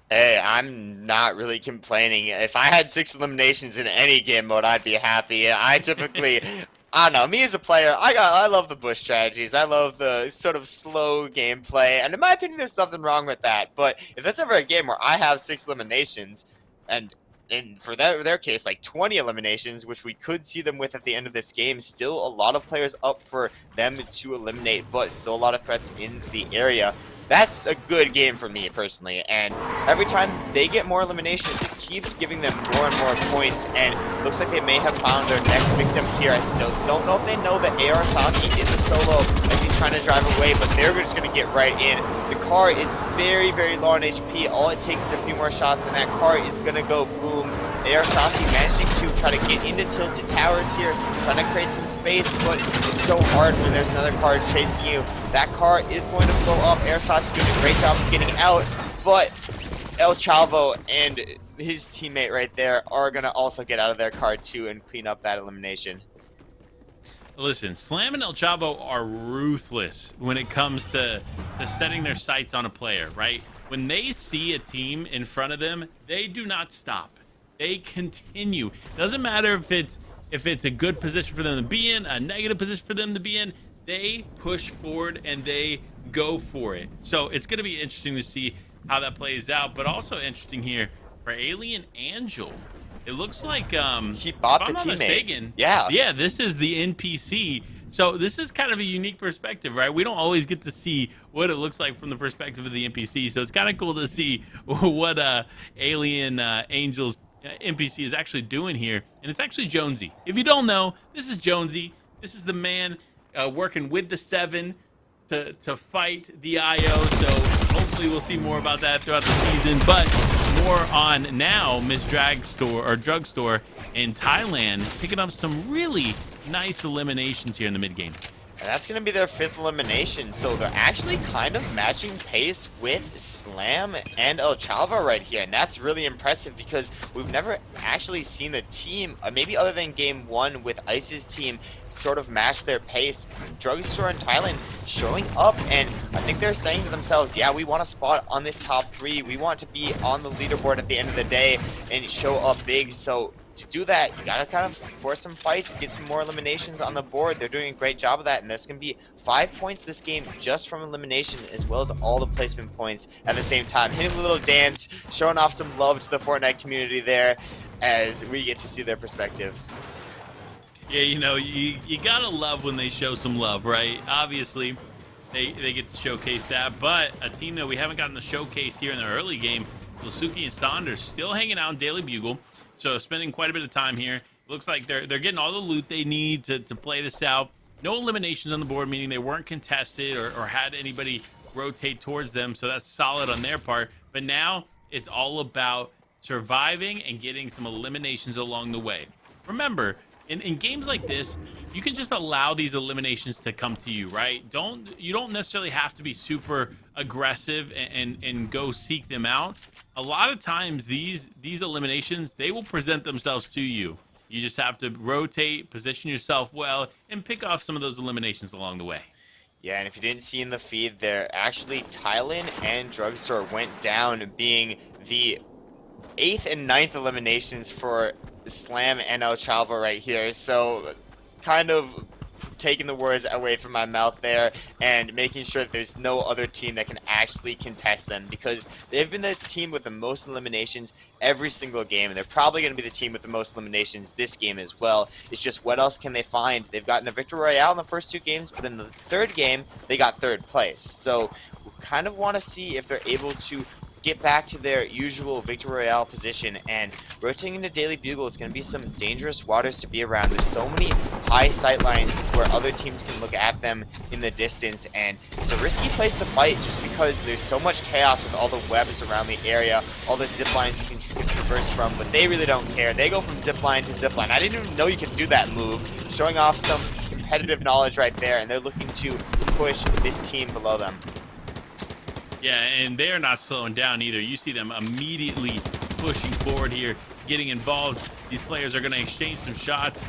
Hey, I'm not really complaining. If I had 6 eliminations in any game mode, I'd be happy. I typically... I don't know, me as a player, I love the bush strategies. I love the sort of slow gameplay, and in my opinion, there's nothing wrong with that. But if there's ever a game where I have 6 eliminations, and for their case, like 20 eliminations, which we could see them with at the end of this game, still a lot of players up for them to eliminate, but still a lot of threats in the area. That's a good game for me personally, and every time they get more eliminations, it keeps giving them more and more points, and looks like they may have found their next victim here. I don't know if they know that AR Saki is a solo as he's trying to drive away, but they're just going to get right in. The car is very, very low on HP. All it takes is a few more shots, and that car is going to go boom. AR Saki managing to try to get into tilted towers here, trying to create some space, but it's so hard when there's another car chasing you. That car is going to blow up. AR Saki's doing a great job of getting out, but El Chavo and his teammate right there are going to also get out of their car too and clean up that elimination. Listen, Slam and El Chavo are ruthless when it comes to setting their sights on a player, right? When they see a team in front of them, they do not stop. They continue. Doesn't matter if it's a good position for them to be in, a negative position for them to be in, they push forward and they go for it. So it's going to be interesting to see how that plays out, but also interesting here for Alien Angel. It looks like he bought the teammate. Mistaken, yeah, this is the NPC. So this is kind of a unique perspective, right? We don't always get to see what it looks like from the perspective of the NPC. So it's kind of cool to see what Alien Angel's NPC is actually doing here. And it's actually Jonesy. If you don't know, this is Jonesy. This is the man working with the 7 to fight the IO. So hopefully we'll see more about that throughout the season. But more on now, Miss Drugstore in Thailand, picking up some really nice eliminations here in the mid game. And that's going to be their 5th elimination, so they're actually kind of matching pace with Slam and El Chalva right here, and that's really impressive because we've never actually seen a team, maybe other than game 1 with Ice's team, sort of match their pace. Drugstore and Thailand showing up, and I think they're saying to themselves, yeah, we want a spot on this top 3, we want to be on the leaderboard at the end of the day and show up big. So to do that, you gotta kind of force some fights, get some more eliminations on the board. They're doing a great job of that, and there's gonna be 5 points this game just from elimination, as well as all the placement points at the same time. Hitting a little dance, showing off some love to the Fortnite community there, as we get to see their perspective. Yeah, you know, you gotta love when they show some love, right? Obviously, they get to showcase that, but a team that we haven't gotten to showcase here in the early game, Losuki and Saunder, still hanging out in Daily Bugle. So spending quite a bit of time here. Looks like they're getting all the loot they need to play this out. No eliminations on the board, meaning they weren't contested or had anybody rotate towards them. So that's solid on their part. But now it's all about surviving and getting some eliminations along the way. Remember, in games like this, you can just allow these eliminations to come to you, right? You don't necessarily have to be super aggressive and go seek them out. A lot of times these eliminations, they will present themselves to you. You just have to rotate, position yourself well, and pick off some of those eliminations along the way. Yeah, and if you didn't see in the feed there, actually Thailand and Drugstore went down, being the 8th and 9th eliminations for Slam and El Chalva right here. So kind of taking the words away from my mouth there and making sure that there's no other team that can actually contest them, because they've been the team with the most eliminations every single game, and they're probably going to be the team with the most eliminations this game as well. It's just, what else can they find? They've gotten a victory royale in the first 2 games, but in the 3rd game they got 3rd place. So we kind of want to see if they're able to get back to their usual victory royale position, and rotating into Daily Bugle is going to be some dangerous waters to be around. There's so many high sight lines where other teams can look at them in the distance, and it's a risky place to fight just because there's so much chaos with all the webs around the area, all the zip lines you can traverse from, but they really don't care. They go from zip line to zip line. I didn't even know you could do that move, showing off some competitive knowledge right there, and they're looking to push this team below them. Yeah, and they're not slowing down either. You see them immediately pushing forward here, getting involved. These players are going to exchange some shots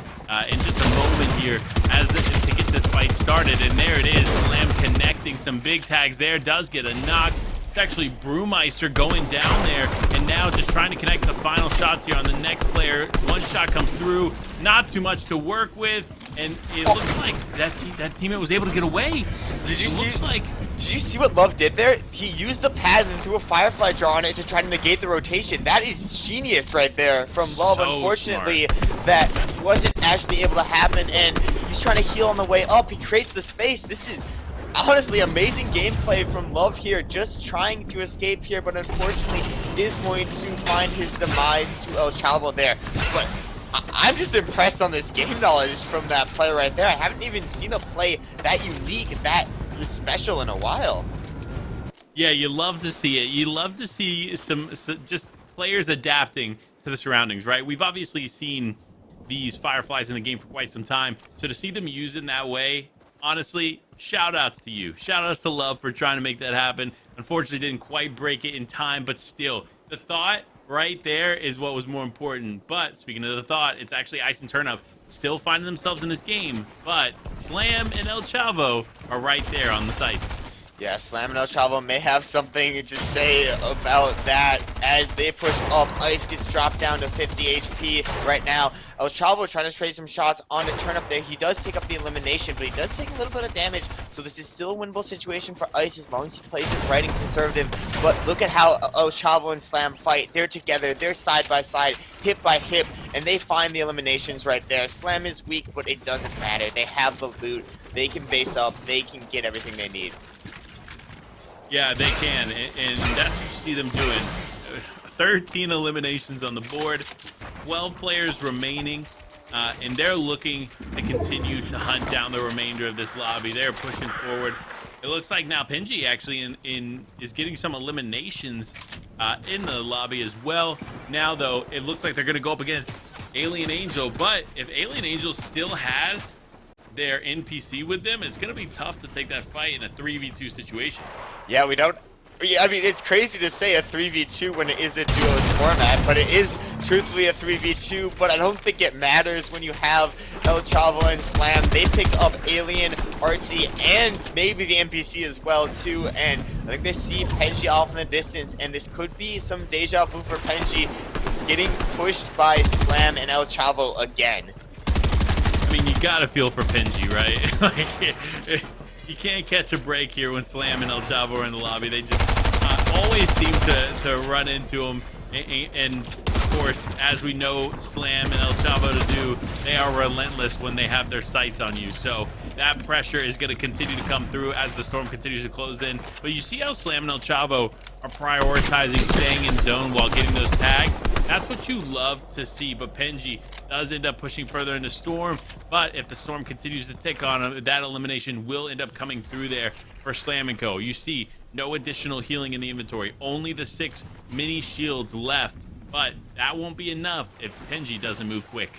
in just a moment here to get this fight started. And there it is, Slam connecting some big tags there, does get a knock. It's actually Brewmeister going down there, and now just trying to connect the final shots here on the next player. One shot comes through, not too much to work with, and it looks like that teammate was able to get away. Did you see what Love did there? He used the pad and threw a Firefly draw on it to try to negate the rotation. That is genius right there from Love. So unfortunately, smart. That wasn't actually able to happen, and he's trying to heal on the way up. He creates the space. This is honestly amazing gameplay from Love here, just trying to escape here, but unfortunately is going to find his demise to El Chalvo there. But I'm just impressed on this game knowledge from that player right there. I haven't even seen a play that unique, that special in a while. Yeah, you love to see it. You love to see some just players adapting to the surroundings, right? We've obviously seen these Fireflies in the game for quite some time, so to see them used in that way, honestly, shout outs to you. Shout outs to Love for trying to make that happen. Unfortunately, didn't quite break it in time, but still, the thought right there is what was more important. But speaking of the thought, it's actually Ice and Turnup still finding themselves in this game, but Slam and El Chavo are right there on the sites. Yeah, Slam and El Chavo may have something to say about that as they push up. Ice gets dropped down to 50 HP right now. El Chavo trying to trade some shots on the Turnup there. He does pick up the elimination, but he does take a little bit of damage, so this is still a winnable situation for Ice as long as he plays it right and conservative. But look at how El Chavo and Slam fight. They're together, they're side by side, hip by hip, and they find the eliminations right there. Slam is weak, but it doesn't matter. They have the loot, they can base up, they can get everything they need. Yeah, they can, and that's what you see them doing. 13 eliminations on the board, 12 players remaining, and they're looking to continue to hunt down the remainder of this lobby. They're pushing forward. It looks like now Pinji actually is getting some eliminations in the lobby as well. Now, though, it looks like they're going to go up against Alien Angel, but if Alien Angel still has their NPC with them, it's going to be tough to take that fight in a 3v2 situation. Yeah, we don't. Yeah, I mean, it's crazy to say a 3v2 when it is a duos format, but it is truthfully a 3v2. But I don't think it matters when you have El Chavo and Slam. They pick up Alien, Artsy, and maybe the NPC as well too. And I think they see Penji off in the distance, and this could be some deja vu for Penji, getting pushed by Slam and El Chavo again. I mean, you gotta feel for Penji, right? Like, you can't catch a break here when Slam and El Chavo are in the lobby. They just always seem to run into him. And of course, as we know Slam and El Chavo to do, they are relentless when they have their sights on you. So that pressure is going to continue to come through as the storm continues to close in. But you see how Slam and El Chavo are prioritizing staying in zone while getting those tags. That's what you love to see. But Penji does end up pushing further into Storm. But if the Storm continues to tick on him, that elimination will end up coming through there for Slam & Co. You see no additional healing in the inventory. Only the 6 mini shields left. But that won't be enough if Penji doesn't move quick.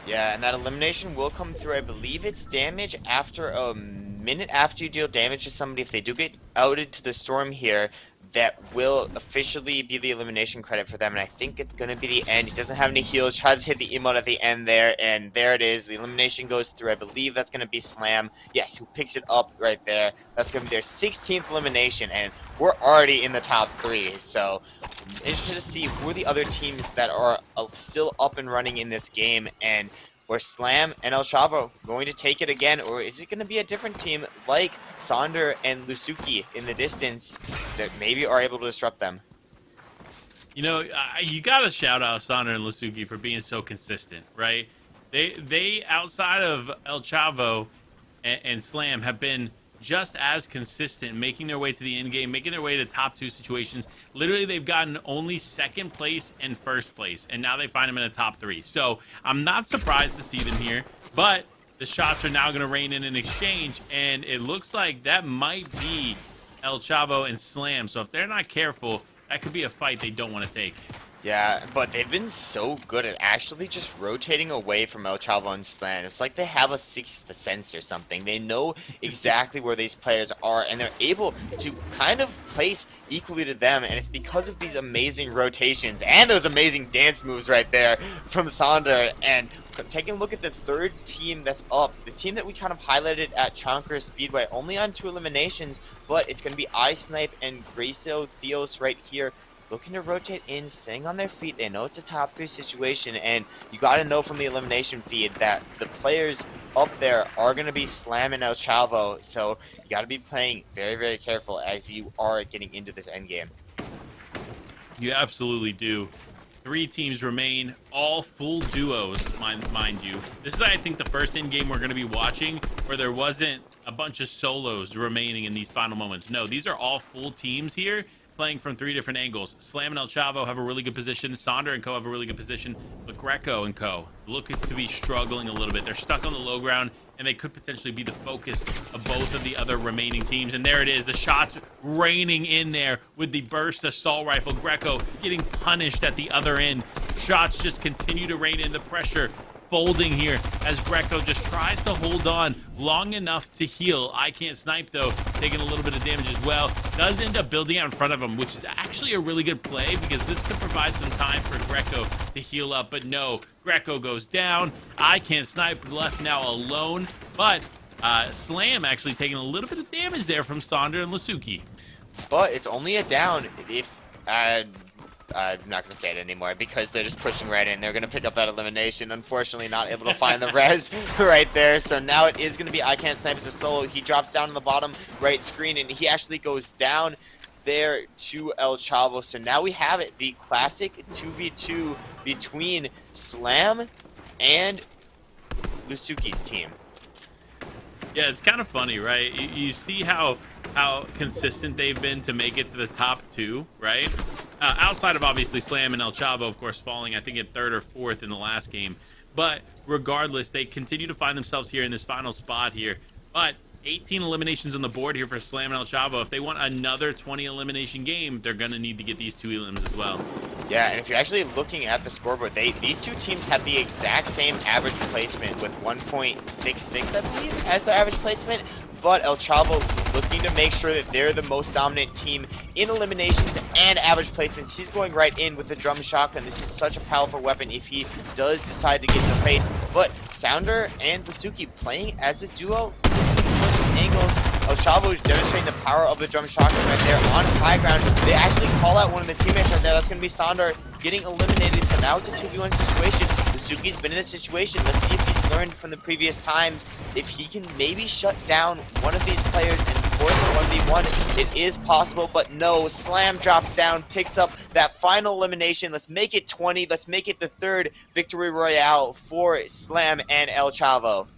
Yeah, and that elimination will come through. I believe it's damage after a minute after you deal damage to somebody. If they do get outed to the Storm here, that will officially be the elimination credit for them, and I think it's going to be the end. He doesn't have any heals, tries to hit the emote at the end there, and there it is. The elimination goes through. I believe that's going to be Slam. Yes, who picks it up right there. That's going to be their 16th elimination, and we're already in the top 3, so I'm interested to see who are the other teams that are still up and running in this game, and were Slam and El Chavo going to take it again, or is it going to be a different team like Saunder and Losuki in the distance that maybe are able to disrupt them? You know, you got to shout out Saunder and Losuki for being so consistent, right? They outside of El Chavo and Slam have been just as consistent, making their way to the end game, making their way to top 2 situations. Literally, they've gotten only 2nd place and 1st place, and now they find them in a top 3. So I'm not surprised to see them here, but the shots are now going to rain in an exchange, and it looks like that might be El Chavo and Slam. So if they're not careful, that could be a fight they don't want to take. Yeah, but they've been so good at actually just rotating away from El Chavo and Slam. It's like they have a 6th sense or something. They know exactly where these players are, and they're able to kind of place equally to them, and it's because of these amazing rotations and those amazing dance moves right there from Saunder. And taking a look at the 3rd team that's up, the team that we kind of highlighted at Chonker Speedway, only on 2 eliminations, but it's going to be iSnipe and Gracio Theos right here, looking to rotate in, staying on their feet. They know it's a top 3 situation, and you got to know from the elimination feed that the players up there are going to be Slam and El Chavo, so you got to be playing very, very careful as you are getting into this endgame. You absolutely do. 3 teams remain, all full duos, mind you. This is, I think, the first endgame we're going to be watching where there wasn't a bunch of solos remaining in these final moments. No, these are all full teams here, playing from 3 different angles. Slam and El Chavo have a really good position. Saunder and Co have a really good position. But Greco and Co look to be struggling a little bit. They're stuck on the low ground, and they could potentially be the focus of both of the other remaining teams. And there it is, the shots raining in there with the burst assault rifle. Greco getting punished at the other end. Shots just continue to rain in, the pressure folding here as Greco just tries to hold on long enough to heal. I Can't Snipe, though, taking a little bit of damage as well. Does end up building out in front of him, which is actually a really good play because this could provide some time for Greco to heal up. But no, Greco goes down. I Can't Snipe left now alone. But Slam actually taking a little bit of damage there from Saunder and Losuki. But it's only a down if... I'm not going to say it anymore because they're just pushing right in. They're going to pick up that elimination. Unfortunately, not able to find the res right there. So now it is going to be I Can't Snipe as a solo. He drops down on the bottom right screen, and he actually goes down there to El Chavo. So now we have it, the classic 2v2 between Slam and Losuki's team. Yeah, it's kind of funny, right? You see how consistent they've been to make it to the top 2, right? Outside of obviously Slam and El Chavo, of course, falling, I think, at 3rd or 4th in the last game. But regardless, they continue to find themselves here in this final spot here. But 18 eliminations on the board here for Slam and El Chavo. If they want another 20 elimination game, they're going to need to get these 2 elims as well. Yeah, and if you're actually looking at the scoreboard, these two teams have the exact same average placement with 1.66, I believe, as their average placement. But El Chavo looking to make sure that they're the most dominant team in eliminations and average placements. He's going right in with the drum shotgun. This is such a powerful weapon if he does decide to get in the face. But Saunder and Losuki playing as a duo, angles. El Chavo is demonstrating the power of the drum shotgun right there on high ground. They actually call out one of the teammates right there. That's going to be Saunder getting eliminated. So now it's a 2v1 situation. Losuki's been in this situation. Let's see if he's learned from the previous times. If he can maybe shut down one of these players and force a 1v1, it is possible. But no, Slam drops down, picks up that final elimination. Let's make it 20. Let's make it the third victory royale for Slam and El Chavo.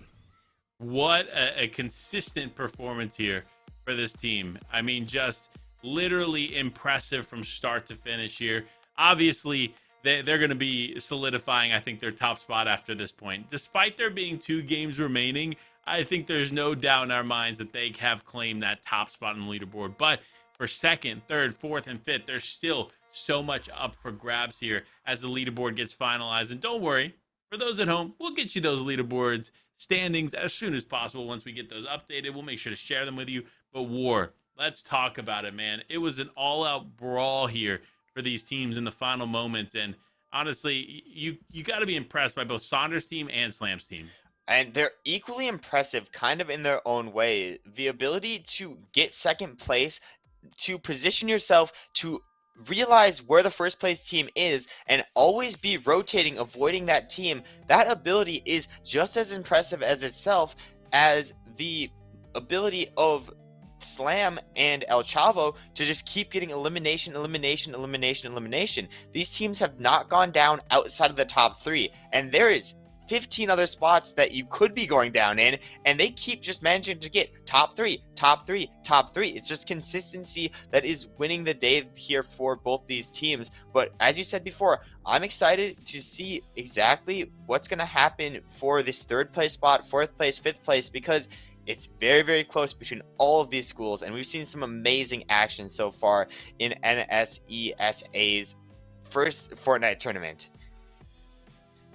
What a consistent performance here for this team. I mean, just literally impressive from start to finish here. Obviously, they're going to be solidifying, I think, their top spot after this point. Despite there being 2 games remaining, I think there's no doubt in our minds that they have claimed that top spot on the leaderboard. But for second, third, fourth, and fifth, there's still so much up for grabs here as the leaderboard gets finalized. And don't worry, for those at home, we'll get you those leaderboards standings as soon as possible. Once we get those updated, we'll make sure to share them with you. But War, let's talk about it, man. It was an all-out brawl here for these teams in the final moments, and honestly, you got to be impressed by both Saunder's team and Slam's team. And they're equally impressive kind of in their own way. The ability to get second place, to position yourself, to realize where the first place team is and always be rotating, avoiding that team. That ability is just as impressive as itself as the ability of Slam and El Chavo to just keep getting elimination. These teams have not gone down outside of the top 3, and there is 15 other spots that you could be going down in, and they keep just managing to get top 3. It's just consistency that is winning the day here for both these teams. But as you said before, I'm excited to see exactly what's going to happen for this 3rd place spot, 4th place, 5th place, because it's very, very close between all of these schools, and we've seen some amazing action so far in NSESA's first Fortnite tournament.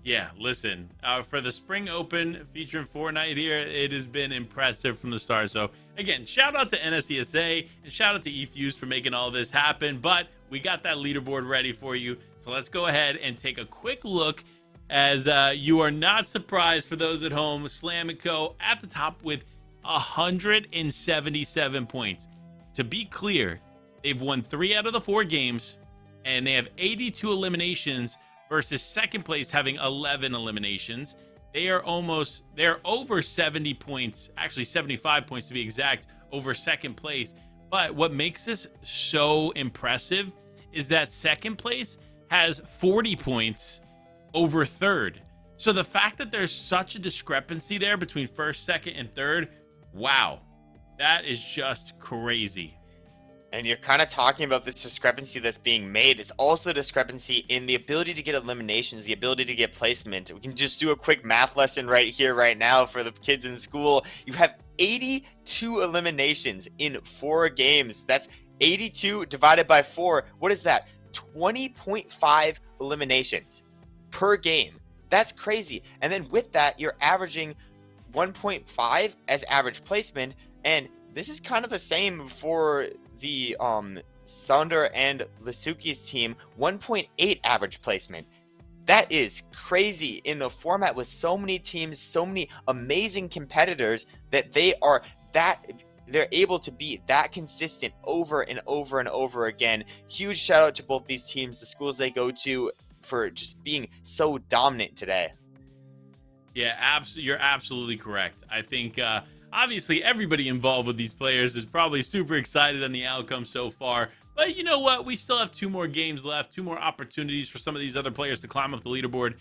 Yeah, listen, for the Spring Open featuring Fortnite here, it has been impressive from the start. So, again, shout out to NSESA and shout out to eFuse for making all this happen. But we got that leaderboard ready for you. So let's go ahead and take a quick look as you are not surprised for those at home. Slam & Co. at the top with 177 points. To be clear, they've won 3 out of the 4 games, and they have 82 eliminations versus second place having 11 eliminations. They're over 70 points, actually 75 points to be exact, over second place. But what makes this so impressive is that second place has 40 points over third. So the fact that there's such a discrepancy there between first, second, and third, wow, that is just crazy. And you're kind of talking about this discrepancy that's being made. It's also a discrepancy in the ability to get eliminations, the ability to get placement. We can just do a quick math lesson right here, right now for the kids in school. You have 82 eliminations in 4 games. That's 82 divided by 4. What is that? 20.5 eliminations per game. That's crazy. And then with that, you're averaging 1.5 as average placement. And this is kind of the same for the Saunder and Losuki's team, 1.8 average placement. That is crazy in a format with so many teams, so many amazing competitors that they're able to be that consistent over and over and over again. Huge shout out to both these teams, the schools they go to, for just being so dominant today. Yeah, you're absolutely correct. I think obviously everybody involved with these players is probably super excited on the outcome so far. But you know what? We still have 2 more games left, 2 more opportunities for some of these other players to climb up the leaderboard.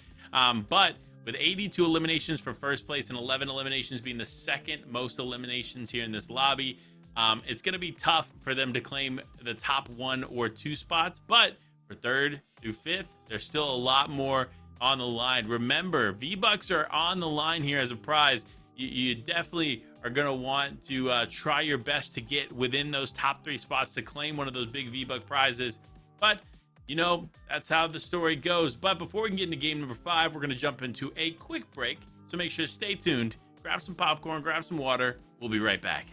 But with 82 eliminations for first place and 11 eliminations being the second most eliminations here in this lobby, it's going to be tough for them to claim the top 1 or 2 spots. But for 3rd through 5th, there's still a lot more on the line. Remember, V-Bucks are on the line here as a prize. You definitely are going to want to try your best to get within those top 3 spots to claim one of those big V-Buck prizes. But you know, that's how the story goes. But before we can get into game number 5, we're going to jump into a quick break. So make sure to stay tuned, grab some popcorn, grab some water. We'll be right back.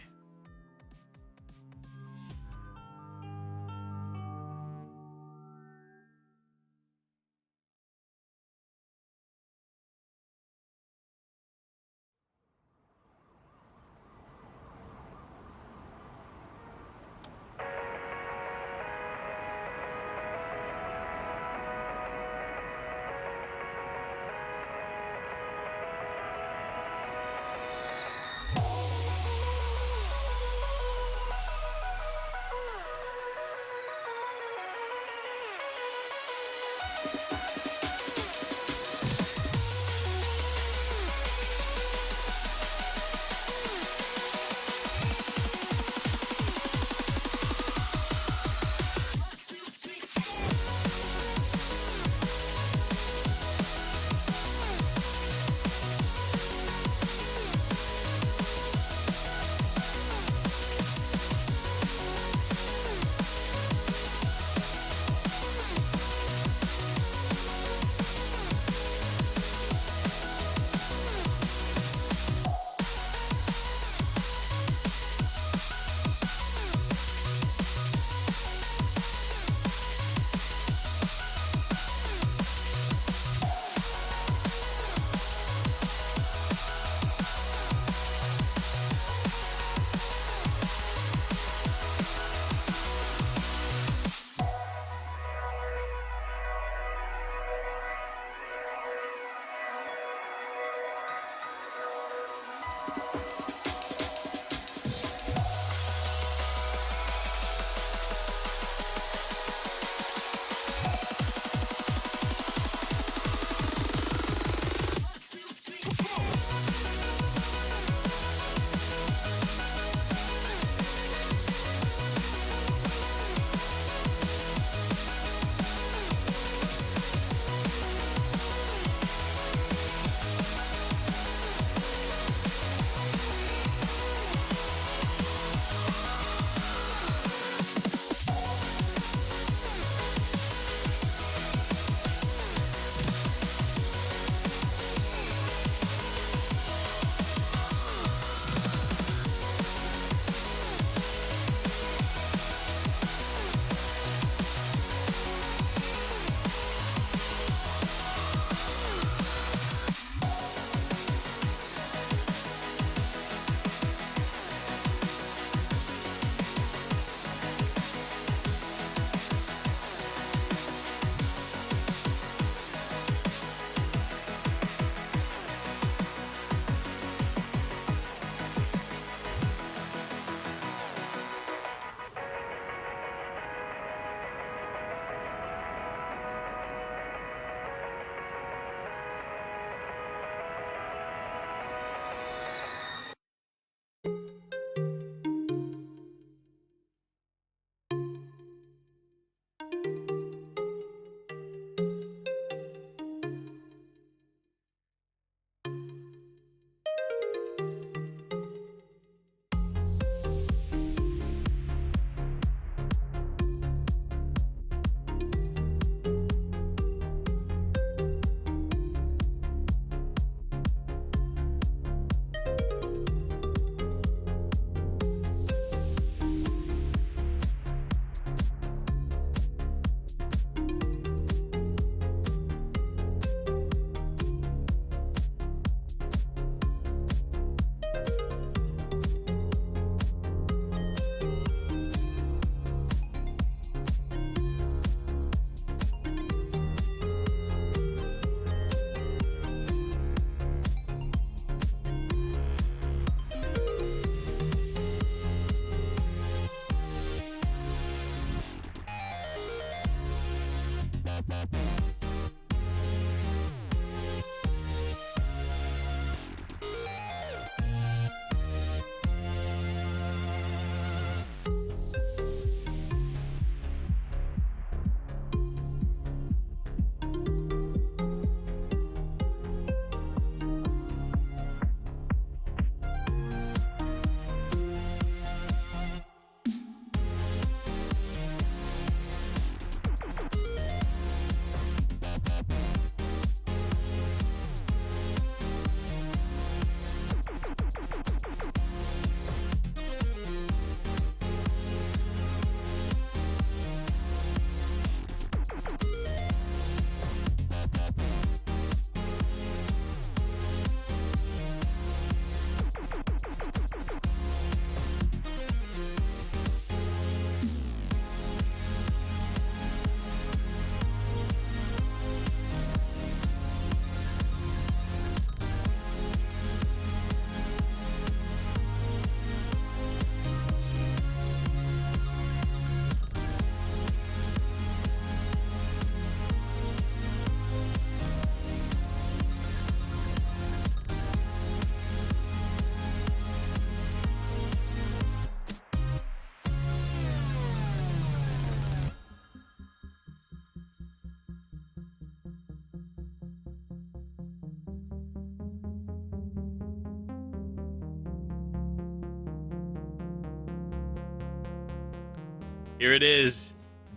Here it is.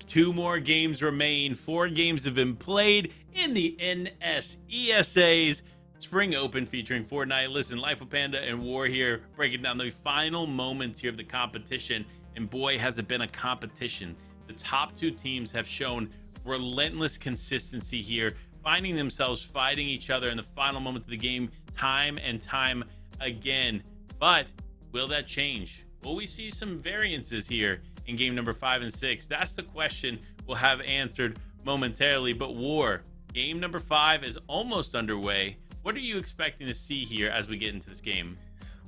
2 more games remain. 4 games have been played in the NSESA's Spring Open featuring Fortnite. Listen, Life with Panda and War here, breaking down the final moments here of the competition. And boy, has it been a competition. The top 2 teams have shown relentless consistency here, finding themselves fighting each other in the final moments of the game time and time again. But will that change? Will we see some variances here in game number 5 and 6? That's the question we'll have answered momentarily. But War, game number 5 is almost underway. What are you expecting to see here as we get into this game?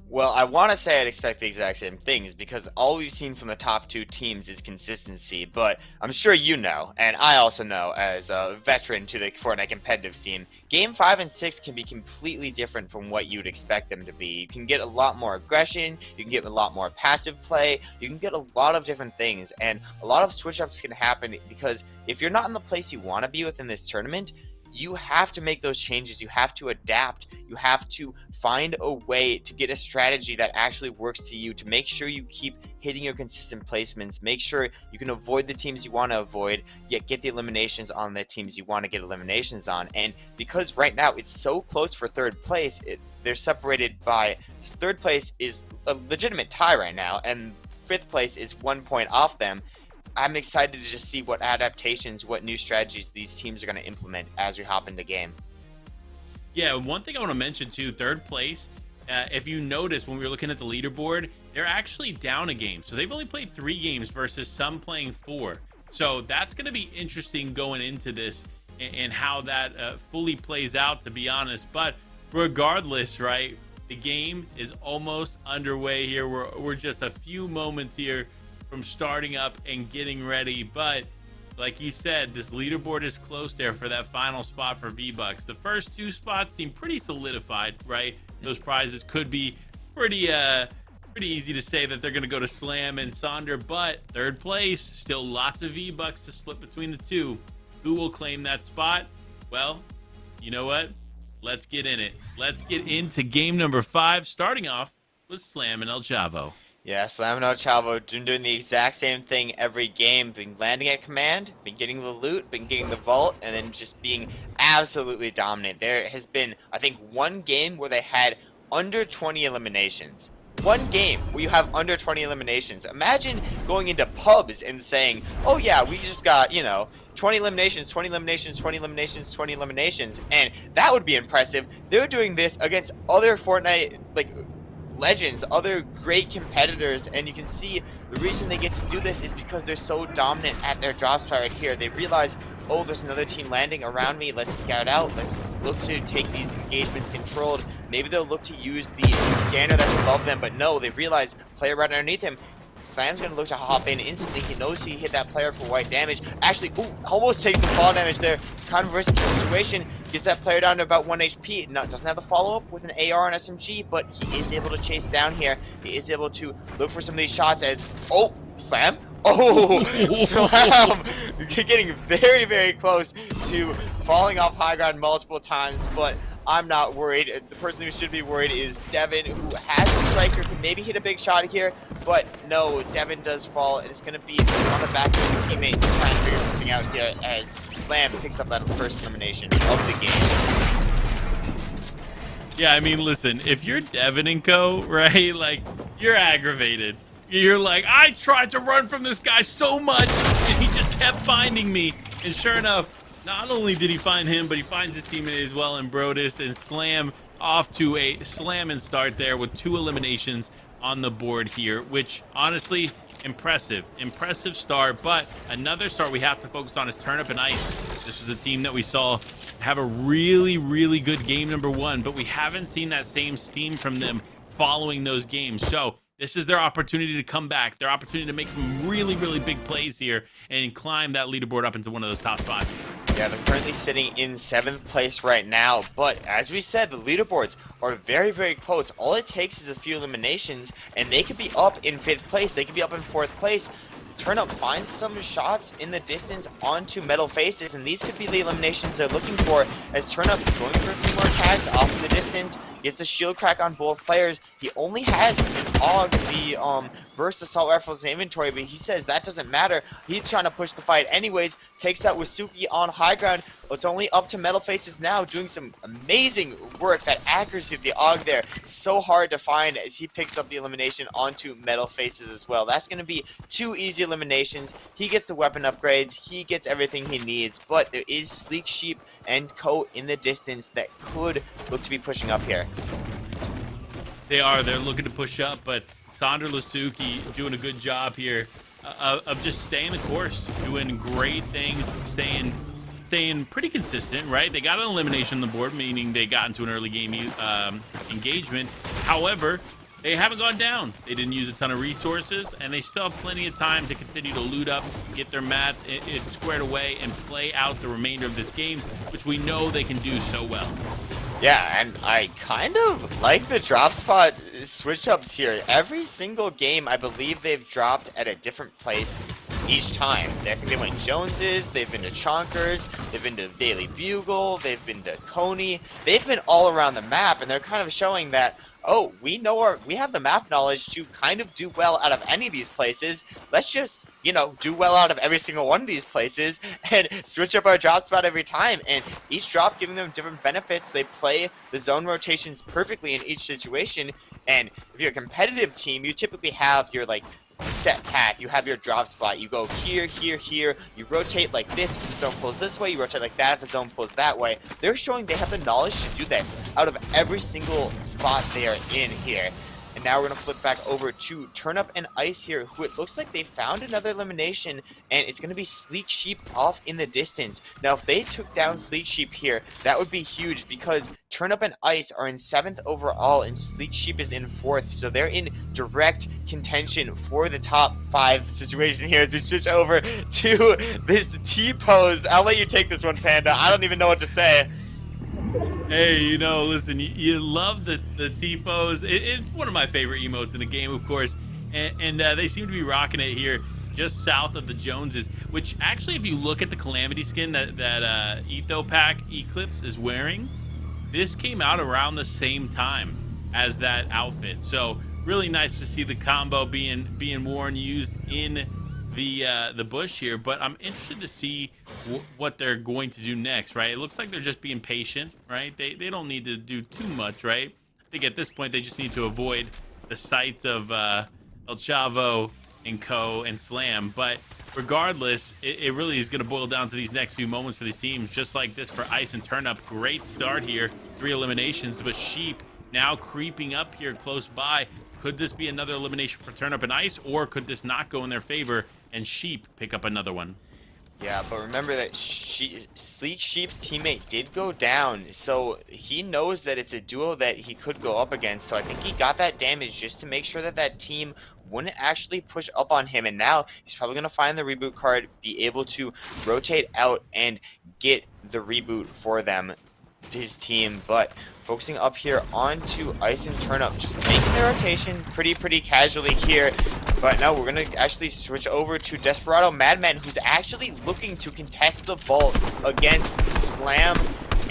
Well, I want to say I'd expect the exact same things because all we've seen from the top 2 teams is consistency, but I'm sure you know, and I also know as a veteran to the Fortnite competitive scene, Game 5 and 6 can be completely different from what you'd expect them to be. You can get a lot more aggression, you can get a lot more passive play, you can get a lot of different things, and a lot of switch-ups can happen because if you're not in the place you want to be within this tournament, you have to make those changes, you have to adapt, you have to find a way to get a strategy that actually works to you to make sure you keep hitting your consistent placements, make sure you can avoid the teams you want to avoid, yet get the eliminations on the teams you want to get eliminations on. And because right now it's so close for 3rd place, they're separated by, 3rd place is a legitimate tie right now, and 5th place is 1 point off them. I'm excited to just see what adaptations, what new strategies these teams are going to implement as we hop into game. Yeah, one thing I want to mention too, 3rd place, if you notice when we were looking at the leaderboard, they're actually down a game. So they've only played 3 games versus some playing 4. So that's going to be interesting going into this and how that fully plays out, to be honest. But regardless, right, the game is almost underway here. We're just a few moments here from starting up and getting ready, but like you said, this leaderboard is close there for that final spot for V-Bucks. The first 2 spots seem pretty solidified, right? Those prizes could be pretty easy to say that they're going to go to Slam and Saunder, but 3rd place, still lots of V-Bucks to split between the 2. Who will claim that spot? Well, you know what? Let's get in it. Let's get into game number 5, starting off with Slam and El Chavo. Yeah, Slam and El Chavo been doing the exact same thing every game. Been landing at command, been getting the loot, been getting the vault, and then just being absolutely dominant. There has been, I think, 1 game where they had under 20 eliminations. 1 game where you have under 20 eliminations. Imagine going into pubs and saying, oh yeah, we just got, 20 eliminations, 20 eliminations, 20 eliminations, 20 eliminations, and that would be impressive. They're doing this against other Fortnite, legends, other great competitors, and you can see the reason they get to do this is because they're so dominant at their job spot right here. They realize, oh, there's another team landing around me, let's scout out, let's look to take these engagements controlled. Maybe they'll look to use the scanner that's above them, but no, they realize player right underneath him. Slam's gonna look to hop in instantly. He knows he hit that player for white damage. Actually, almost takes some fall damage there. Kind of reverses the situation. Gets that player down to about 1 HP. Doesn't have the follow-up with an AR and SMG, but he is able to chase down here. He is able to look for some of these shots as... Oh, Slam? Oh, Slam! Getting very, very close to falling off high ground multiple times, but I'm not worried. The person who should be worried is Devin, who has a striker, can maybe hit a big shot here, but no, Devin does fall, and it's going to be on the back of his teammate to try and figure something out here as Slam picks up that first elimination of the game. Yeah, I mean, listen, if you're Devin and co, right, you're aggravated. You're like, I tried to run from this guy so much, and he just kept finding me. And sure enough, not only did he find him, but he finds his teammate as well in Brodus, and Slam off to a slam and start there with 2 eliminations on the board here, which honestly, impressive start. But another start we have to focus on is Turnip and Ice. This was a team that we saw have a really, really good game number 1, but we haven't seen that same steam from them following those games. So this is their opportunity to come back, their opportunity to make some really, really big plays here and climb that leaderboard up into one of those top spots. Yeah, they're currently sitting in 7th place right now, but as we said, the leaderboards are very, very close. All it takes is a few eliminations, and they could be up in 5th place, they could be up in 4th place. Turnip finds some shots in the distance onto metal faces, and these could be the eliminations they're looking for, as Turnip going for a few more cast off in the distance, gets the shield crack on both players. He only has an AUG, the burst assault rifles in inventory, but he says that doesn't matter. He's trying to push the fight anyways. Takes out Losuki on high ground. It's only up to Metal Faces now, doing some amazing work. That accuracy of the AUG there is so hard to find as he picks up the elimination onto Metal Faces as well. That's going to be 2 easy eliminations. He gets the weapon upgrades. He gets everything he needs, but there is Sleek Sheep and Co in the distance that could look to be pushing up here. They're looking to push up, but Saunder, Losuki doing a good job here of just staying the course, doing great things, staying pretty consistent, right? They got an elimination on the board, meaning they got into an early game engagement. However, they haven't gone down. They didn't use a ton of resources, and they still have plenty of time to continue to loot up, get their mats squared away, and play out the remainder of this game, which we know they can do so well. Yeah, and I kind of like the drop spot switch ups here. Every single game, I believe they've dropped at a different place each time. I think they went Jones's, they've been to Chonkers, they've been to Daily Bugle, they've been to Coney. They've been all around the map, and they're kind of showing that, oh, we have the map knowledge to kind of do well out of any of these places. Let's just, do well out of every single one of these places and switch up our drop spot every time. And each drop giving them different benefits. They play the zone rotations perfectly in each situation. And if you're a competitive team, you typically have your set path. You have your drop spot. You go here, here, here. You rotate like this if the zone pulls this way. You rotate like that if the zone pulls that way. They're showing they have the knowledge to do this out of every single spot they are in here. And now we're going to flip back over to Turnip and Ice here, who it looks like they found another elimination, and it's going to be Sleek Sheep off in the distance. Now, if they took down Sleek Sheep here, that would be huge because Turnip and Ice are in 7th overall, and Sleek Sheep is in 4th, so they're in direct contention for the top 5 situation here as we switch over to this T-pose. I'll let you take this one, Panda. I don't even know what to say. Hey, listen, you love the T-pose. It's one of my favorite emotes in the game, of course. And they seem to be rocking it here just south of the Joneses, which actually, if you look at the Calamity skin that Etho Pack Eclipse is wearing, this came out around the same time as that outfit. So really nice to see the combo being worn, used in the bush here, but I'm interested to see what they're going to do next, right? It looks like they're just being patient, right? They don't need to do too much, right? I think at this point they just need to avoid the sights of El Chavo and Co and Slam, but regardless, it really is going to boil down to these next few moments for these teams, just like this for Ice and Turnip. Great start here, 3 eliminations, but Sheep now creeping up here close by. Could this be another elimination for Turnip and Ice, or could this not go in their favor and Sheep pick up another one? Yeah, but remember that Sleek Sheep's teammate did go down, so he knows that it's a duo that he could go up against, so I think he got that damage just to make sure that team wouldn't actually push up on him, and now he's probably going to find the reboot card, be able to rotate out and get the reboot for them, his team. But focusing up here onto Ice and Turnip, just making the rotation pretty casually here. But now we're going to actually switch over to Desperado Madman, who's actually looking to contest the vault against Slam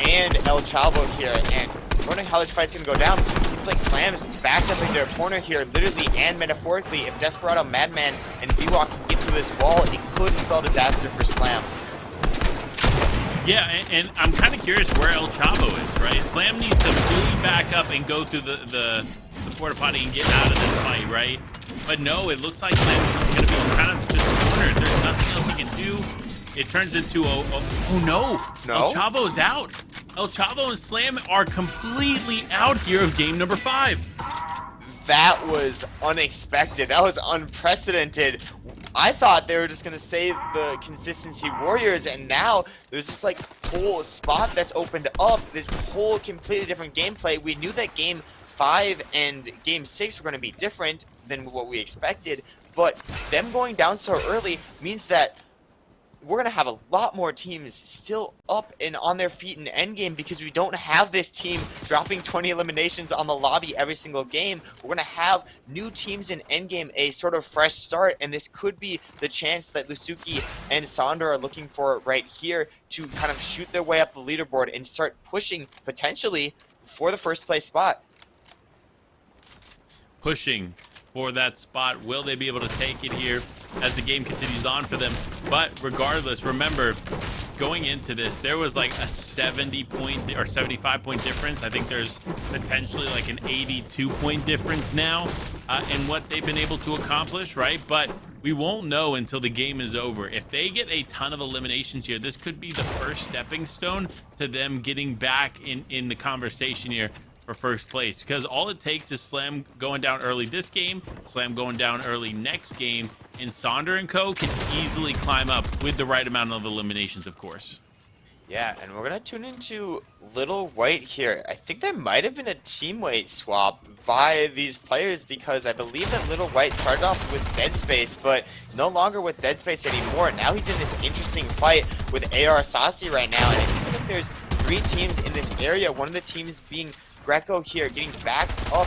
and El Chavo here. And I'm wondering how this fight's going to go down, because it seems like Slam is backed up into a corner here, literally and metaphorically. If Desperado Madman and V-Walk can get through this wall, it could spell disaster for Slam. Yeah, and I'm kind of curious where El Chavo is, right? Slam needs to really back up and go through the porta potty and get out of this fight, right? But no, it looks like Slam's going to be kind of just cornered. There's nothing else he can do. It turns into oh no, El Chavo's out. El Chavo and Slam are completely out here of game number 5. That was unexpected. That was unprecedented. I thought they were just going to save the Consistency Warriors, and now there's this whole spot that's opened up, this whole completely different gameplay. We knew that game 5 and game 6 were going to be different than what we expected, but them going down so early means that we're going to have a lot more teams still up and on their feet in endgame because we don't have this team dropping 20 eliminations on the lobby every single game. We're going to have new teams in endgame, a sort of fresh start, and this could be the chance that Losuki and Saunder are looking for right here to kind of shoot their way up the leaderboard and start pushing potentially for the first place spot. Pushing for that spot. Will they be able to take it here as the game continues on for them? But regardless, remember, going into this, there was like a 70-point or 75-point difference. I think there's potentially like an 82-point difference now in what they've been able to accomplish, right? But we won't know until the game is over. If they get a ton of eliminations here, this could be the first stepping stone to them getting back in the conversation here for first place, because all it takes is Slam going down early this game, Slam going down early next game, and Saunder and co can easily climb up with the right amount of eliminations, of course. Yeah, and we're gonna tune into Little White here. I think there might have been a team weight swap by these players, because I believe that Little White started off with Dead Space, but no longer with Dead Space anymore. Now he's in this interesting fight with AR Saucy right now, and it seems like there's 3 teams in this area. One of the teams being Greco here, getting backed up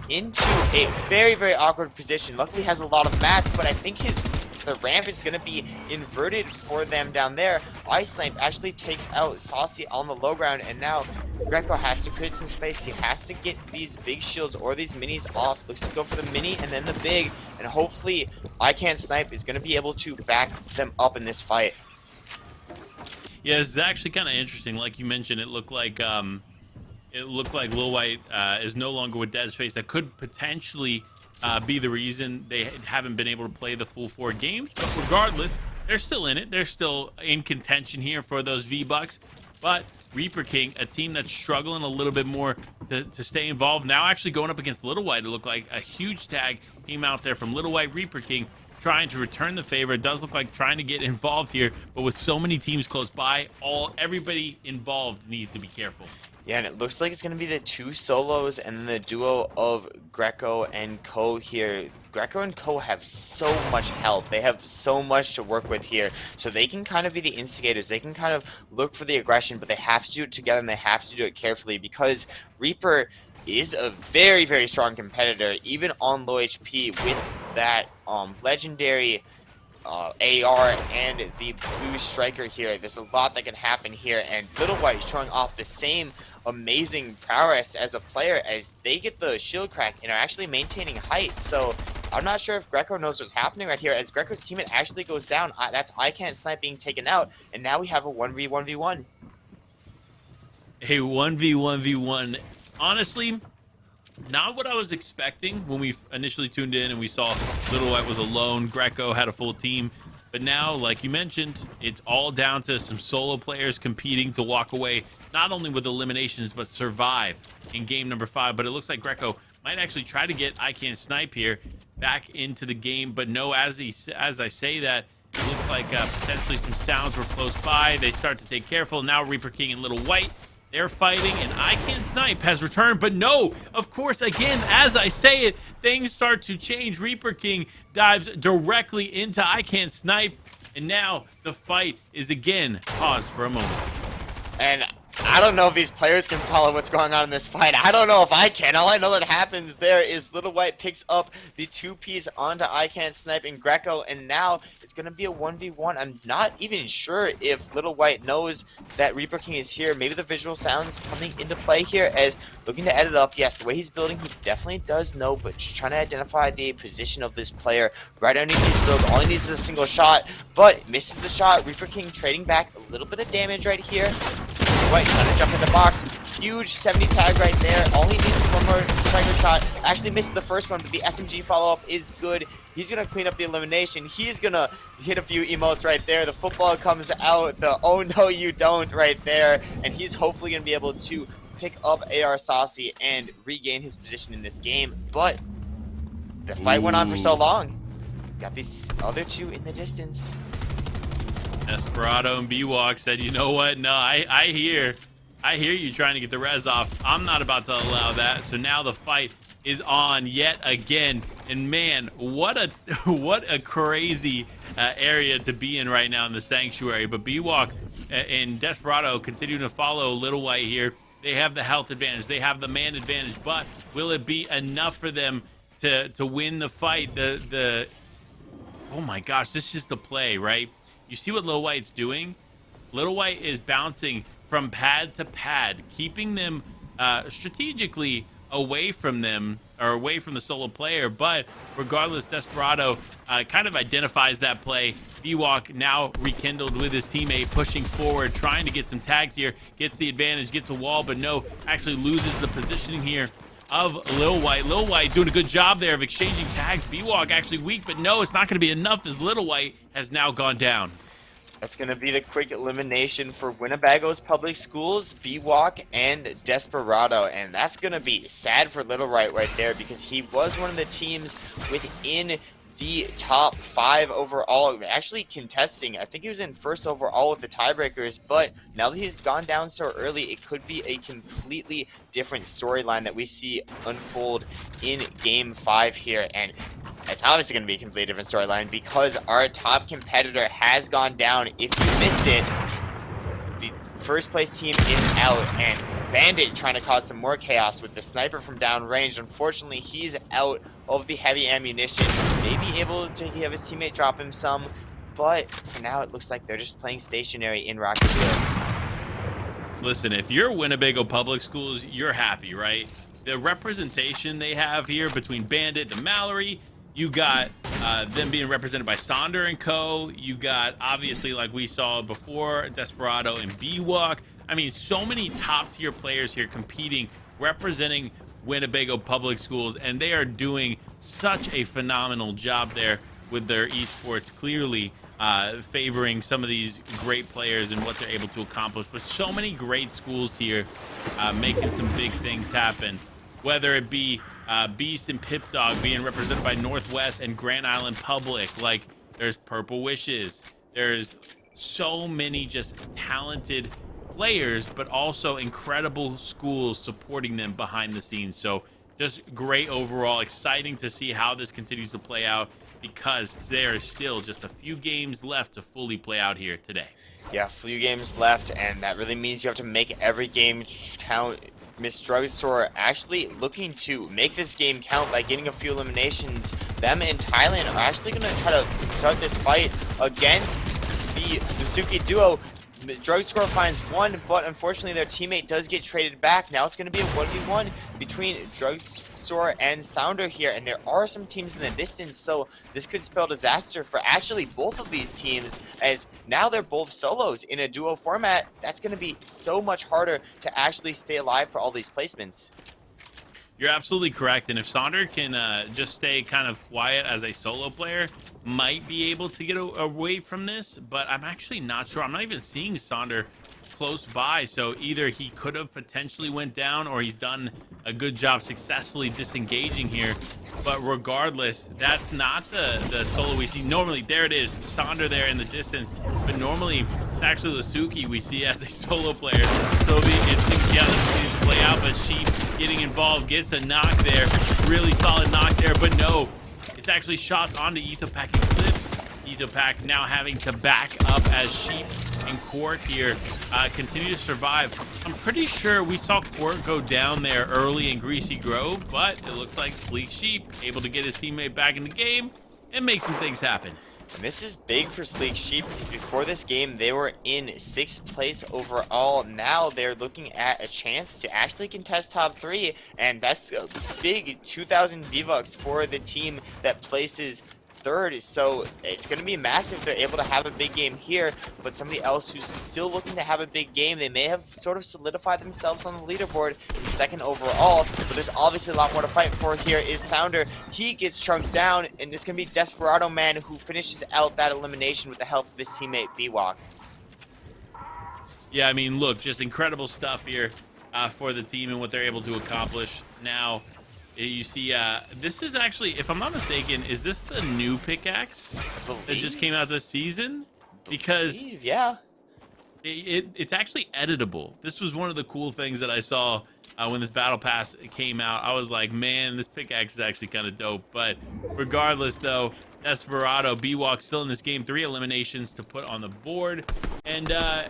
into a very, very awkward position. Luckily has a lot of mats, but I think the ramp is going to be inverted for them down there. Ice Lamp actually takes out Saucy on the low ground, and now Greco has to create some space. He has to get these big shields or these minis off. Looks to go for the mini and then the big, and hopefully I Can't Snipe is going to be able to back them up in this fight. Yeah, this is actually kind of interesting. Like you mentioned, it looked like Lil White is no longer with Dead Space. That could potentially be the reason they haven't been able to play the full 4 games. But regardless, they're still in it. They're still in contention here for those V-Bucks. But Reaper King, a team that's struggling a little bit more to stay involved, now actually going up against Little White. It looked like a huge tag came out there from Little White. Reaper King trying to return the favor. It does look like trying to get involved here, but with so many teams close by, everybody involved needs to be careful. Yeah, and it looks like it's going to be the 2 solos and then the duo of Greco and Co here. Greco and Co have so much health. They have so much to work with here. So they can kind of be the instigators. They can kind of look for the aggression, but they have to do it together and they have to do it carefully, because Reaper is a very, very strong competitor, even on low HP with that legendary AR and the blue striker here. There's a lot that can happen here, and Little White showing off the same amazing prowess as a player as they get the shield crack and are actually maintaining height. So I'm not sure if Greco knows what's happening right here, as Greco's teammate actually goes down. That's I Can't Snipe being taken out, and now we have a 1v1v1. A 1v1v1. Honestly, not what I was expecting when we initially tuned in and we saw Little White was alone. Greco had a full team. But now, like you mentioned, it's all down to some solo players competing to walk away, not only with eliminations, but survive in game number 5. But it looks like Greco might actually try to get I Can't Snipe here back into the game. But no, as I say that, it looks like potentially some sounds were close by. They start to take careful. Now Reaper King and Little White, they're fighting, and I Can't Snipe has returned. But no, of course, again, as I say it, things start to change. Reaper King dives directly into I Can't Snipe, and now the fight is again paused for a moment. And I don't know if these players can follow what's going on in this fight. I don't know if I can. All I know that happens there is Little White picks up the 2-piece onto I Can't Snipe and Greco, and now it's going to be a 1v1. I'm not even sure if Little White knows that Reaper King is here. Maybe the visual sounds coming into play here as looking to edit up. Yes, the way he's building, he definitely does know, but just trying to identify the position of this player right underneath his build. All he needs is a single shot, but misses the shot. Reaper King trading back a little bit of damage right here. White trying to jump in the box. Huge 70 tag right there. All he needs is one more striker shot. Actually missed the first one, but the SMG follow-up is good. He's going to clean up the elimination. He's going to hit a few emotes right there. The football comes out. The oh no you don't right there. And he's hopefully going to be able to pick up AR Saucy and regain his position in this game. But the fight went on for so long. Got these other 2 in the distance. Desperado and B-Walk said, you know what? No, I hear you trying to get the res off. I'm not about to allow that. So now the fight is on yet again. And man, what a crazy area to be in right now in the Sanctuary. But B-Walk and Desperado continuing to follow Little White here. They have the health advantage. They have the man advantage. But will it be enough for them to win the fight? Oh my gosh, this is the play, right? You see what Little White's doing? Little White is bouncing from pad to pad, keeping them strategically away from them, or away from the solo player. But regardless, Desperado kind of identifies that play. B-Walk now rekindled with his teammate, pushing forward, trying to get some tags here, gets the advantage, gets a wall, but no, actually loses the positioning here of Lil White. Lil White doing a good job there of exchanging tags. B-Walk actually weak, but no, it's not going to be enough as Little White has now gone down. That's going to be the quick elimination for Winnebago's public schools, B-Walk, and Desperado. And that's going to be sad for Little White right there, because he was one of the teams within the top 5 overall, actually contesting. I think he was in first overall with the tiebreakers, but now that he's gone down so early, it could be a completely different storyline that we see unfold in Game 5 here. And it's obviously going to be a completely different storyline because our top competitor has gone down. If you missed it, the first place team is out, and Bandit trying to cause some more chaos with the sniper from downrange. Unfortunately, he's out of the heavy ammunition. Maybe able to have his teammate drop him some, but for now it looks like they're just playing stationary in Rocky Fields. Listen, if you're Winnebago Public Schools, you're happy, right? The representation they have here between Bandit and Mallory, you got them being represented by Saunder and co. You got, obviously, like we saw before, Desperado and B-Walk. I mean, so many top-tier players here competing, representing Winnebago Public Schools, and they are doing such a phenomenal job there with their esports, clearly favoring some of these great players and what they're able to accomplish. But so many great schools here making some big things happen, whether it be Beast and Pip Dog being represented by Northwest and Grand Island Public. Like, there's Purple Wishes. There's so many just talented players, but also incredible schools supporting them behind the scenes. So just great overall. Exciting to see how this continues to play out, because there is still just a few games left to fully play out here today. Yeah, few games left, and that really means you have to make every game count. Miss Drugstore actually looking to make this game count by getting a few eliminations. Them and Thailand are actually going to try to start this fight against the Losuki duo. Drugstore finds one, but unfortunately their teammate does get traded back. Now it's going to be a 1v1 between Drugstore and Saunder here, and there are some teams in the distance, so this could spell disaster for actually both of these teams, as now they're both solos in a duo format. That's going to be so much harder to actually stay alive for all these placements. You're absolutely correct, and if Saunder can just stay kind of quiet as a solo player, might be able to get away from this, but I'm actually not sure. I'm not even seeing Saunder close by, so either he could have potentially went down, or he's done a good job successfully disengaging here. But regardless, that's not the solo we see. Normally, there it is, Saunder there in the distance, but normally it's actually Losuki we see as a solo player. So it'll be interesting to see how this continues to play out, but Sheep getting involved, gets a knock there, really solid knock there, but no, it's actually shots onto Ethopack and clips. Ethopack now having to back up as Sheep and Court here continue to survive. I'm pretty sure we saw Court go down there early in Greasy Grove, but it looks like Sleek Sheep able to get his teammate back in the game and make some things happen. And this is big for Sleek Sheep, because before this game they were in 6th place overall. Now they're looking at a chance to actually contest top 3, and that's a big 2,000 V-Bucks for the team that places 3rd. So it's going to be massive if they're able to have a big game here, but somebody else who's still looking to have a big game, they may have sort of solidified themselves on the leaderboard in 2nd overall, but there's obviously a lot more to fight for. Here is Saunder. He gets chunked down, and it's going to be Desperado Man who finishes out that elimination with the help of his teammate B-Walk. Yeah, I mean, look, just incredible stuff here for the team and what they're able to accomplish. Now, you see, this is actually, if I'm not mistaken, is this the new pickaxe that just came out this season? Because yeah, it's actually editable. This was one of the cool things that I saw when this battle pass came out. I was like, man, this pickaxe is actually kind of dope. But regardless, though, Desperado, B-Walk still in this game. 3 eliminations to put on the board. And I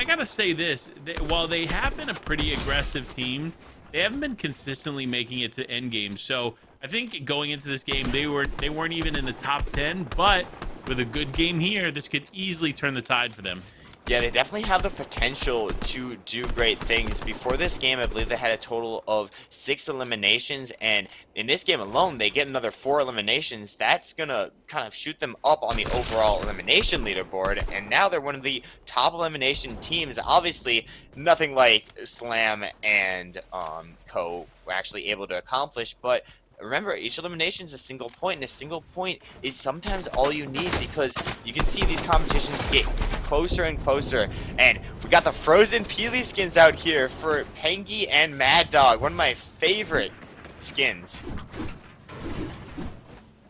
gotta say this, while they have been a pretty aggressive team, they haven't been consistently making it to end games. So I think going into this game, they weren't even in the top 10, but with a good game here, this could easily turn the tide for them. Yeah, they definitely have the potential to do great things. Before this game, I believe they had a total of 6 eliminations, and in this game alone, they get another 4 eliminations. That's gonna kind of shoot them up on the overall elimination leaderboard, and now they're one of the top elimination teams. Obviously, nothing like Slam and Co were actually able to accomplish, but remember, each elimination is a single point, and a single point is sometimes all you need, because you can see these competitions get closer and closer. And we got the frozen Peely skins out here for Pengy and Mad Dog, one of my favorite skins.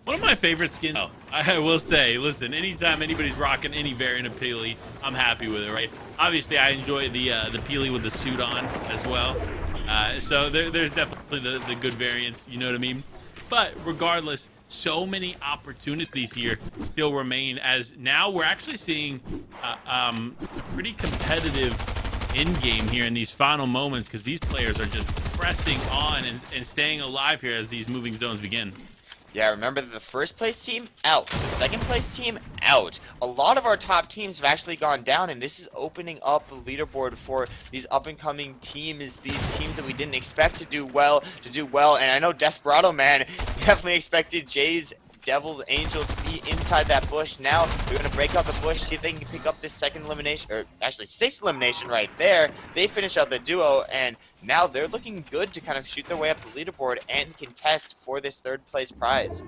One of my favorite skins, I will say, listen, anytime anybody's rocking any variant of Peely, I'm happy with it, right? Obviously, I enjoy the Peely with the suit on as well. So there's definitely the good variants, you know what I mean? But regardless, so many opportunities here still remain, as now we're actually seeing a pretty competitive end game here in these final moments, because these players are just pressing on and staying alive here as these moving zones begin. Yeah, remember the first place team out, the second place team out. A lot of our top teams have actually gone down, and this is opening up the leaderboard for these up and coming teams, these teams that we didn't expect to do well. And I know Desperado, man, definitely expected Jay's Devil's Angel to be inside that bush. Now they're going to break out the bush, see if they can pick up this second elimination, or actually 6th elimination right there. They finish out the duo, and now they're looking good to kind of shoot their way up the leaderboard and contest for this 3rd place prize.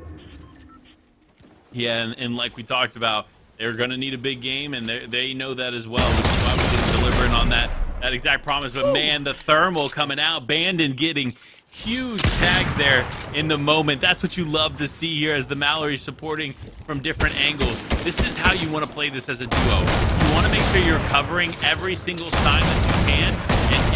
Yeah, and like we talked about, they're going to need a big game, and they know that as well, which is why we didn't deliver on that exact promise. But man, the thermal coming out, Bandon getting huge tags there in the moment. That's what you love to see here, as the Mallory supporting from different angles. This is how you want to play this as a duo. You want to make sure you're covering every single sign that you can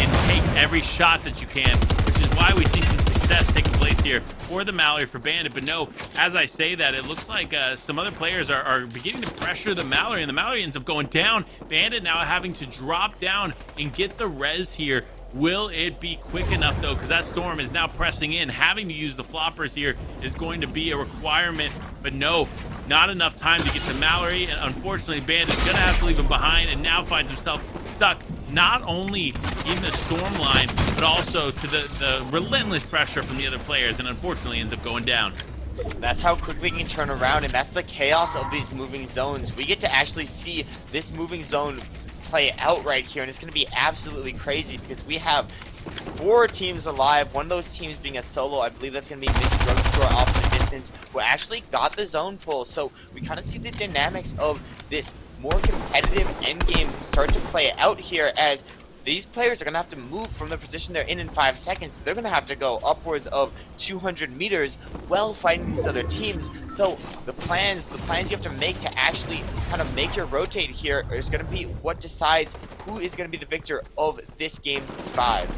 and take every shot that you can, which is why we see some success taking place here for the Mallory, for Bandit. But no, as I say that, it looks like some other players are beginning to pressure the Mallory, and the Mallory ends up going down. Bandit now having to drop down and get the res here. Will it be quick enough, though? Because that storm is now pressing in. Having to use the floppers here is going to be a requirement. But no, not enough time to get to Mallory. And unfortunately, Bandit's going to have to leave him behind, and now finds himself stuck not only in the storm line, but also to the relentless pressure from the other players, and unfortunately ends up going down. That's how quickly we can turn around, and that's the chaos of these moving zones. We get to actually see this moving zone play out right here, and it's going to be absolutely crazy, because we have 4 teams alive, one of those teams being a solo. I believe that's going to be Miss Drugstore off in the distance, who actually got the zone pull. So we kind of see the dynamics of this more competitive endgame start to play out here, as these players are going to have to move from the position they're in 5 seconds. They're going to have to go upwards of 200 meters while fighting these other teams. So the plans you have to make to actually kind of make your rotate here is going to be what decides who is going to be the victor of this game 5.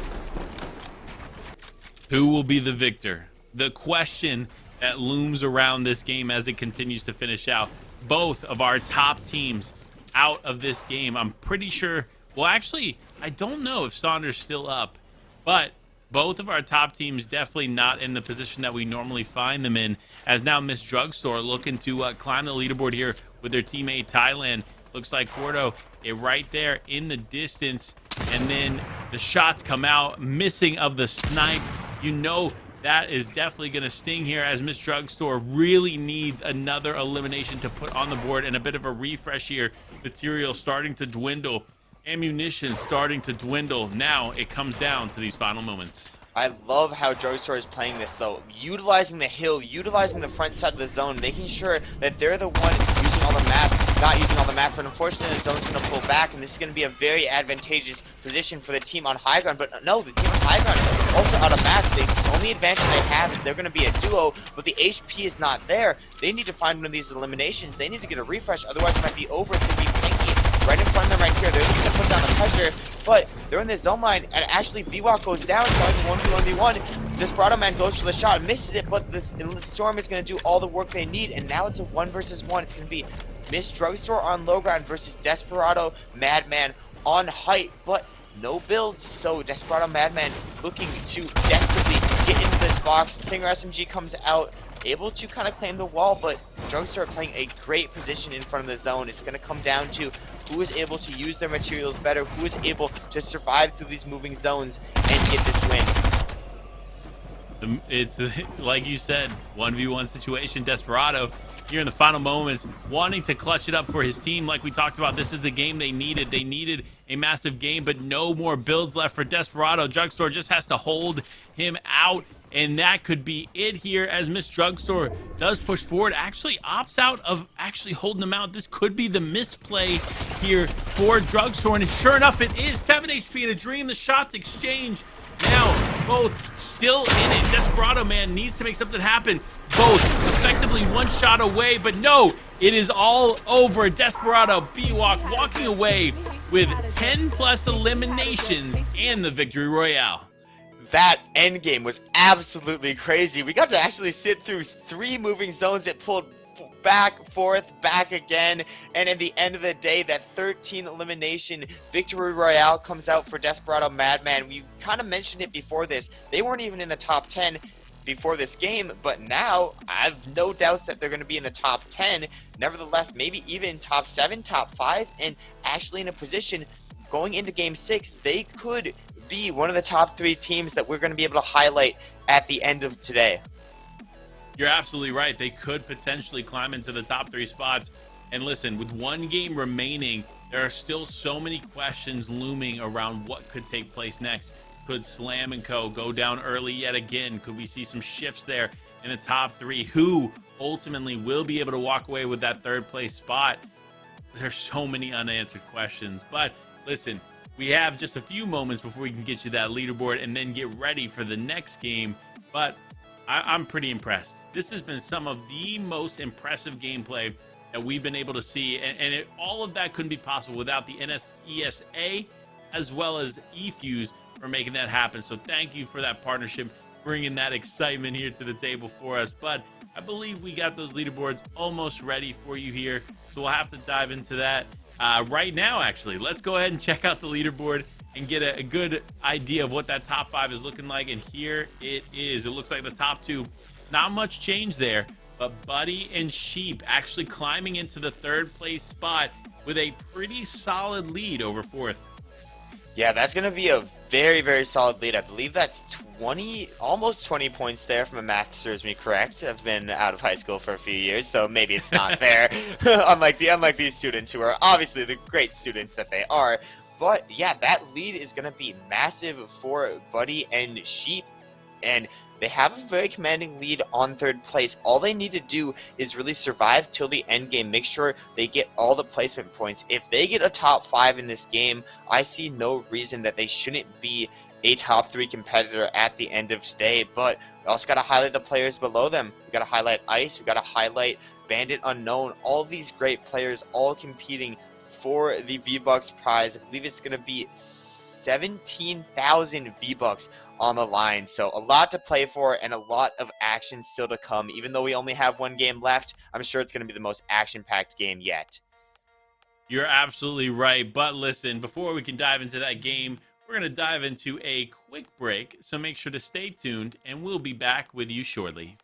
Who will be the victor? The question that looms around this game as it continues to finish out. Both of our top teams out of this game. I'm pretty sure, well, actually, I don't know if Saunder's still up, but both of our top teams definitely not in the position that we normally find them in, as now Miss Drugstore looking to climb the leaderboard here with their teammate Thailand. Looks like Porto right there in the distance, and then the shots come out, missing of the snipe. You know that is definitely going to sting here, as Miss Drugstore really needs another elimination to put on the board, and a bit of a refresh here. Material starting to dwindle. Ammunition starting to dwindle. Now it comes down to these final moments. I love how Drugstore is playing this, though. Utilizing the hill, utilizing the front side of the zone, making sure that they're the one using all the maps, not using all the maps, but unfortunately the zone's going to pull back, and this is going to be a very advantageous position for the team on high ground. But no, the team on high ground is also out of maps. The only advantage they have is they're going to be a duo, but the HP is not there. They need to find one of these eliminations. They need to get a refresh, otherwise it might be over. It's going to be Pinky right in front of them right here. They're going to put down the pressure, but they're in the zone line, and actually B-Walk goes down, trying to 1v1v1. Desperado Man goes for the shot, misses it, but this Storm is going to do all the work they need, and now it's a 1 versus 1. It's going to be Miss Drugstore on low ground versus Desperado Madman on height, but no builds, so Desperado Madman looking to desperately get into this box. Singer SMG comes out, able to kind of claim the wall, but Drugstore playing a great position in front of the zone. It's going to come down to who is able to use their materials better, who is able to survive through these moving zones and get this win. It's like you said, 1v1 situation. Desperado here in the final moments, wanting to clutch it up for his team. Like we talked about, this is the game they needed. They needed a massive game, but no more builds left for Desperado. Drugstore just has to hold him out, and that could be it here as Miss Drugstore does push forward. Actually opts out of actually holding him out. This could be the misplay here for Drugstore, and sure enough, it is. 7 HP in a dream. The shots exchange. Now, both still in it. Desperado Man needs to make something happen. Both effectively one shot away, but no, it is all over. Desperado B-Walk walking away with 10 plus eliminations and the victory royale. That endgame was absolutely crazy. We got to actually sit through 3 moving zones. It pulled back, forth, back again, and at the end of the day, that 13 elimination victory royale comes out for Desperado Madman. We kind of mentioned it before this. They weren't even in the top 10 before this game, but now I have no doubts that they're going to be in the top 10. Nevertheless, maybe even top 7, top 5, and actually in a position going into game 6, they could be one of the top 3 teams that we're going to be able to highlight at the end of today. You're absolutely right. They could potentially climb into the top 3 spots. And listen, with 1 game remaining, there are still so many questions looming around what could take place next. Could Slam & Co. go down early yet again? Could we see some shifts there in the top 3? Who ultimately will be able to walk away with that 3rd place spot? There's so many unanswered questions. But listen, we have just a few moments before we can get you that leaderboard and then get ready for the next game. But I'm pretty impressed. This has been some of the most impressive gameplay that we've been able to see. And all of that couldn't be possible without the NSESA as well as eFuse for making that happen. So thank you for that partnership, bringing that excitement here to the table for us. But I believe we got those leaderboards almost ready for you here. So we'll have to dive into that right now, actually. Let's go ahead and check out the leaderboard and get a good idea of what that top 5 is looking like. And here it is. It looks like the top 2, not much change there, but Buddy and Sheep actually climbing into the 3rd place spot with a pretty solid lead over 4th. Yeah, that's going to be a very, very solid lead. I believe that's 20, almost 20 points there, if my math serves me correct. I've been out of high school for a few years, so maybe it's not fair. unlike these students who are obviously the great students that they are. But yeah, that lead is going to be massive for Buddy and Sheep, and they have a very commanding lead on 3rd place. All they need to do is really survive till the end game. Make sure they get all the placement points. If they get a top 5 in this game, I see no reason that they shouldn't be a top 3 competitor at the end of today. But we also got to highlight the players below them. We got to highlight Ice. We got to highlight Bandit Unknown. All these great players all competing for the V-Bucks prize. I believe it's going to be 17,000 V-Bucks on the line. So a lot to play for and a lot of action still to come. Even though we only have 1 game left, I'm sure it's going to be the most action-packed game yet. You're absolutely right. But listen, before we can dive into that game, we're going to dive into a quick break. So make sure to stay tuned and we'll be back with you shortly.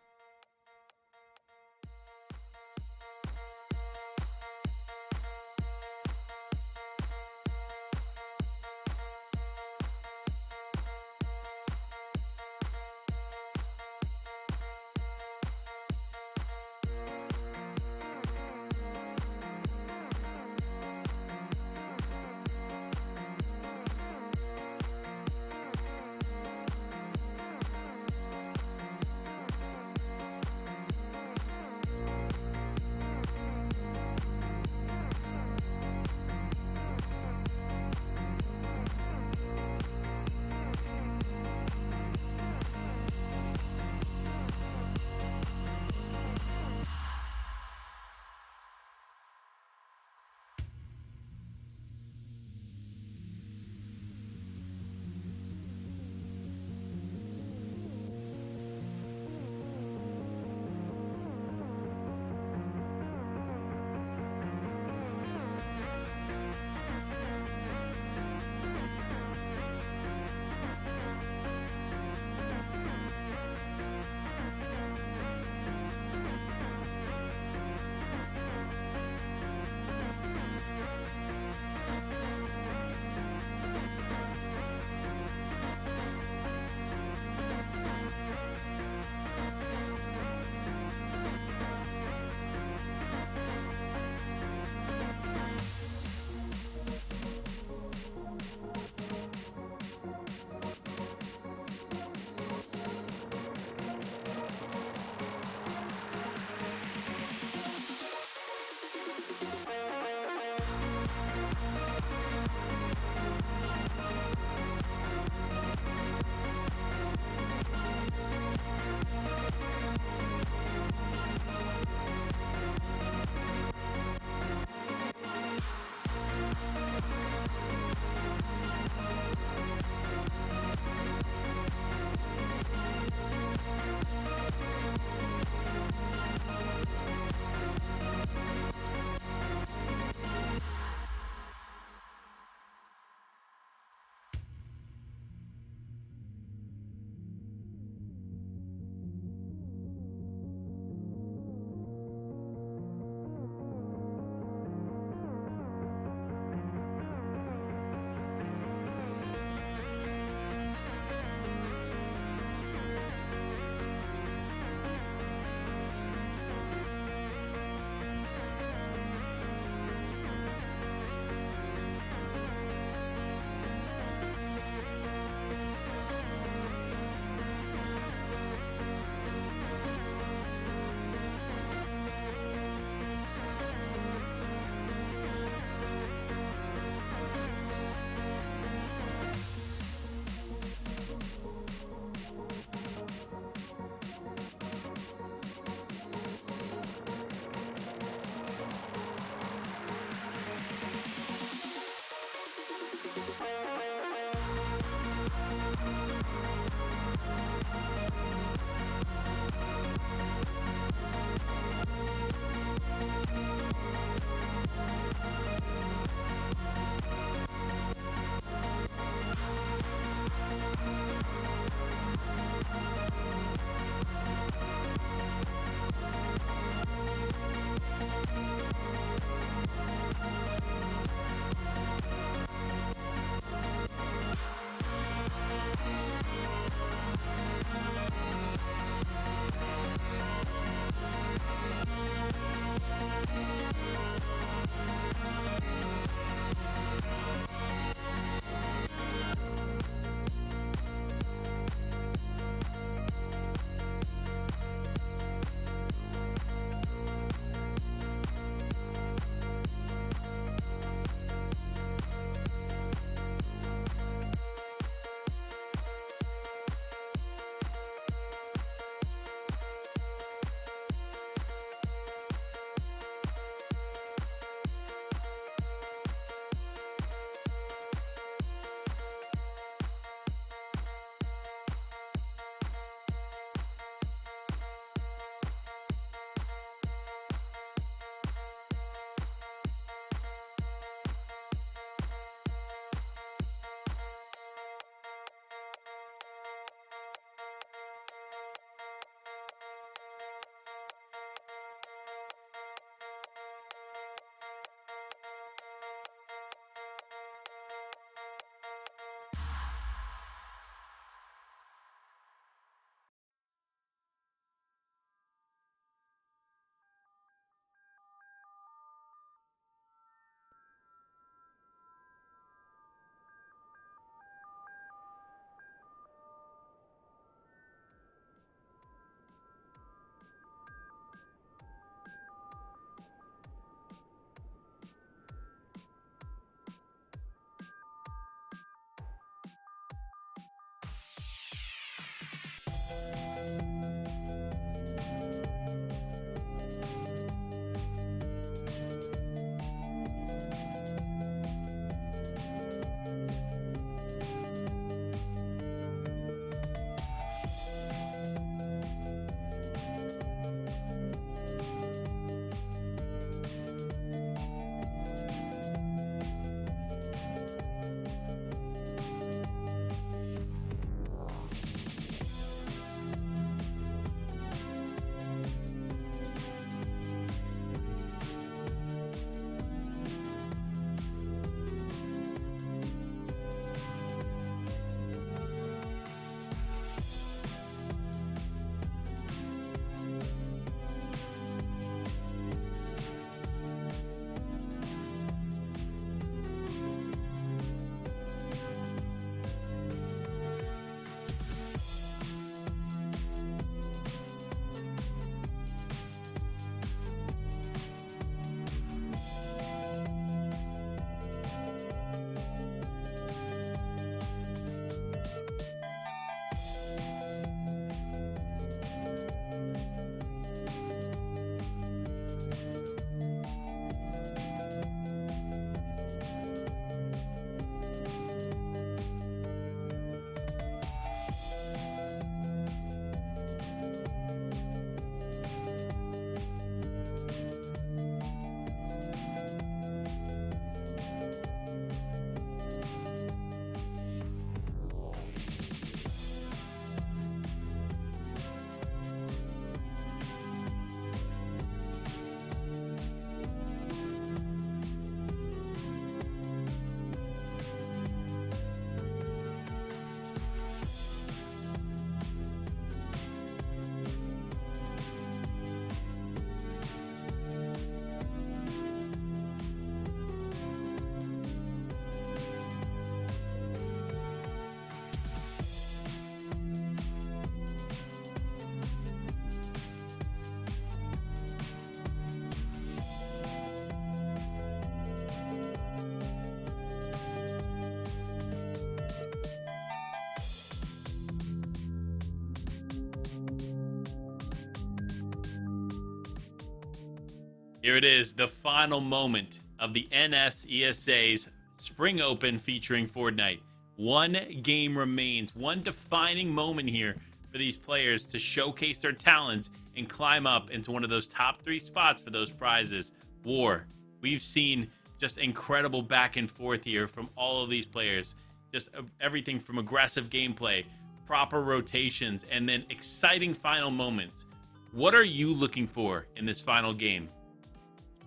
Here it is, the final moment of the NSESA's Spring Open featuring Fortnite. One game remains, one defining moment here for these players to showcase their talents and climb up into one of those top 3 spots for those prizes. War, we've seen just incredible back and forth here from all of these players. Just everything from aggressive gameplay, proper rotations, and then exciting final moments. What are you looking for in this final game?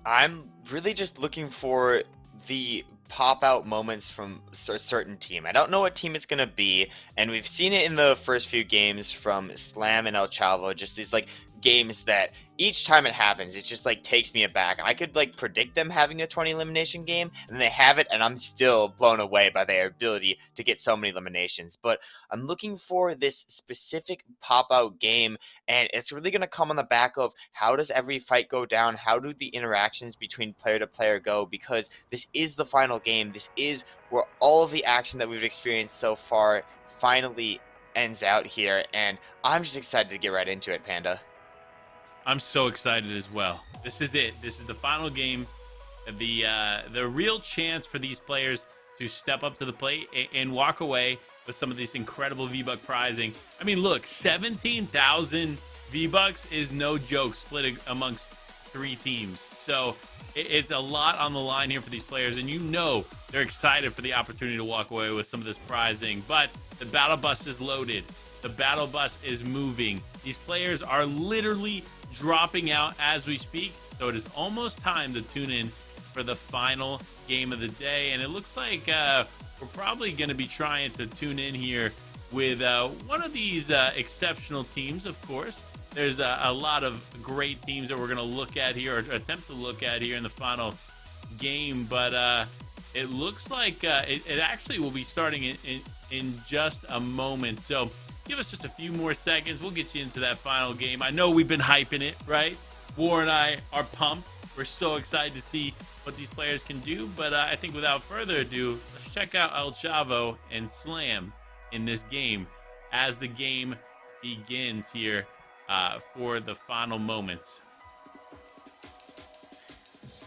I'm really just looking for the pop-out moments from a certain team. I don't know what team it's going to be, and we've seen it in the first few games from Slam and El Chavo, just these like games that each time it happens, it just like takes me aback. And I could like predict them having a 20 elimination game, and they have it, and I'm still blown away by their ability to get so many eliminations. But I'm looking for this specific pop-out game, and it's really going to come on the back of how does every fight go down, how do the interactions between player to player go, because this is the final game. This is where all of the action that we've experienced so far finally ends out here, and I'm just excited to get right into it, Panda. I'm so excited as well. This is it. This is the final game. The real chance for these players to step up to the plate and walk away with some of these incredible V-Buck prizing. I mean, look, 17,000 V-Bucks is no joke split amongst 3 teams. So it's a lot on the line here for these players, and you know they're excited for the opportunity to walk away with some of this prizing. But the battle bus is loaded. The battle bus is moving. These players are literally dropping out as we speak, so it is almost time to tune in for the final game of the day. And it looks like we're probably going to be trying to tune in here with one of these exceptional teams. Of course, there's a lot of great teams that we're going to look at here, or attempt to look at here in the final game, but it looks like it actually will be starting in just a moment. So give us just a few more seconds. We'll get you into that final game. I know we've been hyping it, right? War and I are pumped. We're so excited to see what these players can do. But I think without further ado, let's check out El Chavo and Slam in this game as the game begins here for the final moments.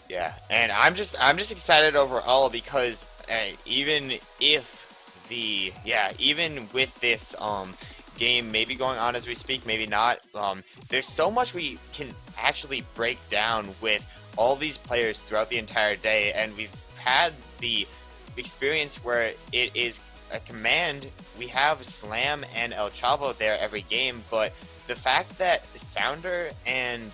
Yeah, and I'm just excited overall because even with this game maybe going on as we speak, maybe not, there's so much we can actually break down with all these players throughout the entire day, and we've had the experience where it is a command. We have Slam and El Chavo there every game, but the fact that Saunder and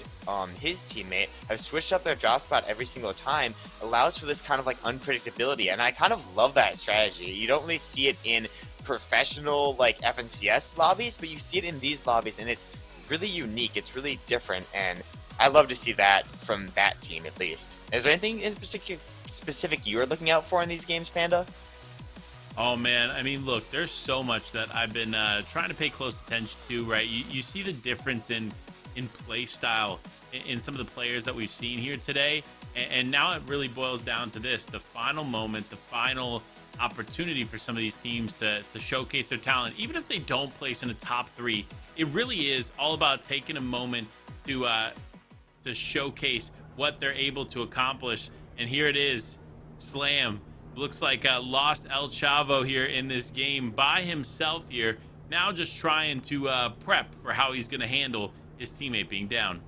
his teammate have switched up their drop spot every single time allows for this kind of like unpredictability, and I kind of love that strategy. You don't really see it in professional like FNCS lobbies, but you see it in these lobbies, and it's really unique, it's really different, and I love to see that from that team at least. Is there anything in specific you're looking out for in these games, Panda? Oh man, I mean, look, there's so much that I've been trying to pay close attention to, right? You see the difference in play style in some of the players that we've seen here today, and now it really boils down to this: the final moment, the final opportunity for some of these teams to showcase their talent. Even if they don't place in the top 3, it really is all about taking a moment to showcase what they're able to accomplish. And here it is, Slam. Looks like lost El Chavo here in this game by himself here. Now just trying to prep for how he's going to handle his teammate being down.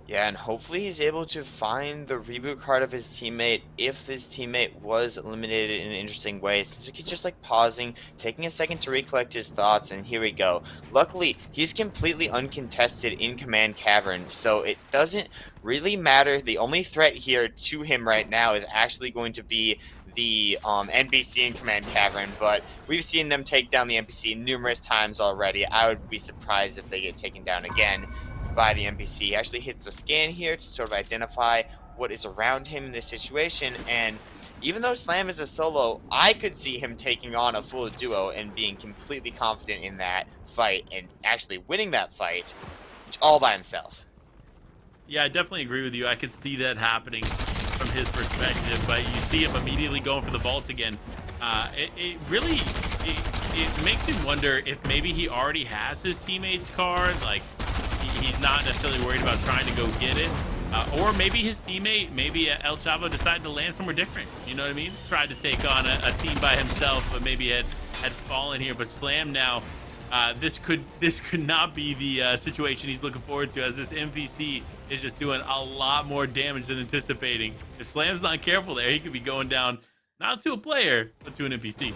Yeah, and hopefully he's able to find the reboot card of his teammate if his teammate was eliminated in an interesting way. It seems like he's just like pausing, taking a second to recollect his thoughts, and here we go. Luckily, he's completely uncontested in Command Cavern, so it doesn't really matter. The only threat here to him right now is actually going to be the NPC in Command Cavern, but we've seen them take down the NPC numerous times already. I would be surprised if they get taken down again by the NPC. He actually hits the scan here to sort of identify what is around him in this situation, and even though Slam is a solo, I could see him taking on a full duo and being completely confident in that fight and actually winning that fight all by himself. Yeah, I definitely agree with you. I could see that happening from his perspective, but you see him immediately going for the vault again. It really makes me wonder if maybe he already has his teammate's card, like he's not necessarily worried about trying to go get it, or maybe his teammate, maybe El Chavo, decided to land somewhere different. You know what I mean? Tried to take on a team by himself, but maybe had fallen here. But Slam now, this could not be the situation he's looking forward to, as this NPC is just doing a lot more damage than anticipating. If Slam's not careful there, he could be going down not to a player, but to an NPC.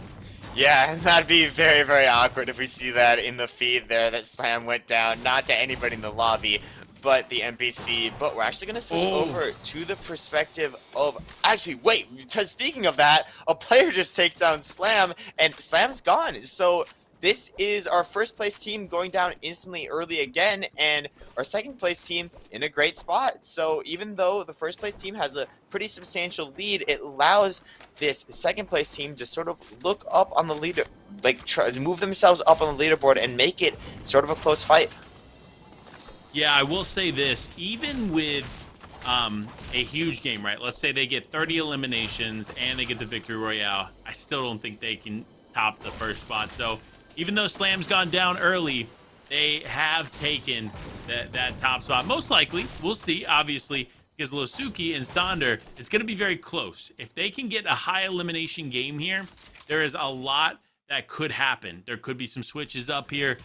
Yeah, and that'd be very, very awkward if we see that in the feed there, that Slam went down, not to anybody in the lobby, but the NPC. But we're actually going to switch over to the perspective of... Actually, wait, speaking of that, a player just takes down Slam, and Slam's gone. So this is our first place team going down instantly early again, and our second place team in a great spot. So even though the first place team has a pretty substantial lead, it allows this second place team to sort of look up on the leader, like try to move themselves up on the leaderboard and make it sort of a close fight. Yeah, I will say this, even with a huge game, right? Let's say they get 30 eliminations and they get the victory royale. I still don't think they can top the first spot. So even though Slam's gone down early, they have taken that top spot. Most likely, we'll see, obviously, because Losuki and Saunder, it's going to be very close. If they can get a high elimination game here, there is a lot that could happen. There could be some switches up here,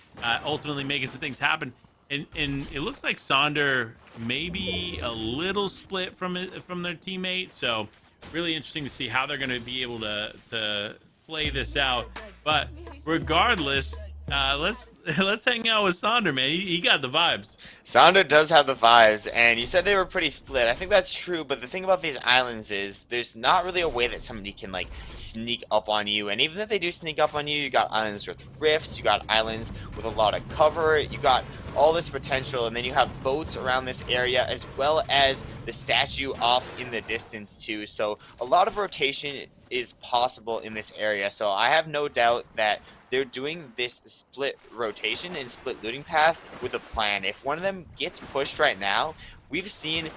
ultimately making some things happen. And it looks like Saunder maybe a little split from their teammate. So really interesting to see how they're going to be able to play this out. But regardless, let's hang out with Saunder, man. He got the vibes. Saunder does have the vibes, and you said they were pretty split. I think that's true, but the thing about these islands is there's not really a way that somebody can like sneak up on you. And even if they do sneak up on you, you got islands with rifts, you got islands with a lot of cover, you got all this potential, and then you have boats around this area as well as the statue off in the distance too. So a lot of rotation is possible in this area. So I have no doubt that they're doing this split rotation and split looting path with a plan. If one of them gets pushed right now, we've seen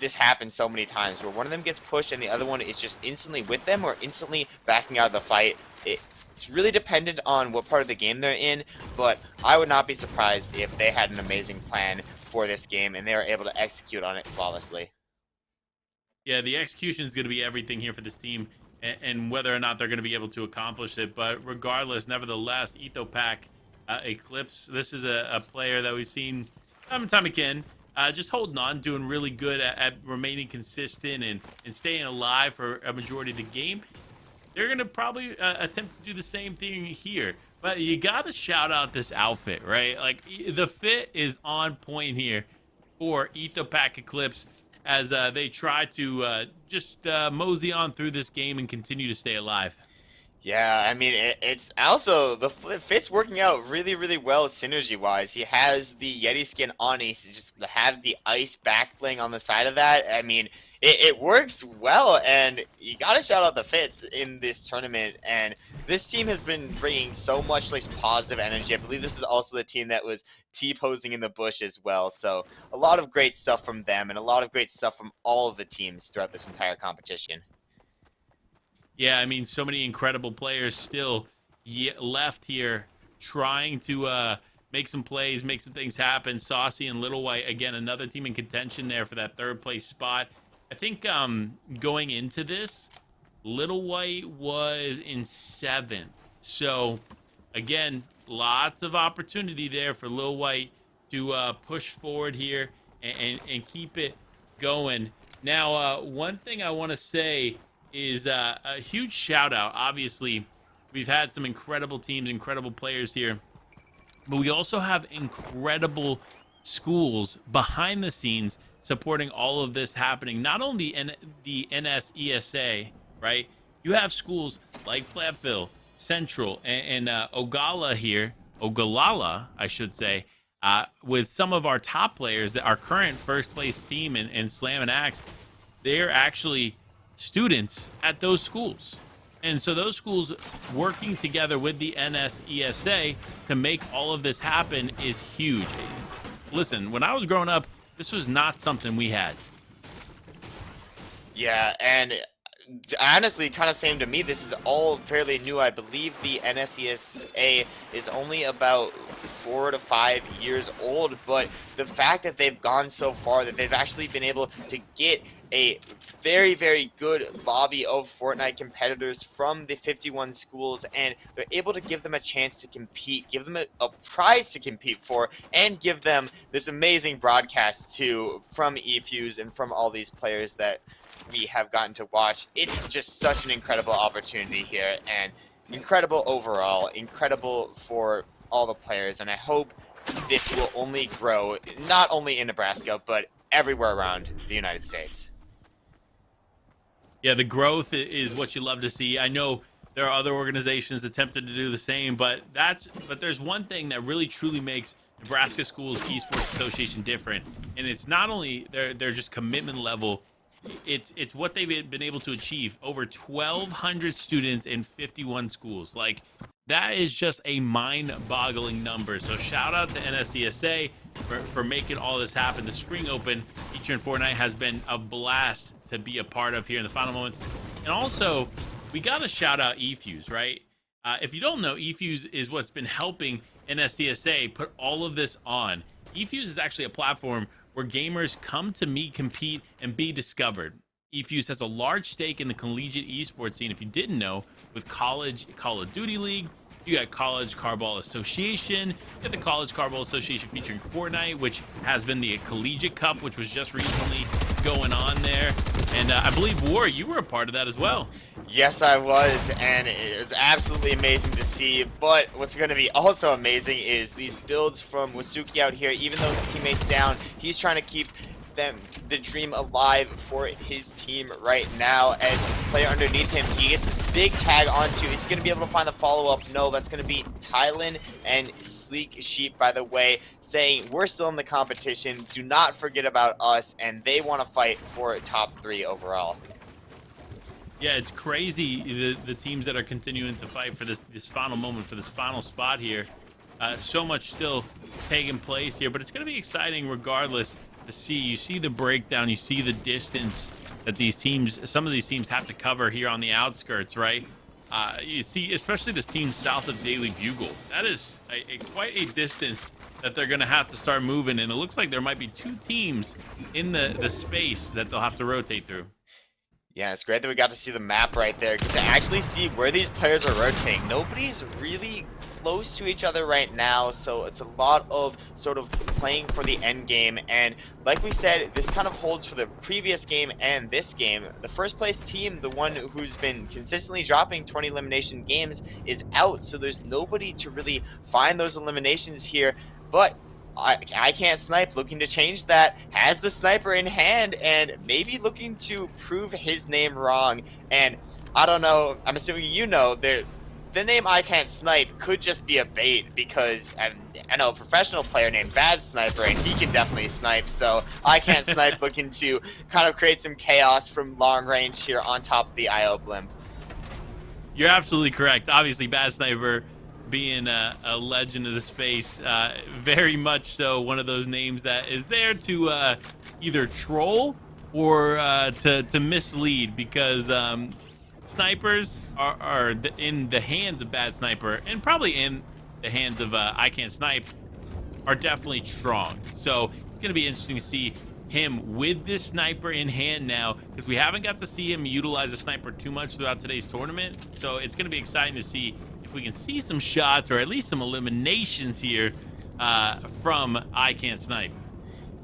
this happen so many times where one of them gets pushed and the other one is just instantly with them or instantly backing out of the fight. it's really dependent on what part of the game they're in, but I would not be surprised if they had an amazing plan for this game and they were able to execute on it flawlessly. Yeah, the execution is going to be everything here for this team, and whether or not they're going to be able to accomplish it. But regardless, nevertheless, Ethopack Eclipse, this is a player that we've seen time and time again, just holding on, doing really good at remaining consistent and staying alive for a majority of the game. They're going to probably attempt to do the same thing here. But you got to shout out this outfit, right? Like, the fit is on point here for Ethopack Eclipse as they try to just mosey on through this game and continue to stay alive. Yeah, I mean, it's also, the fit's working out really, really well synergy-wise. He has the Yeti skin on, he just have the ice back bling on the side of that. I mean, it works well, and you gotta shout out the fits in this tournament. And this team has been bringing so much like positive energy. I believe this is also the team that was T-posing in the bush as well. So a lot of great stuff from them, and a lot of great stuff from all of the teams throughout this entire competition. Yeah, I mean, so many incredible players still left here trying to make some plays, make some things happen. Saucy and Little White, again, another team in contention there for that third place spot. I think going into this, Little White was in 7th. So, again, lots of opportunity there for Little White to push forward here and keep it going. Now, one thing I want to say is a huge shout out. Obviously, we've had some incredible teams, incredible players here, but we also have incredible schools behind the scenes supporting all of this happening. Not only in the NSESA, right? You have schools like Platteville, Central, and Ogallala here, Ogallala, I should say, with some of our top players, that our current first place team in Slam and Axe, they're actually students at those schools. And so those schools working together with the NSESA to make all of this happen is huge. Listen, when I was growing up, this was not something we had. Yeah, and honestly, kind of same to me. This is all fairly new. I believe the NSESA is only about 4 to 5 years old, but the fact that they've gone so far, that they've actually been able to get a very, very good lobby of Fortnite competitors from the 51 schools, and they're able to give them a chance to compete, give them a prize to compete for, and give them this amazing broadcast too from eFuse and from all these players that we have gotten to watch. It's just such an incredible opportunity here, and incredible overall, incredible for all the players, and I hope this will only grow, not only in Nebraska, but everywhere around the United States. Yeah, the growth is what you love to see. I know there are other organizations attempting to do the same, but there's one thing that really truly makes Nebraska Schools Esports Association different, and it's not only their just commitment level, it's what they've been able to achieve. Over 1,200 students in 51 schools. Like, that is just a mind-boggling number. So shout out to NSCSA for making all this happen. The Spring Open featuring Fortnite has been a blast to be a part of here in the final moment. And also, we got to shout out eFuse, right? If you don't know, eFuse is what's been helping NSCSA put all of this on. eFuse is actually a platform where gamers come to meet, compete, and be discovered. eFuse has a large stake in the collegiate esports scene, if you didn't know, with College Call of Duty League. You got College Carball Association. You got the College Carball Association featuring Fortnite, which has been the Collegiate Cup, which was just recently going on there. And I believe, War, you were a part of that as well. Yes, I was, and it was absolutely amazing to see. But what's going to be also amazing is these builds from Losuki out here. Even though his teammate's down, he's trying to keep the dream alive for his team right now. As the player underneath him, he gets a big tag onto. He's going to be able to find the follow-up. No, that's going to be Tylen and Sleek Sheep, by the way, saying we're still in the competition. Do not forget about us, and they want to fight for top 3 overall. Yeah, it's crazy, the teams that are continuing to fight for this final moment, for this final spot here. So much still taking place here, but it's going to be exciting regardless to see. You see the breakdown, you see the distance that these teams, some of these teams have to cover here on the outskirts, right? You see, especially this team south of Daily Bugle. That is quite a distance that they're going to have to start moving, and it looks like there might be 2 teams in the space that they'll have to rotate through. Yeah, it's great that we got to see the map right there, to actually see where these players are rotating. Nobody's really close to each other right now, so it's a lot of sort of playing for the end game. And like we said, this kind of holds for the previous game and this game. The first place team, the one who's been consistently dropping 20 elimination games, is out, so there's nobody to really find those eliminations here. But I Can't Snipe, looking to change that, has the sniper in hand and maybe looking to prove his name wrong. And I don't know, I'm assuming you know, the name I Can't Snipe could just be a bait, because I know a professional player named Bad Sniper, and he can definitely snipe. So I Can't Snipe looking to kind of create some chaos from long range here on top of the IO blimp. You're absolutely correct. Obviously, Bad Sniper being a legend of the space, very much so one of those names that is there to either troll or to mislead, because snipers are in the hands of Bad Sniper, and probably in the hands of I Can't Snipe, are definitely strong. So it's going to be interesting to see him with this sniper in hand now, because we haven't got to see him utilize a sniper too much throughout today's tournament. So it's going to be exciting to see if we can see some shots or at least some eliminations here from I Can't Snipe.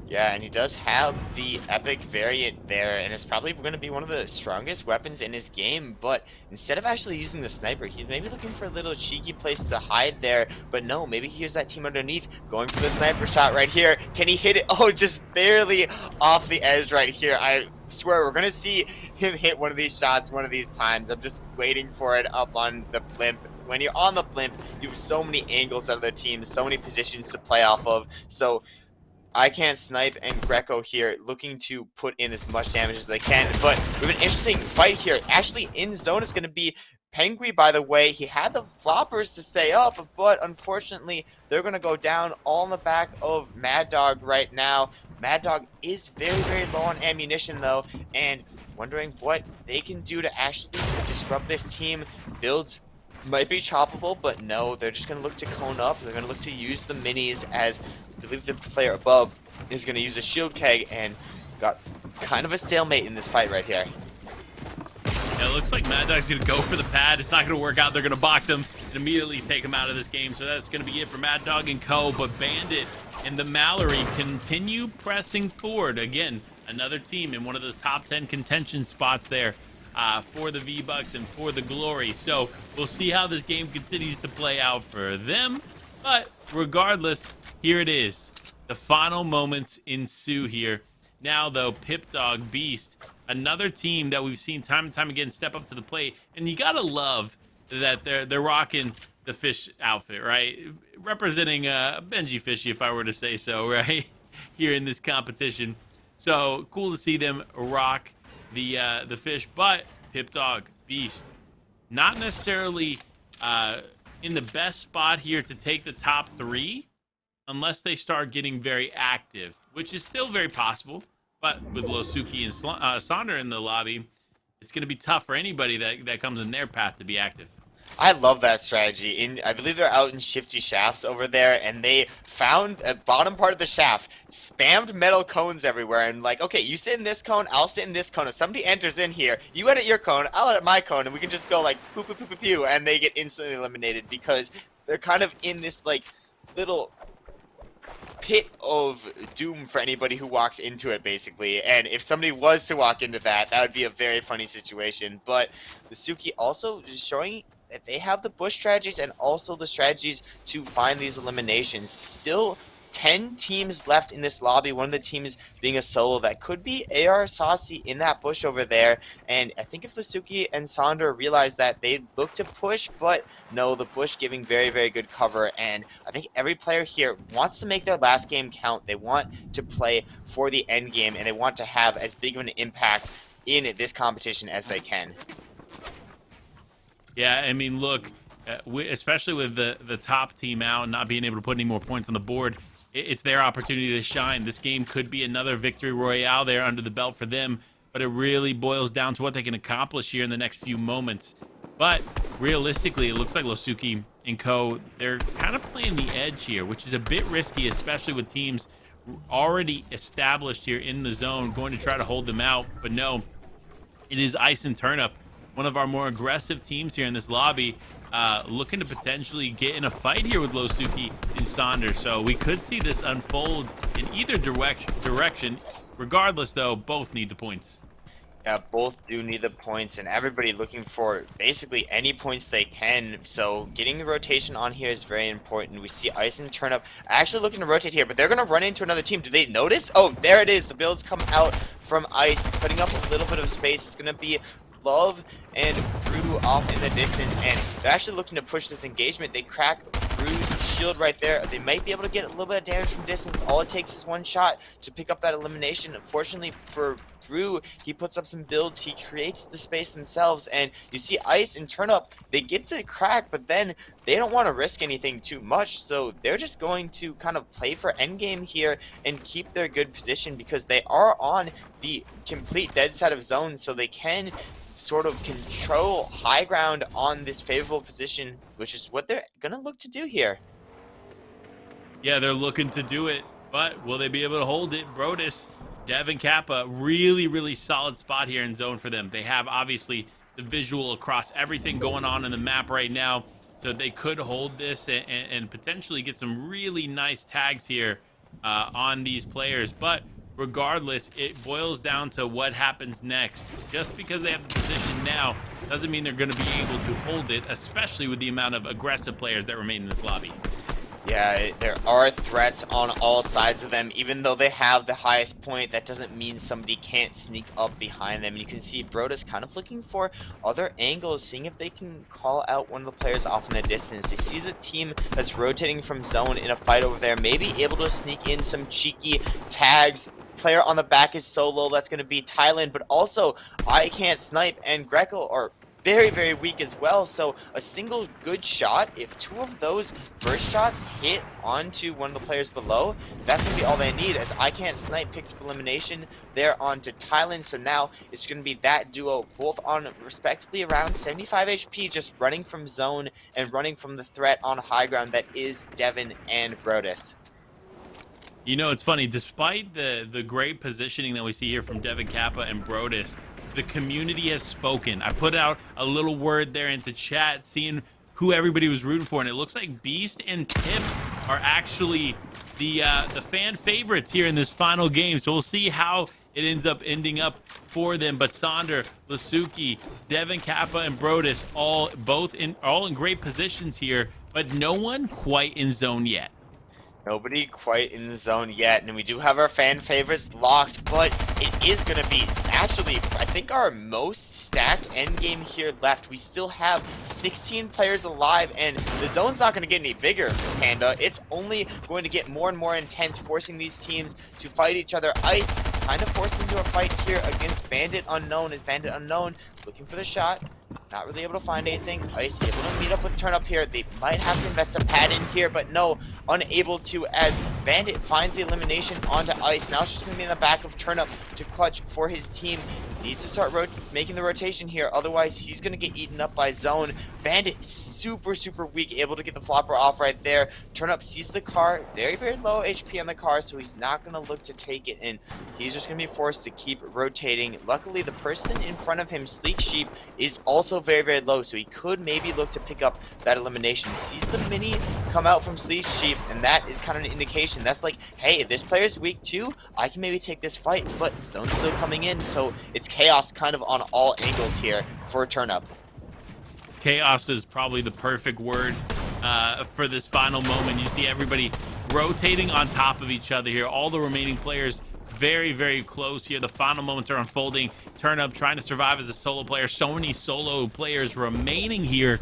Yeah, and he does have the epic variant there, and it's probably going to be one of the strongest weapons in his game. But instead of actually using the sniper, he's maybe looking for a little cheeky place to hide there. But no, maybe he hears that team underneath, going for the sniper shot right here. Can he hit it? Oh, just barely off the edge right here. I swear we're going to see him hit one of these shots one of these times. I'm just waiting for it up on the blimp. When you're on the blimp, you have so many angles out of their team, so many positions to play off of. So I Can't Snipe and Greco here looking to put in as much damage as they can. But we have an interesting fight here. Actually, in zone is going to be Penguin, by the way. He had the floppers to stay up, but unfortunately, they're going to go down all in the back of Mad Dog right now. Mad Dog is very, very low on ammunition, though, and wondering what they can do to actually disrupt this team. Builds might be choppable, but no, they're just going to look to cone up. They're going to look to use the minis, as I believe the player above is going to use a shield keg, and got kind of a stalemate in this fight right here. Yeah, it looks like Mad Dog's going to go for the pad. It's not going to work out. They're going to box him and immediately take him out of this game. So that's going to be it for Mad Dog and co. But Bandit and the Mallory continue pressing forward. Again, another team in one of those top 10 contention spots there for the V-Bucks and for the Glory. So we'll see how this game continues to play out for them. But regardless, here it is. The final moments ensue here. Now, though, Pip Dog Beast, another team that we've seen time and time again step up to the plate. And you gotta love that they're rocking the fish outfit, right? Representing Benji Fishy, if I were to say so, right? Here in this competition. So cool to see them rock the fish. But Pip Dog Beast, not necessarily in the best spot here to take the top 3, unless they start getting very active, which is still very possible. But with Losuki and Saunder in the lobby, it's going to be tough for anybody that comes in their path to be active. I love that strategy. I believe they're out in Shifty Shafts over there, and they found a bottom part of the shaft, spammed metal cones everywhere, and like, okay, you sit in this cone, I'll sit in this cone. If somebody enters in here, you edit your cone, I'll edit my cone, and we can just go like poo poo poo poo poo, and they get instantly eliminated because they're kind of in this like little pit of doom for anybody who walks into it, basically. And if somebody was to walk into that would be a very funny situation. But Losuki also is showing that they have the bush strategies and also the strategies to find these eliminations. Still 10 teams left in this lobby, one of the teams being a solo. That could be AR Saucy in that bush over there. And I think if Losuki and Saunder realize that, they look to push, but no, the bush giving very, very good cover. And I think every player here wants to make their last game count. They want to play for the end game, and they want to have as big of an impact in this competition as they can. Yeah, I mean, look, especially with the top team out and not being able to put any more points on the board, it's their opportunity to shine. This game could be another victory royale there under the belt for them, but it really boils down to what they can accomplish here in the next few moments. But realistically, it looks like Losuki and co, they're kind of playing the edge here, which is a bit risky, especially with teams already established here in the zone, going to try to hold them out. But no, it is Ice and Turnip, one of our more aggressive teams here in this lobby, looking to potentially get in a fight here with Losuki and Saunder. So we could see this unfold in either direction. Regardless, though, both need the points. Yeah, both do need the points, and everybody looking for basically any points they can. So getting the rotation on here is very important. We see Ice and Turnip actually looking to rotate here, but they're going to run into another team. Do they notice? Oh, there it is. The builds come out from Ice, putting up a little bit of space. It's going to be Love and Brew off in the distance, and they're actually looking to push this engagement. They crack Brew's shield right there. They might be able to get a little bit of damage from distance. All it takes is one shot to pick up that elimination. Unfortunately for Brew, he puts up some builds. He creates the space themselves, and you see Ice and Turnip, they get the crack, but then they don't want to risk anything too much, so they're just going to kind of play for endgame here and keep their good position, because they are on the complete dead side of zone, so they can sort of control high ground on this favorable position, which is what they're gonna look to do here. Yeah, they're looking to do it, but will they be able to hold it? Brodus, Devin Kappa, really solid spot here in zone for them. They have obviously the visual across everything going on in the map right now, so they could hold this and potentially get some really nice tags here on these players. But regardless, it boils down to what happens next. Just because they have the position now doesn't mean they're going to be able to hold it, especially with the amount of aggressive players that remain in this lobby. Yeah, there are threats on all sides of them. Even though they have the highest point, that doesn't mean somebody can't sneak up behind them. You can see Brodus kind of looking for other angles, seeing if they can call out one of the players off in the distance. He sees a team that's rotating from zone in a fight over there, maybe able to sneak in some cheeky tags. Player on the back is solo, that's going to be Thailand, but also I Can't Snipe and Greco are very weak as well. So a single good shot, if two of those burst shots hit onto one of the players below, that's going to be all they need, as I Can't Snipe picks up elimination there onto Thailand. So now it's going to be that duo, both on respectively around 75 HP, just running from zone and running from the threat on high ground that is Devin and Brodus. You know, it's funny, despite the great positioning that we see here from Devin Kappa and Brodus, the community has spoken. I put out a little word there into chat, seeing who everybody was rooting for, and it looks like Beast and Tip are actually the fan favorites here in this final game. So we'll see how it ends up ending up for them. But Saunder, Losuki, Devin Kappa, and Brodus all in great positions here, but no one quite in zone yet. Nobody quite in the zone yet, and we do have our fan favorites locked, but it is going to be actually, I think, our most stacked endgame here left. We still have 16 players alive, and the zone's not going to get any bigger, Panda. It's only going to get more and more intense, forcing these teams to fight each other. Ice kind of forced into a fight here against Bandit Unknown, as Bandit Unknown looking for the shot. Not really able to find anything. Ice able to meet up with Turn Up here. They might have to invest a pad in here, but no, unable to, as Bandit finds the elimination onto Ice. Now it's just going to be in the back of Turn Up to clutch for his team. Needs to start making the rotation here, otherwise he's going to get eaten up by zone. Bandit super weak, able to get the flopper off right there. Turn Up sees the car, very low HP on the car, so he's not going to look to take it, and he's just going to be forced to keep rotating. Luckily, the person in front of him, Sleek Sheep, is also very low, so he could maybe look to pick up that elimination. He sees the mini come out from Sleek Sheep, and that is kind of an indication. That's like, hey, this player's weak too, I can maybe take this fight, but zone's still coming in, so it's chaos kind of on all angles here for Turn Up. Chaos is probably the perfect word for this final moment. You see everybody rotating on top of each other here. All the remaining players very close here. The final moments are unfolding. Turn Up trying to survive as a solo player. So many solo players remaining here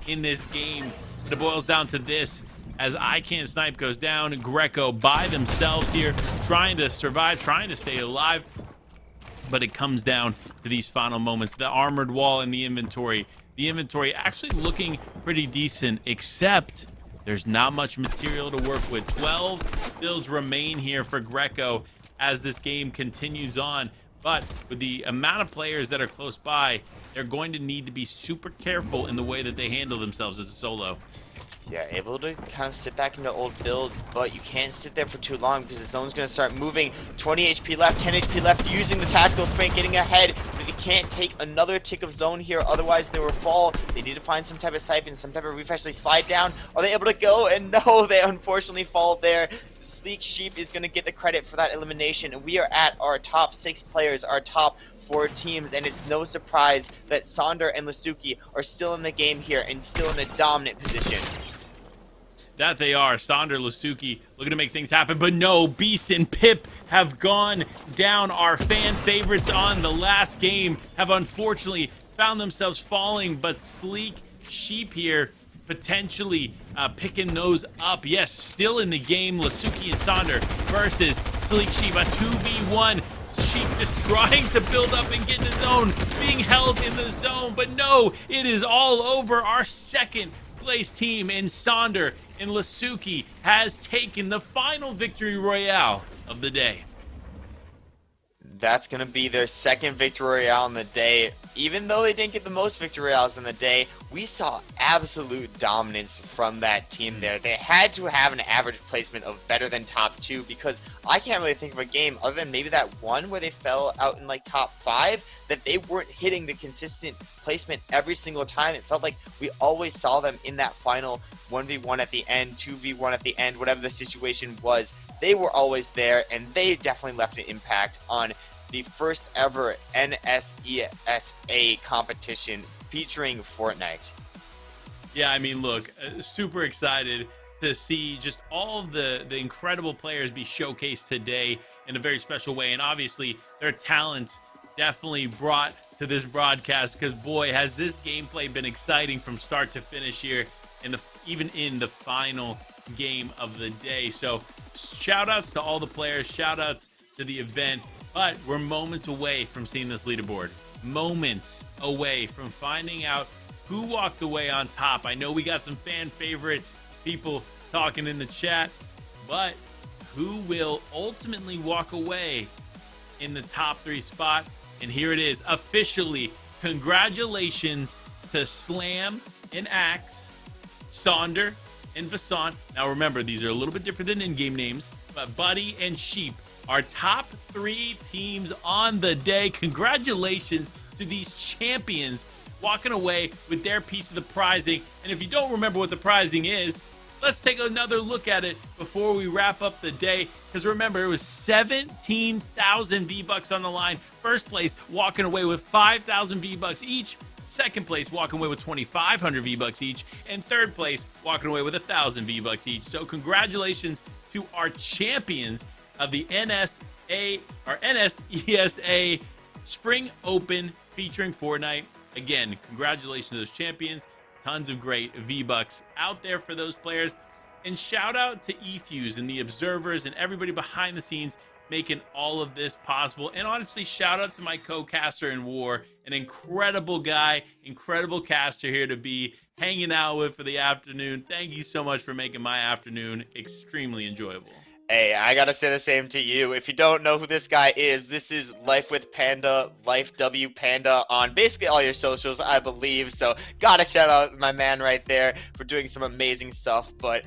in this game. It boils down to this, as I Can't Snipe goes down. Greco by themselves here, trying to survive, trying to stay alive. But it comes down to these final moments. The armored wall in the inventory. The inventory actually looking pretty decent, except there's not much material to work with. 12 builds remain here for Greco as this game continues on. But with the amount of players that are close by, they're going to need to be super careful in the way that they handle themselves as a solo. Yeah, able to kind of sit back into old builds, but you can't sit there for too long because the zone's going to start moving. 20 HP left, 10 HP left, using the tactical sprint, getting ahead, but they can't take another tick of zone here, otherwise they will fall. They need to find some type of siphon, some type of refresh. They slide down. Are they able to go? And no, they unfortunately fall there. Sleek Sheep is going to get the credit for that elimination, and we are at our top 6 players, our top 4 teams, and it's no surprise that Saunder and Losuki are still in the game here and still in a dominant position. That they are. Saunder, Losuki looking to make things happen, but no, Beast and Pip have gone down. Our fan favorites on the last game have unfortunately found themselves falling, but Sleek Sheep here potentially picking those up. Yes, still in the game, Losuki and Saunder versus Sleek Sheep, a 2v1. Sheep just trying to build up and get in the zone, being held in the zone, but no, it is all over. Our second place team in Saunder and Losuki has taken the final victory royale of the day. That's going to be their second victory royale in the day. Even though they didn't get the most victory royales in the day, we saw absolute dominance from that team there. They had to have an average placement of better than top 2, because I can't really think of a game other than maybe that one where they fell out in like top 5 that they weren't hitting the consistent placement every single time. It felt like we always saw them in that final 1v1 at the end, 2v1 at the end, whatever the situation was. They were always there, and they definitely left an impact on the first ever Nsesa competition featuring Fortnite. Yeah, I mean, look, super excited to see just all of the incredible players be showcased today in a very special way. And obviously, their talents definitely brought to this broadcast, because boy, has this gameplay been exciting from start to finish here, even in the final game of the day. So shout outs to all the players, shout outs to the event. But we're moments away from seeing this leaderboard. Moments away from finding out who walked away on top. I know we got some fan favorite people talking in the chat, but who will ultimately walk away in the top 3 spot? And here it is, officially. Congratulations to Slam and Axe, Saunder and Vasan. Now remember, these are a little bit different than in-game names, but Buddy and Sheep, our top 3 teams on the day. Congratulations to these champions walking away with their piece of the prizing. And if you don't remember what the prizing is, let's take another look at it before we wrap up the day. Because remember, it was 17,000 V-Bucks on the line. First place walking away with 5,000 V-Bucks each. Second place walking away with 2,500 V-Bucks each. And third place walking away with 1,000 V-Bucks each. So congratulations to our champions of the Nsesa Spring Open featuring Fortnite. Again, congratulations to those champions. Tons of great V-Bucks out there for those players. And shout out to eFuse and the observers and everybody behind the scenes making all of this possible. And honestly, shout out to my co-caster in War, an incredible guy, incredible caster here to be hanging out with for the afternoon. Thank you so much for making my afternoon extremely enjoyable. Hey, I gotta say the same to you. If you don't know who this guy is, this is Life with Panda, Life W Panda on basically all your socials, I believe. So gotta shout out my man right there for doing some amazing stuff. But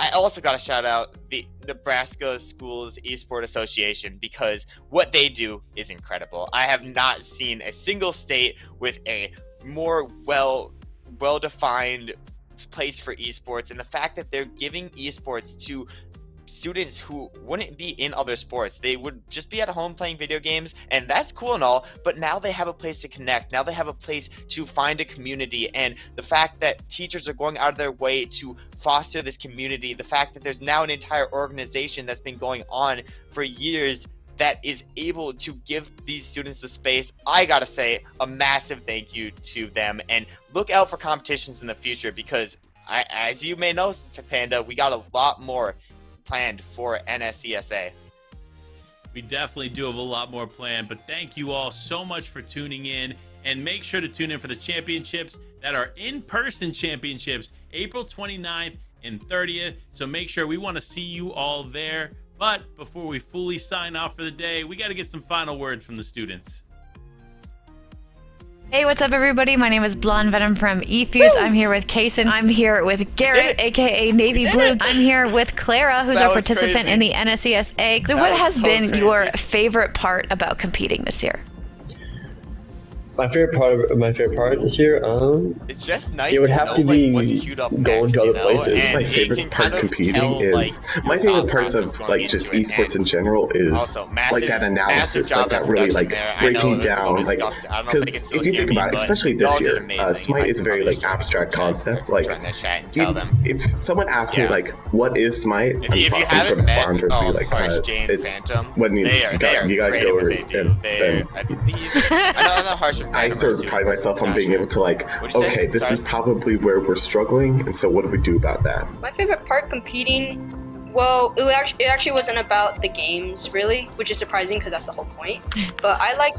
I also gotta shout out the Nebraska Schools Esports Association, because what they do is incredible. I have not seen a single state with a more well-defined place for esports, and the fact that they're giving esports to students who wouldn't be in other sports. They would just be at home playing video games, and that's cool and all, but now they have a place to connect. Now they have a place to find a community, and the fact that teachers are going out of their way to foster this community, the fact that there's now an entire organization that's been going on for years that is able to give these students the space, I gotta say a massive thank you to them. And look out for competitions in the future, because as you may know, Panda, we got a lot more planned for Nsesa. We definitely do have a lot more planned, but thank you all so much for tuning in, and make sure to tune in for the championships that are in-person championships, April 29th and 30th. So make sure, we want to see you all there. But before we fully sign off for the day, we got to get some final words from the students. Hey, what's up, everybody? My name is Blonde Venom from eFuse. I'm here with Kaysen. I'm here with Garrett, aka Navy Blue. I'm here with Clara, who's our participant in the NSESA. So, what has been your favorite part about competing this year? My favorite part this year, it's just nice. it would have to be going to other places. My favorite part competing is my favorite parts of like just esports in general is like that analysis, like that really like breaking down, like because if you think about it, especially this year, Smite is a very like abstract concept. Like if someone asks me like what is Smite, I'm probably going to be like it's when you gotta go over it and then I sort of pride myself on being able to like, okay, this is probably where we're struggling, and so what do we do about that? My favorite part competing, well, it actually wasn't about the games, really, which is surprising because that's the whole point. But I like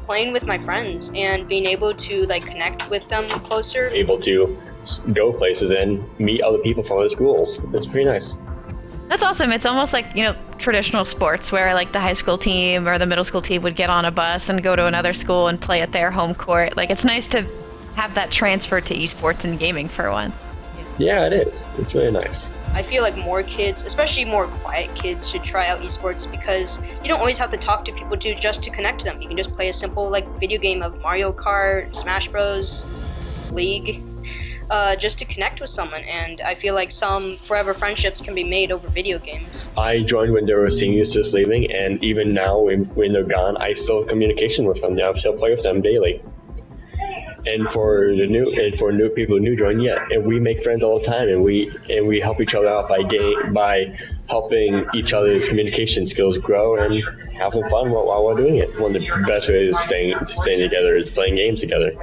playing with my friends and being able to like connect with them closer. Able to go places and meet other people from other schools. It's pretty nice. That's awesome. It's almost like, traditional sports where like the high school team or the middle school team would get on a bus and go to another school and play at their home court. Like, it's nice to have that transfer to esports and gaming for once. Yeah, it is. It's really nice. I feel like more kids, especially more quiet kids, should try out esports because you don't always have to talk to people just to connect to them. You can just play a simple like video game of Mario Kart, Smash Bros, League. Just to connect with someone, and I feel like some forever friendships can be made over video games. I joined when there were seniors just leaving, and even now when they're gone, I still have communication with them. I still play with them daily. And for new people who join, and we make friends all the time, and we help each other out by helping each other's communication skills grow and having fun while we're doing it. One of the best ways of staying together is playing games together.